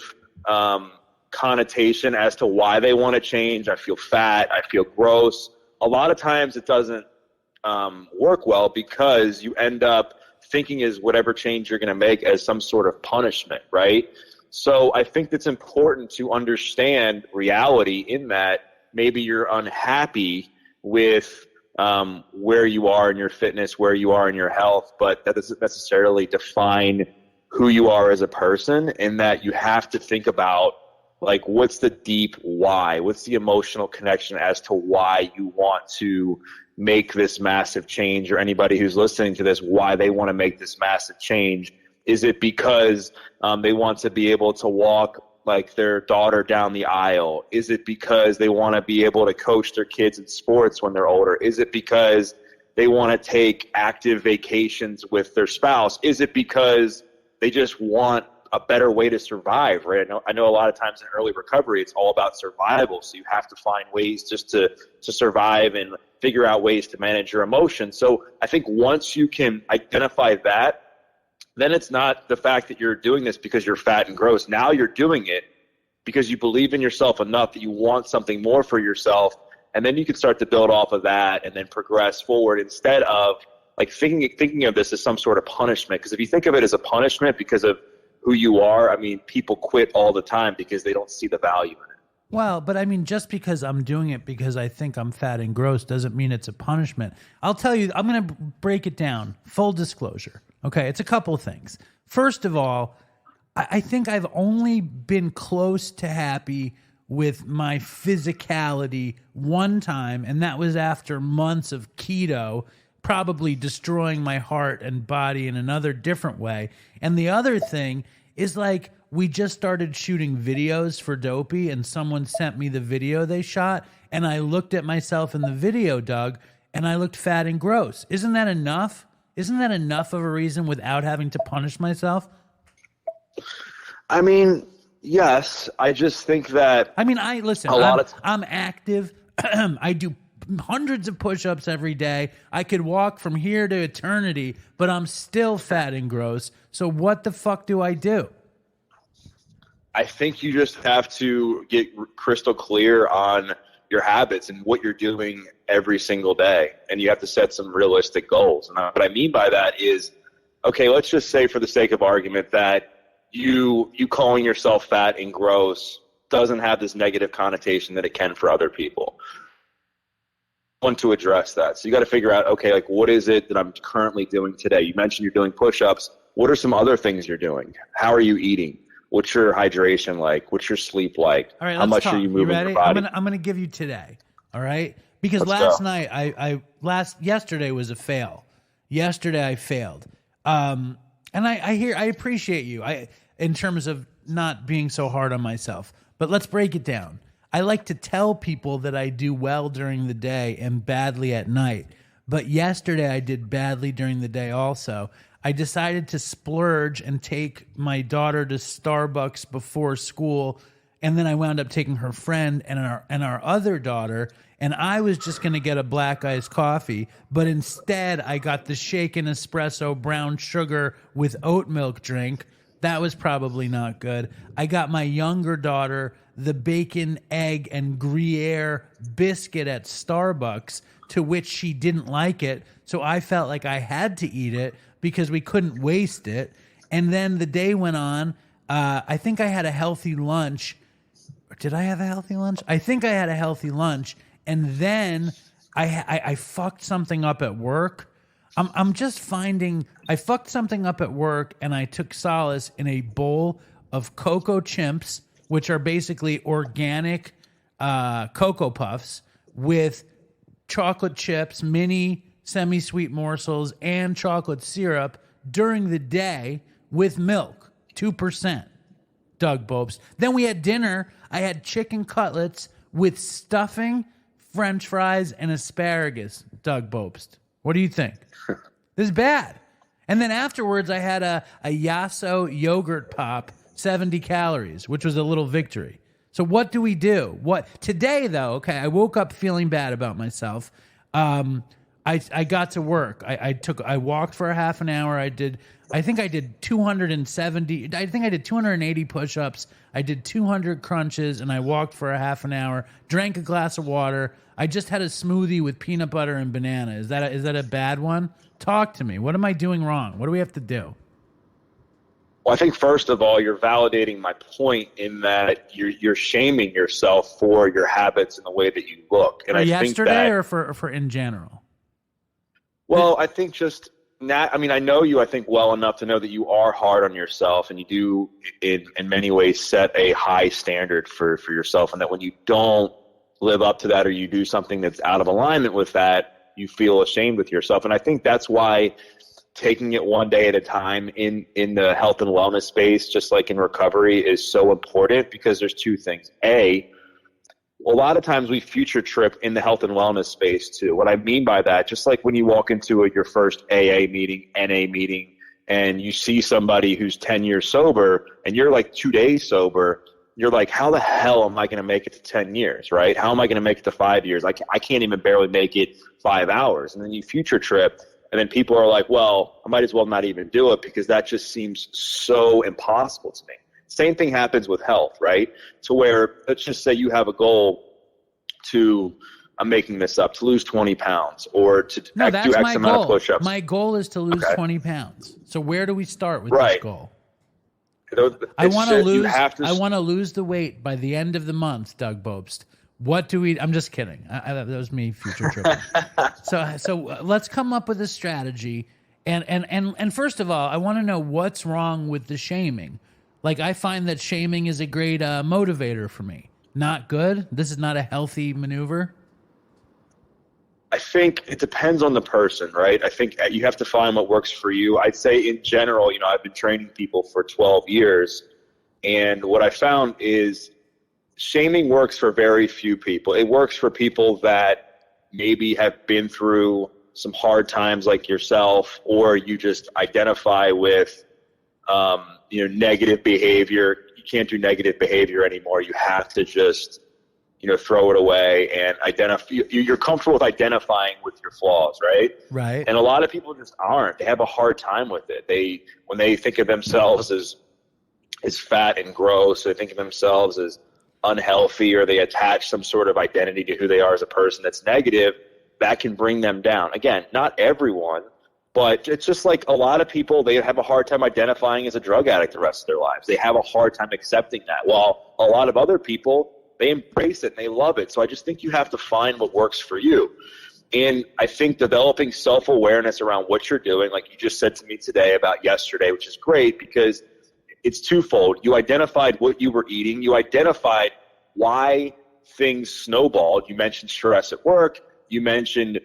connotation as to why they want to change, I feel fat, I feel gross. A lot of times it doesn't work well because you end up thinking is whatever change you're going to make as some sort of punishment, right? So I think it's important to understand reality in that maybe you're unhappy with where you are in your fitness, where you are in your health, but that doesn't necessarily define who you are as a person, and that you have to think about like what's the deep why, what's the emotional connection as to why you want to make this massive change, or anybody who's listening to this, why they want to make this massive change. Is it because they want to be able to walk like their daughter down the aisle? Is it because they want to be able to coach their kids in sports when they're older? Is it because they want to take active vacations with their spouse? Is it because they just want a better way to survive, right? I know a lot of times in early recovery, it's all about survival. So you have to find ways just to survive and figure out ways to manage your emotions. So I think once you can identify that, then it's not the fact that you're doing this because you're fat and gross. Now you're doing it because you believe in yourself enough that you want something more for yourself. And then you can start to build off of that and then progress forward instead of like thinking of this as some sort of punishment. Because if you think of it as a punishment because of who you are, I mean, people quit all the time because they don't see the value in it. Well, but I mean, just because I'm doing it because I think I'm fat and gross doesn't mean it's a punishment. I'll tell you, I'm going to break it down. Full disclosure. Okay, it's a couple of things. First of all, I think I've only been close to happy with my physicality one time, and that was after months of keto, probably destroying my heart and body in another different way. And the other thing is like, we just started shooting videos for Dopey, and someone sent me the video they shot, and I looked at myself in the video, Doug, and I looked fat and gross. Isn't that enough? Isn't that enough of a reason without having to punish myself? I mean, yes. I just think that I'm active. I do hundreds of push-ups every day. I could walk from here to eternity, but I'm still fat and gross. So what the fuck do I do? I think you just have to get crystal clear on your habits and what you're doing every single day. And you have to set some realistic goals. And what I mean by that is, okay, let's just say for the sake of argument that you calling yourself fat and gross doesn't have this negative connotation that it can for other people. I want to address that. So you got to figure out, okay, like what is it that I'm currently doing today? You mentioned you're doing push-ups. What are some other things you're doing? How are you eating? What's your hydration like? What's your sleep like? All right, how much are you moving your body? I'm gonna give you today. All right, because Let's night, yesterday was a fail. Yesterday I failed. And I appreciate you. In terms of not being so hard on myself. But let's break it down. I like to tell people that I do well during the day and badly at night. But yesterday I did badly during the day also. I decided to splurge and take my daughter to Starbucks before school, and then I wound up taking her friend and our other daughter, and I was just going to get a black iced coffee, but instead I got the shaken espresso brown sugar with oat milk drink. That was probably not good. I got my younger daughter the bacon, egg, and Gruyere biscuit at Starbucks, to which she didn't like it, so I felt like I had to eat it because we couldn't waste it. And then the day went on. I think I had a healthy lunch. Did I have a healthy lunch? I think I had a healthy lunch. And then I fucked something up at work. I'm just finding I fucked something up at work, and I took solace in a bowl of Cocoa Chimps, which are basically organic Cocoa Puffs with chocolate chips, mini semi-sweet morsels, and chocolate syrup during the day with milk, 2%. Doug Bopst. Then we had dinner. I had chicken cutlets with stuffing, French fries, and asparagus. Doug Bopst. What do you think? This is bad. And then afterwards, I had a Yasso yogurt pop, 70 calories, which was a little victory. So what do we do? What today, though? Okay, I woke up feeling bad about myself. I got to work. I walked for a half an hour. I think I did 270. I think I did 280 push-ups. I did 200 crunches, and I walked for a half an hour. Drank a glass of water. I just had a smoothie with peanut butter and banana. Is that a bad one? Talk to me. What am I doing wrong? What do we have to do? Well, I think first of all, you're validating my point in that you're shaming yourself for your habits and the way that you look. And for I yesterday think that, or for in general? Well, I think just not. I mean, I know you. I think well enough to know that you are hard on yourself, and you do in many ways set a high standard for yourself, and that when you don't live up to that or you do something that's out of alignment with that, you feel ashamed with yourself. And I think that's why taking it one day at a time in the health and wellness space, just like in recovery, is so important, because there's two things. A lot of times we future trip in the health and wellness space too. What I mean by that, just like when you walk into your first AA meeting, NA meeting, and you see somebody who's 10 years sober and you're like 2 days sober, you're like, how the hell am I going to make it to 10 years, right? How am I going to make it to 5 years? I can't even barely make it 5 hours. And then you future trip, and then people are like, well, I might as well not even do it, because that just seems so impossible to me. Same thing happens with health, right? To where, let's just say you have a goal to, I'm making this up, to lose 20 pounds or to do X amount of push-ups. My goal is to lose 20 pounds. So where do we start with this goal? I want to lose the weight by the end of the month, Doug Bobst. What do we? I'm just kidding. That was me future tripping. So let's come up with a strategy. And first of all, I want to know what's wrong with the shaming. Like, I find that shaming is a great motivator for me. Not good. This is not a healthy maneuver. I think it depends on the person, right? I think you have to find what works for you. I'd say in general, I've been training people for 12 years, and what I found is shaming works for very few people. It works for people that maybe have been through some hard times like yourself, or you just identify with, negative behavior. You can't do negative behavior anymore. You have to just throw it away and identify. You're comfortable with identifying with your flaws, right? Right. And a lot of people just aren't. They have a hard time with it. When they think of themselves as fat and gross, or they think of themselves as unhealthy, or they attach some sort of identity to who they are as a person that's negative, that can bring them down. Again, not everyone, but it's just like a lot of people, they have a hard time identifying as a drug addict the rest of their lives. They have a hard time accepting that. While a lot of other people, they embrace it and they love it. So I just think you have to find what works for you. And I think developing self-awareness around what you're doing, like you just said to me today about yesterday, which is great, because it's twofold. You identified what you were eating. You identified why things snowballed. You mentioned stress at work. You mentioned,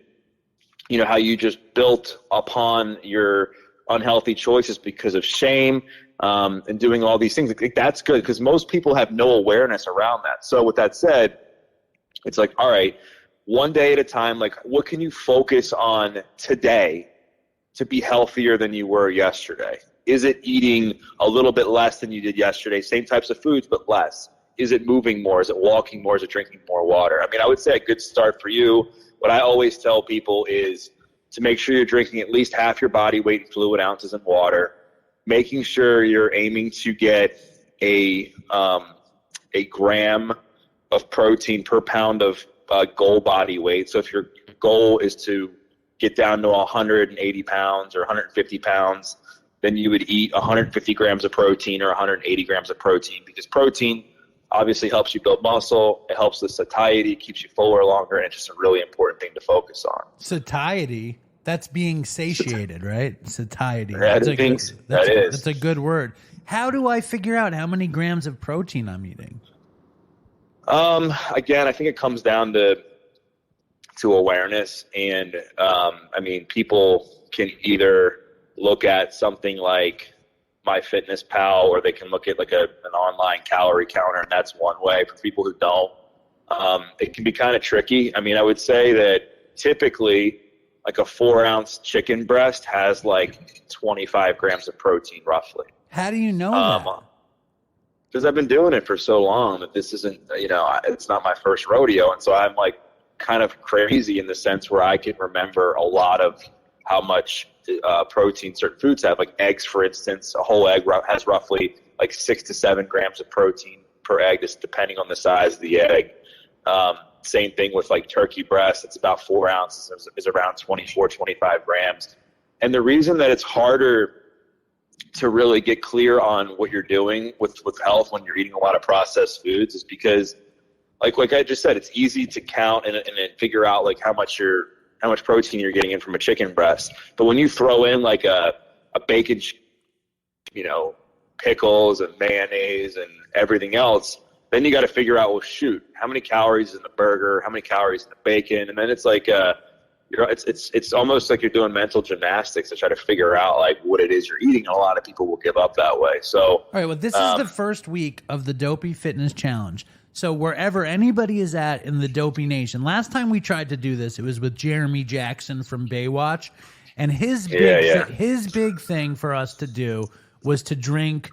how you just built upon your unhealthy choices because of shame. And doing all these things. That's good, because most people have no awareness around that. So with that said, it's like, all right, one day at a time, like, what can you focus on today to be healthier than you were yesterday? Is it eating a little bit less than you did yesterday? Same types of foods, but less. Is it moving more? Is it walking more? Is it drinking more water? I mean, I would say a good start for you, what I always tell people is to make sure you're drinking at least half your body weight in fluid ounces in water, making sure you're aiming to get a gram of protein per pound of goal body weight. So if your goal is to get down to 180 pounds or 150 pounds, then you would eat 150 grams of protein or 180 grams of protein, because protein obviously helps you build muscle. It helps with satiety, keeps you fuller longer, and it's just a really important thing to focus on. Satiety? That's being satiated, right? Satiety. That's a good word. How do I figure out how many grams of protein I'm eating? Again, I think it comes down to awareness. And, people can either look at something like MyFitnessPal, or they can look at like an online calorie counter, and that's one way. For people who don't, it can be kind of tricky. I mean, I would say that typically like a 4-ounce chicken breast has like 25 grams of protein roughly. How do you know that? Because I've been doing it for so long that this isn't, it's not my first rodeo. And so I'm like kind of crazy in the sense where I can remember a lot of how much protein certain foods have. Like eggs, for instance, a whole egg has roughly like 6 to 7 grams of protein per egg, just depending on the size of the egg. Same thing with like turkey breast. It's about 4 ounces, is around 24, 25 grams. And the reason that it's harder to really get clear on what you're doing with health when you're eating a lot of processed foods is because like I just said, it's easy to count and figure out like how much protein you're getting in from a chicken breast. But when you throw in like a bacon, pickles and mayonnaise and everything else, then you got to figure out, well, shoot, how many calories in the burger, how many calories in the bacon, and then it's like it's almost like you're doing mental gymnastics to try to figure out like what it is you're eating. And a lot of people will give up that way. So, all right, well, this is the first week of the Dopey Fitness Challenge. So wherever anybody is at in the Dopey Nation, last time we tried to do this, it was with Jeremy Jackson from Baywatch, and his big thing for us to do was to drink.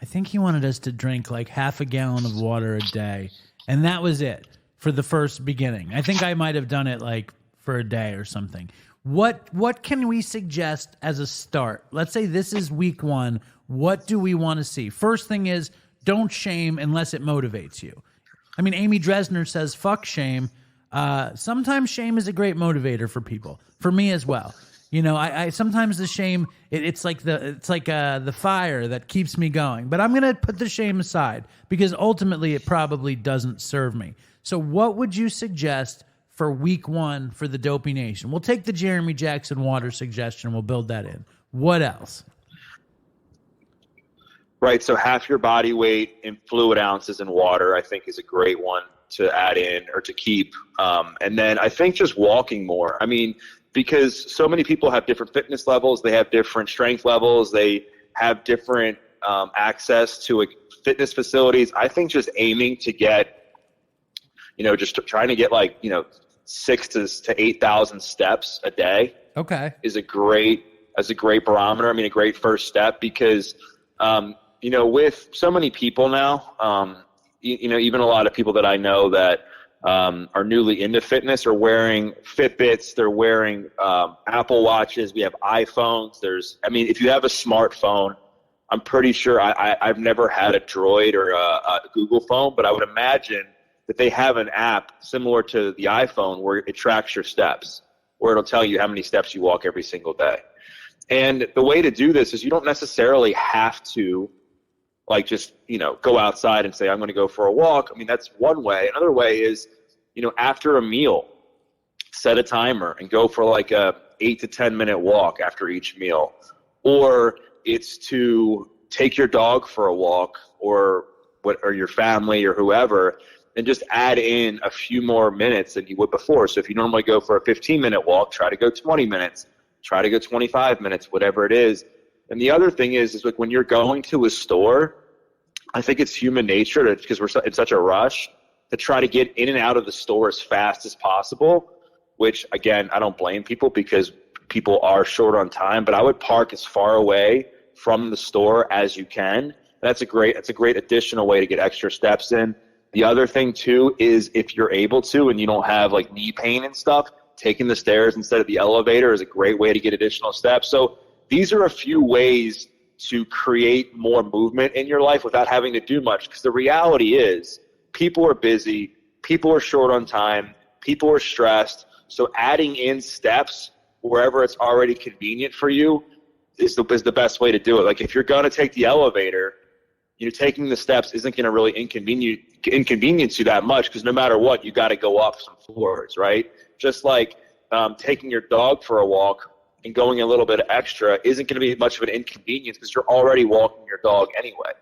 I think he wanted us to drink like half a gallon of water a day, and that was it for the first beginning. I think I might have done it like for a day or something. What can we suggest as a start? Let's say this is week 1. What do we want to see? First thing is, don't shame unless it motivates you. I mean, Amy Dresner says, fuck shame. Sometimes shame is a great motivator for people. For me as well. I sometimes the shame, it's like the fire that keeps me going. But I'm going to put the shame aside because ultimately it probably doesn't serve me. So what would you suggest for week 1 for the Dopey Nation? We'll take the Jeremy Jackson water suggestion. We'll build that in. What else? Right, so half your body weight in fluid ounces in water, I think, is a great one to add in or to keep. And then I think just walking more. I mean, because so many people have different fitness levels, they have different strength levels, they have different access to fitness facilities. I think just aiming to get, just trying to get 6,000 to 8,000 steps a day. Okay, is a great barometer. I mean, a great first step because. With so many people now, even a lot of people that I know that are newly into fitness are wearing Fitbits, they're wearing Apple Watches, we have iPhones. If you have a smartphone, I'm pretty sure I've never had a Droid or a Google phone, but I would imagine that they have an app similar to the iPhone where it tracks your steps, where it'll tell you how many steps you walk every single day. And the way to do this is you don't necessarily have to go outside and say, I'm going to go for a walk. I mean, that's one way. Another way is, after a meal, set a timer and go for like a 8 to 10 minute walk after each meal. Or it's to take your dog for a walk or your family or whoever and just add in a few more minutes than you would before. So if you normally go for a 15-minute walk, try to go 20 minutes. Try to go 25 minutes, whatever it is. And the other thing is like when you're going to a store, I think it's human nature because we're in such a rush to try to get in and out of the store as fast as possible, which again, I don't blame people because people are short on time, but I would park as far away from the store as you can. That's a great additional way to get extra steps in. The other thing too is if you're able to and you don't have like knee pain and stuff, taking the stairs instead of the elevator is a great way to get additional steps. So these are a few ways to create more movement in your life without having to do much. Because the reality is people are busy, people are short on time, people are stressed. So adding in steps wherever it's already convenient for you is the best way to do it. Like if you're going to take the elevator, taking the steps isn't going to really inconvenience you that much because no matter what, you got to go up some floors, right? Just like taking your dog for a walk and going a little bit extra isn't going to be much of an inconvenience because you're already walking your dog anyway.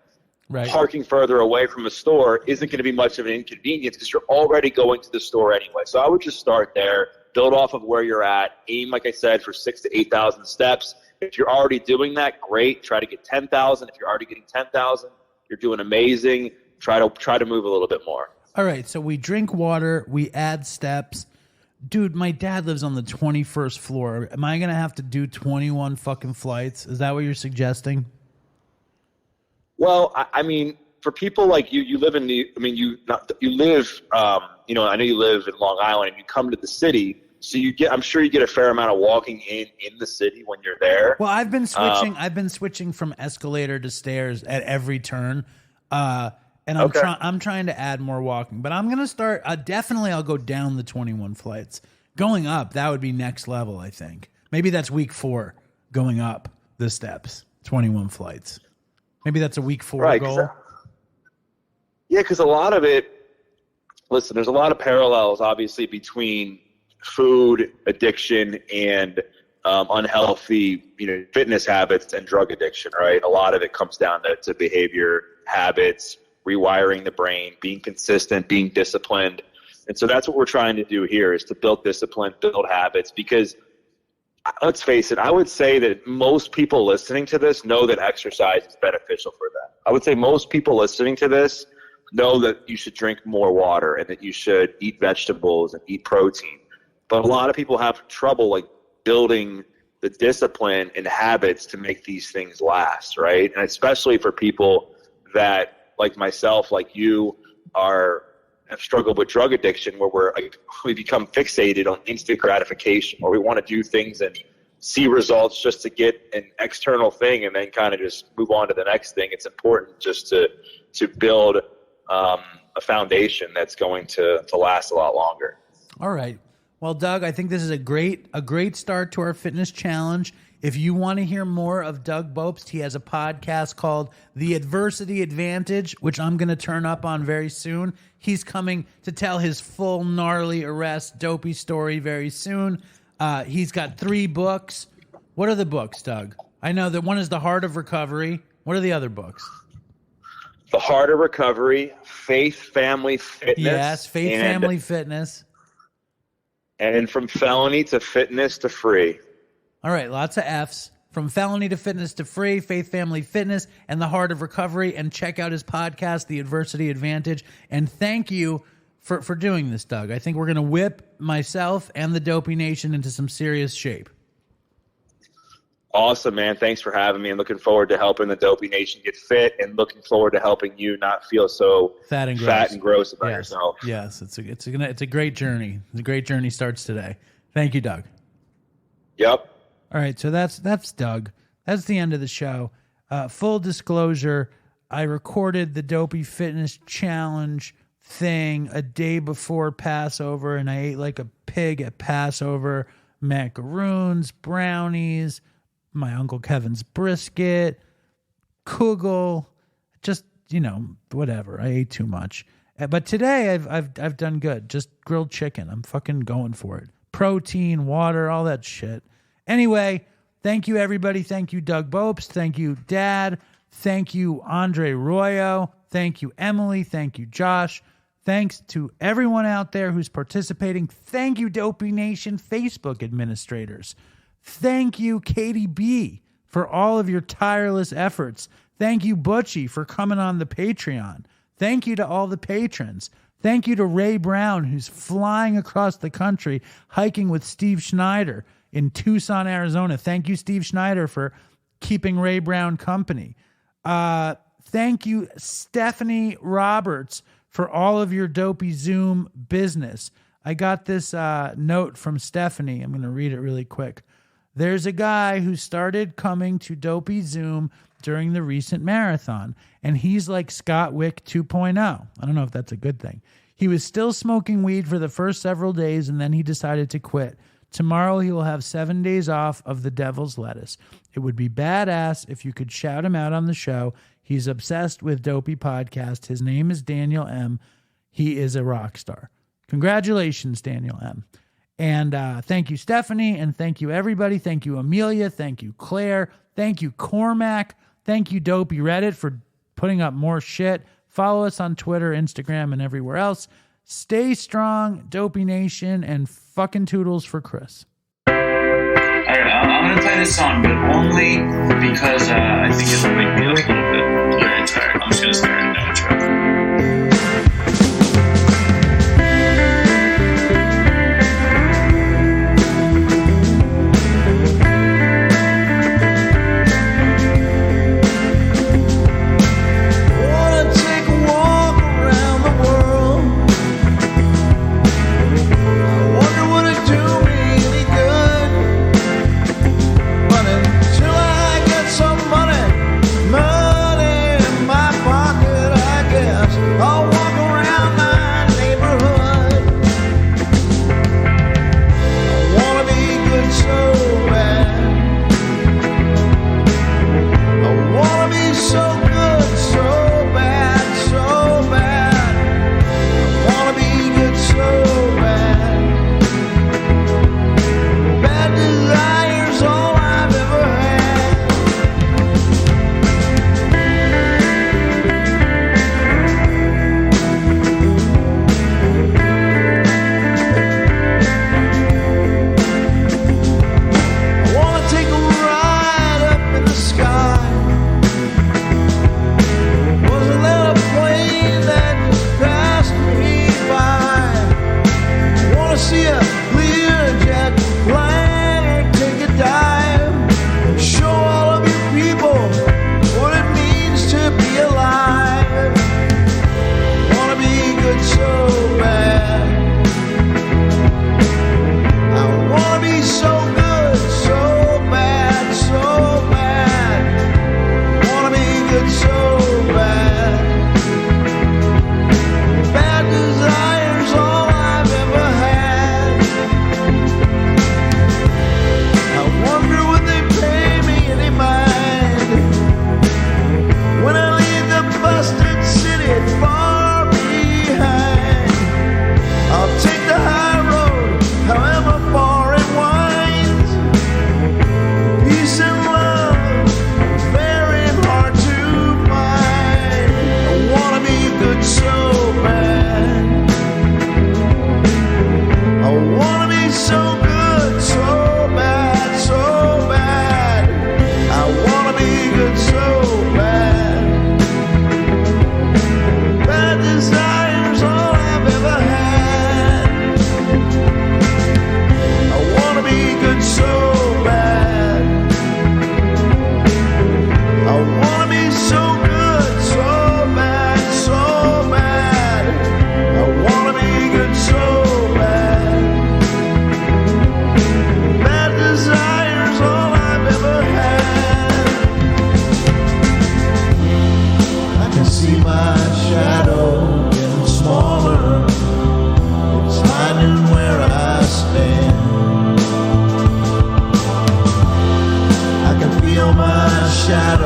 Right. Parking further away from a store isn't going to be much of an inconvenience because you're already going to the store anyway. So I would just start there, build off of where you're at, aim, like I said, for 6,000 to 8,000 steps. If you're already doing that, great. Try to get 10,000. If you're already getting 10,000, you're doing amazing. Try to move a little bit more. All right, so we drink water, we add steps. dude, my dad lives on the 21st floor. Am I going to have to do 21 fucking flights? Is that what you're suggesting? Well, I mean, for people like you live in the, I mean, you live, I know you live in Long Island and you come to the city. So I'm sure you get a fair amount of walking in the city when you're there. Well, I've been switching from escalator to stairs at every turn. And I'm trying to add more walking, but I'm going to start, definitely I'll go down the 21 flights. Going up, that would be next level, I think. Maybe that's week 4, going up the steps, 21 flights. Maybe that's a week 4 goal. Yeah, because a lot of it, listen, there's a lot of parallels, obviously, between food addiction and unhealthy, fitness habits and drug addiction, right? A lot of it comes down to behavior, habits, rewiring the brain, being consistent, being disciplined. And so that's what we're trying to do here, is to build discipline, build habits, because let's face it, I would say that most people listening to this know that exercise is beneficial for them. I would say most people listening to this know that you should drink more water and that you should eat vegetables and eat protein. But a lot of people have trouble like building the discipline and habits to make these things last, right? And especially for people that, like myself, like you, have struggled with drug addiction, where we become fixated on instant gratification, or we want to do things and see results just to get an external thing and then kind of just move on to the next thing. It's important just to build a foundation that's going to last a lot longer. All right. Well, Doug, I think this is a great start to our fitness challenge. If you want to hear more of Doug Bopst, he has a podcast called The Adversity Advantage, which I'm going to turn up on very soon. He's coming to tell his full gnarly arrest dopey story very soon. He's got 3 books. What are the books, Doug? I know that one is The Heart of Recovery. What are the other books? The Heart of Recovery, Faith, Family, Fitness. Yes, Faith, Family, Fitness. And From Felony to Fitness to Free. All right, lots of F's. From Felony to Fitness to Free, Faith, Family, Fitness, and The Heart of Recovery. And check out his podcast, The Adversity Advantage. And thank you for doing this, Doug. I think we're going to whip myself and the Dopey Nation into some serious shape. Awesome, man. Thanks for having me. I'm looking forward to helping the Dopey Nation get fit, and looking forward to helping you not feel so fat and gross about yourself. Yes, it's a great journey. The great journey starts today. Thank you, Doug. Yep. All right, so that's Doug. That's the end of the show. Full disclosure, I recorded the Dopey Fitness Challenge thing a day before Passover, and I ate like a pig at Passover. Macaroons, brownies, my Uncle Kevin's brisket, kugel, just, whatever. I ate too much. But today I've done good. Just grilled chicken. I'm fucking going for it. Protein, water, all that shit. Anyway, thank you, everybody. Thank you, Doug Bopst. Thank you, Dad. Thank you, Andre Royo. Thank you, Emily. Thank you, Josh. Thanks to everyone out there who's participating. Thank you, Dopey Nation Facebook administrators. Thank you, Katie B, for all of your tireless efforts. Thank you, Butchie, for coming on the Patreon. Thank you to all the patrons. Thank you to Ray Brown, who's flying across the country, hiking with Steve Schneider in Tucson, Arizona. Thank you, Steve Schneider, for keeping Ray Brown company. Thank you, Stephanie Roberts, for all of your Dopey Zoom business. I got this note from Stephanie. I'm going to read it really quick. There's a guy who started coming to Dopey Zoom during the recent marathon, and he's like Scott Wick 2.0. I don't know if that's a good thing. He was still smoking weed for the first several days, and then he decided to quit. Tomorrow he will have 7 days off of the devil's lettuce. It would be badass if you could shout him out on the show. He's obsessed with Dopey Podcast. His name is Daniel M. He is a rock star. Congratulations, Daniel M. And thank you, Stephanie, and thank you, everybody. Thank you, Amelia. Thank you, Claire. Thank you, Cormac. Thank you, Dopey Reddit, for putting up more shit. Follow us on Twitter, Instagram, and everywhere else. Stay strong, Dopey Nation, and fucking toodles for Chris. All right, I'm going to play this song, but only because I think it'll make me a little bit tired. I'm just going to start an outro.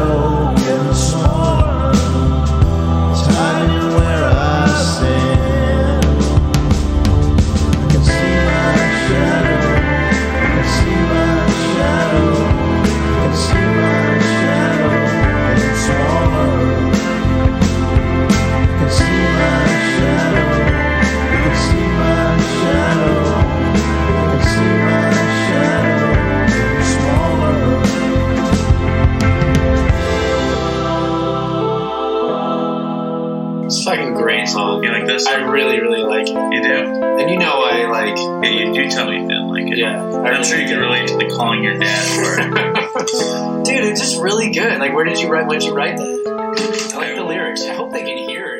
shadow getting smaller. It's hiding where I stand. I can see my shadow. I can see my shadow. I can see my shadow getting smaller. I can see my shadow. I can see my shadow. I can see my shadow getting smaller. It's a fucking great song. You like this? I really, really like it. You do? And you know I like... Yeah, you do tell me you didn't like it. Yeah. I'm sure you can relate to the calling your dad part. Dude, it's just really good. Like, where did you write that? I like the lyrics. I hope they can hear it.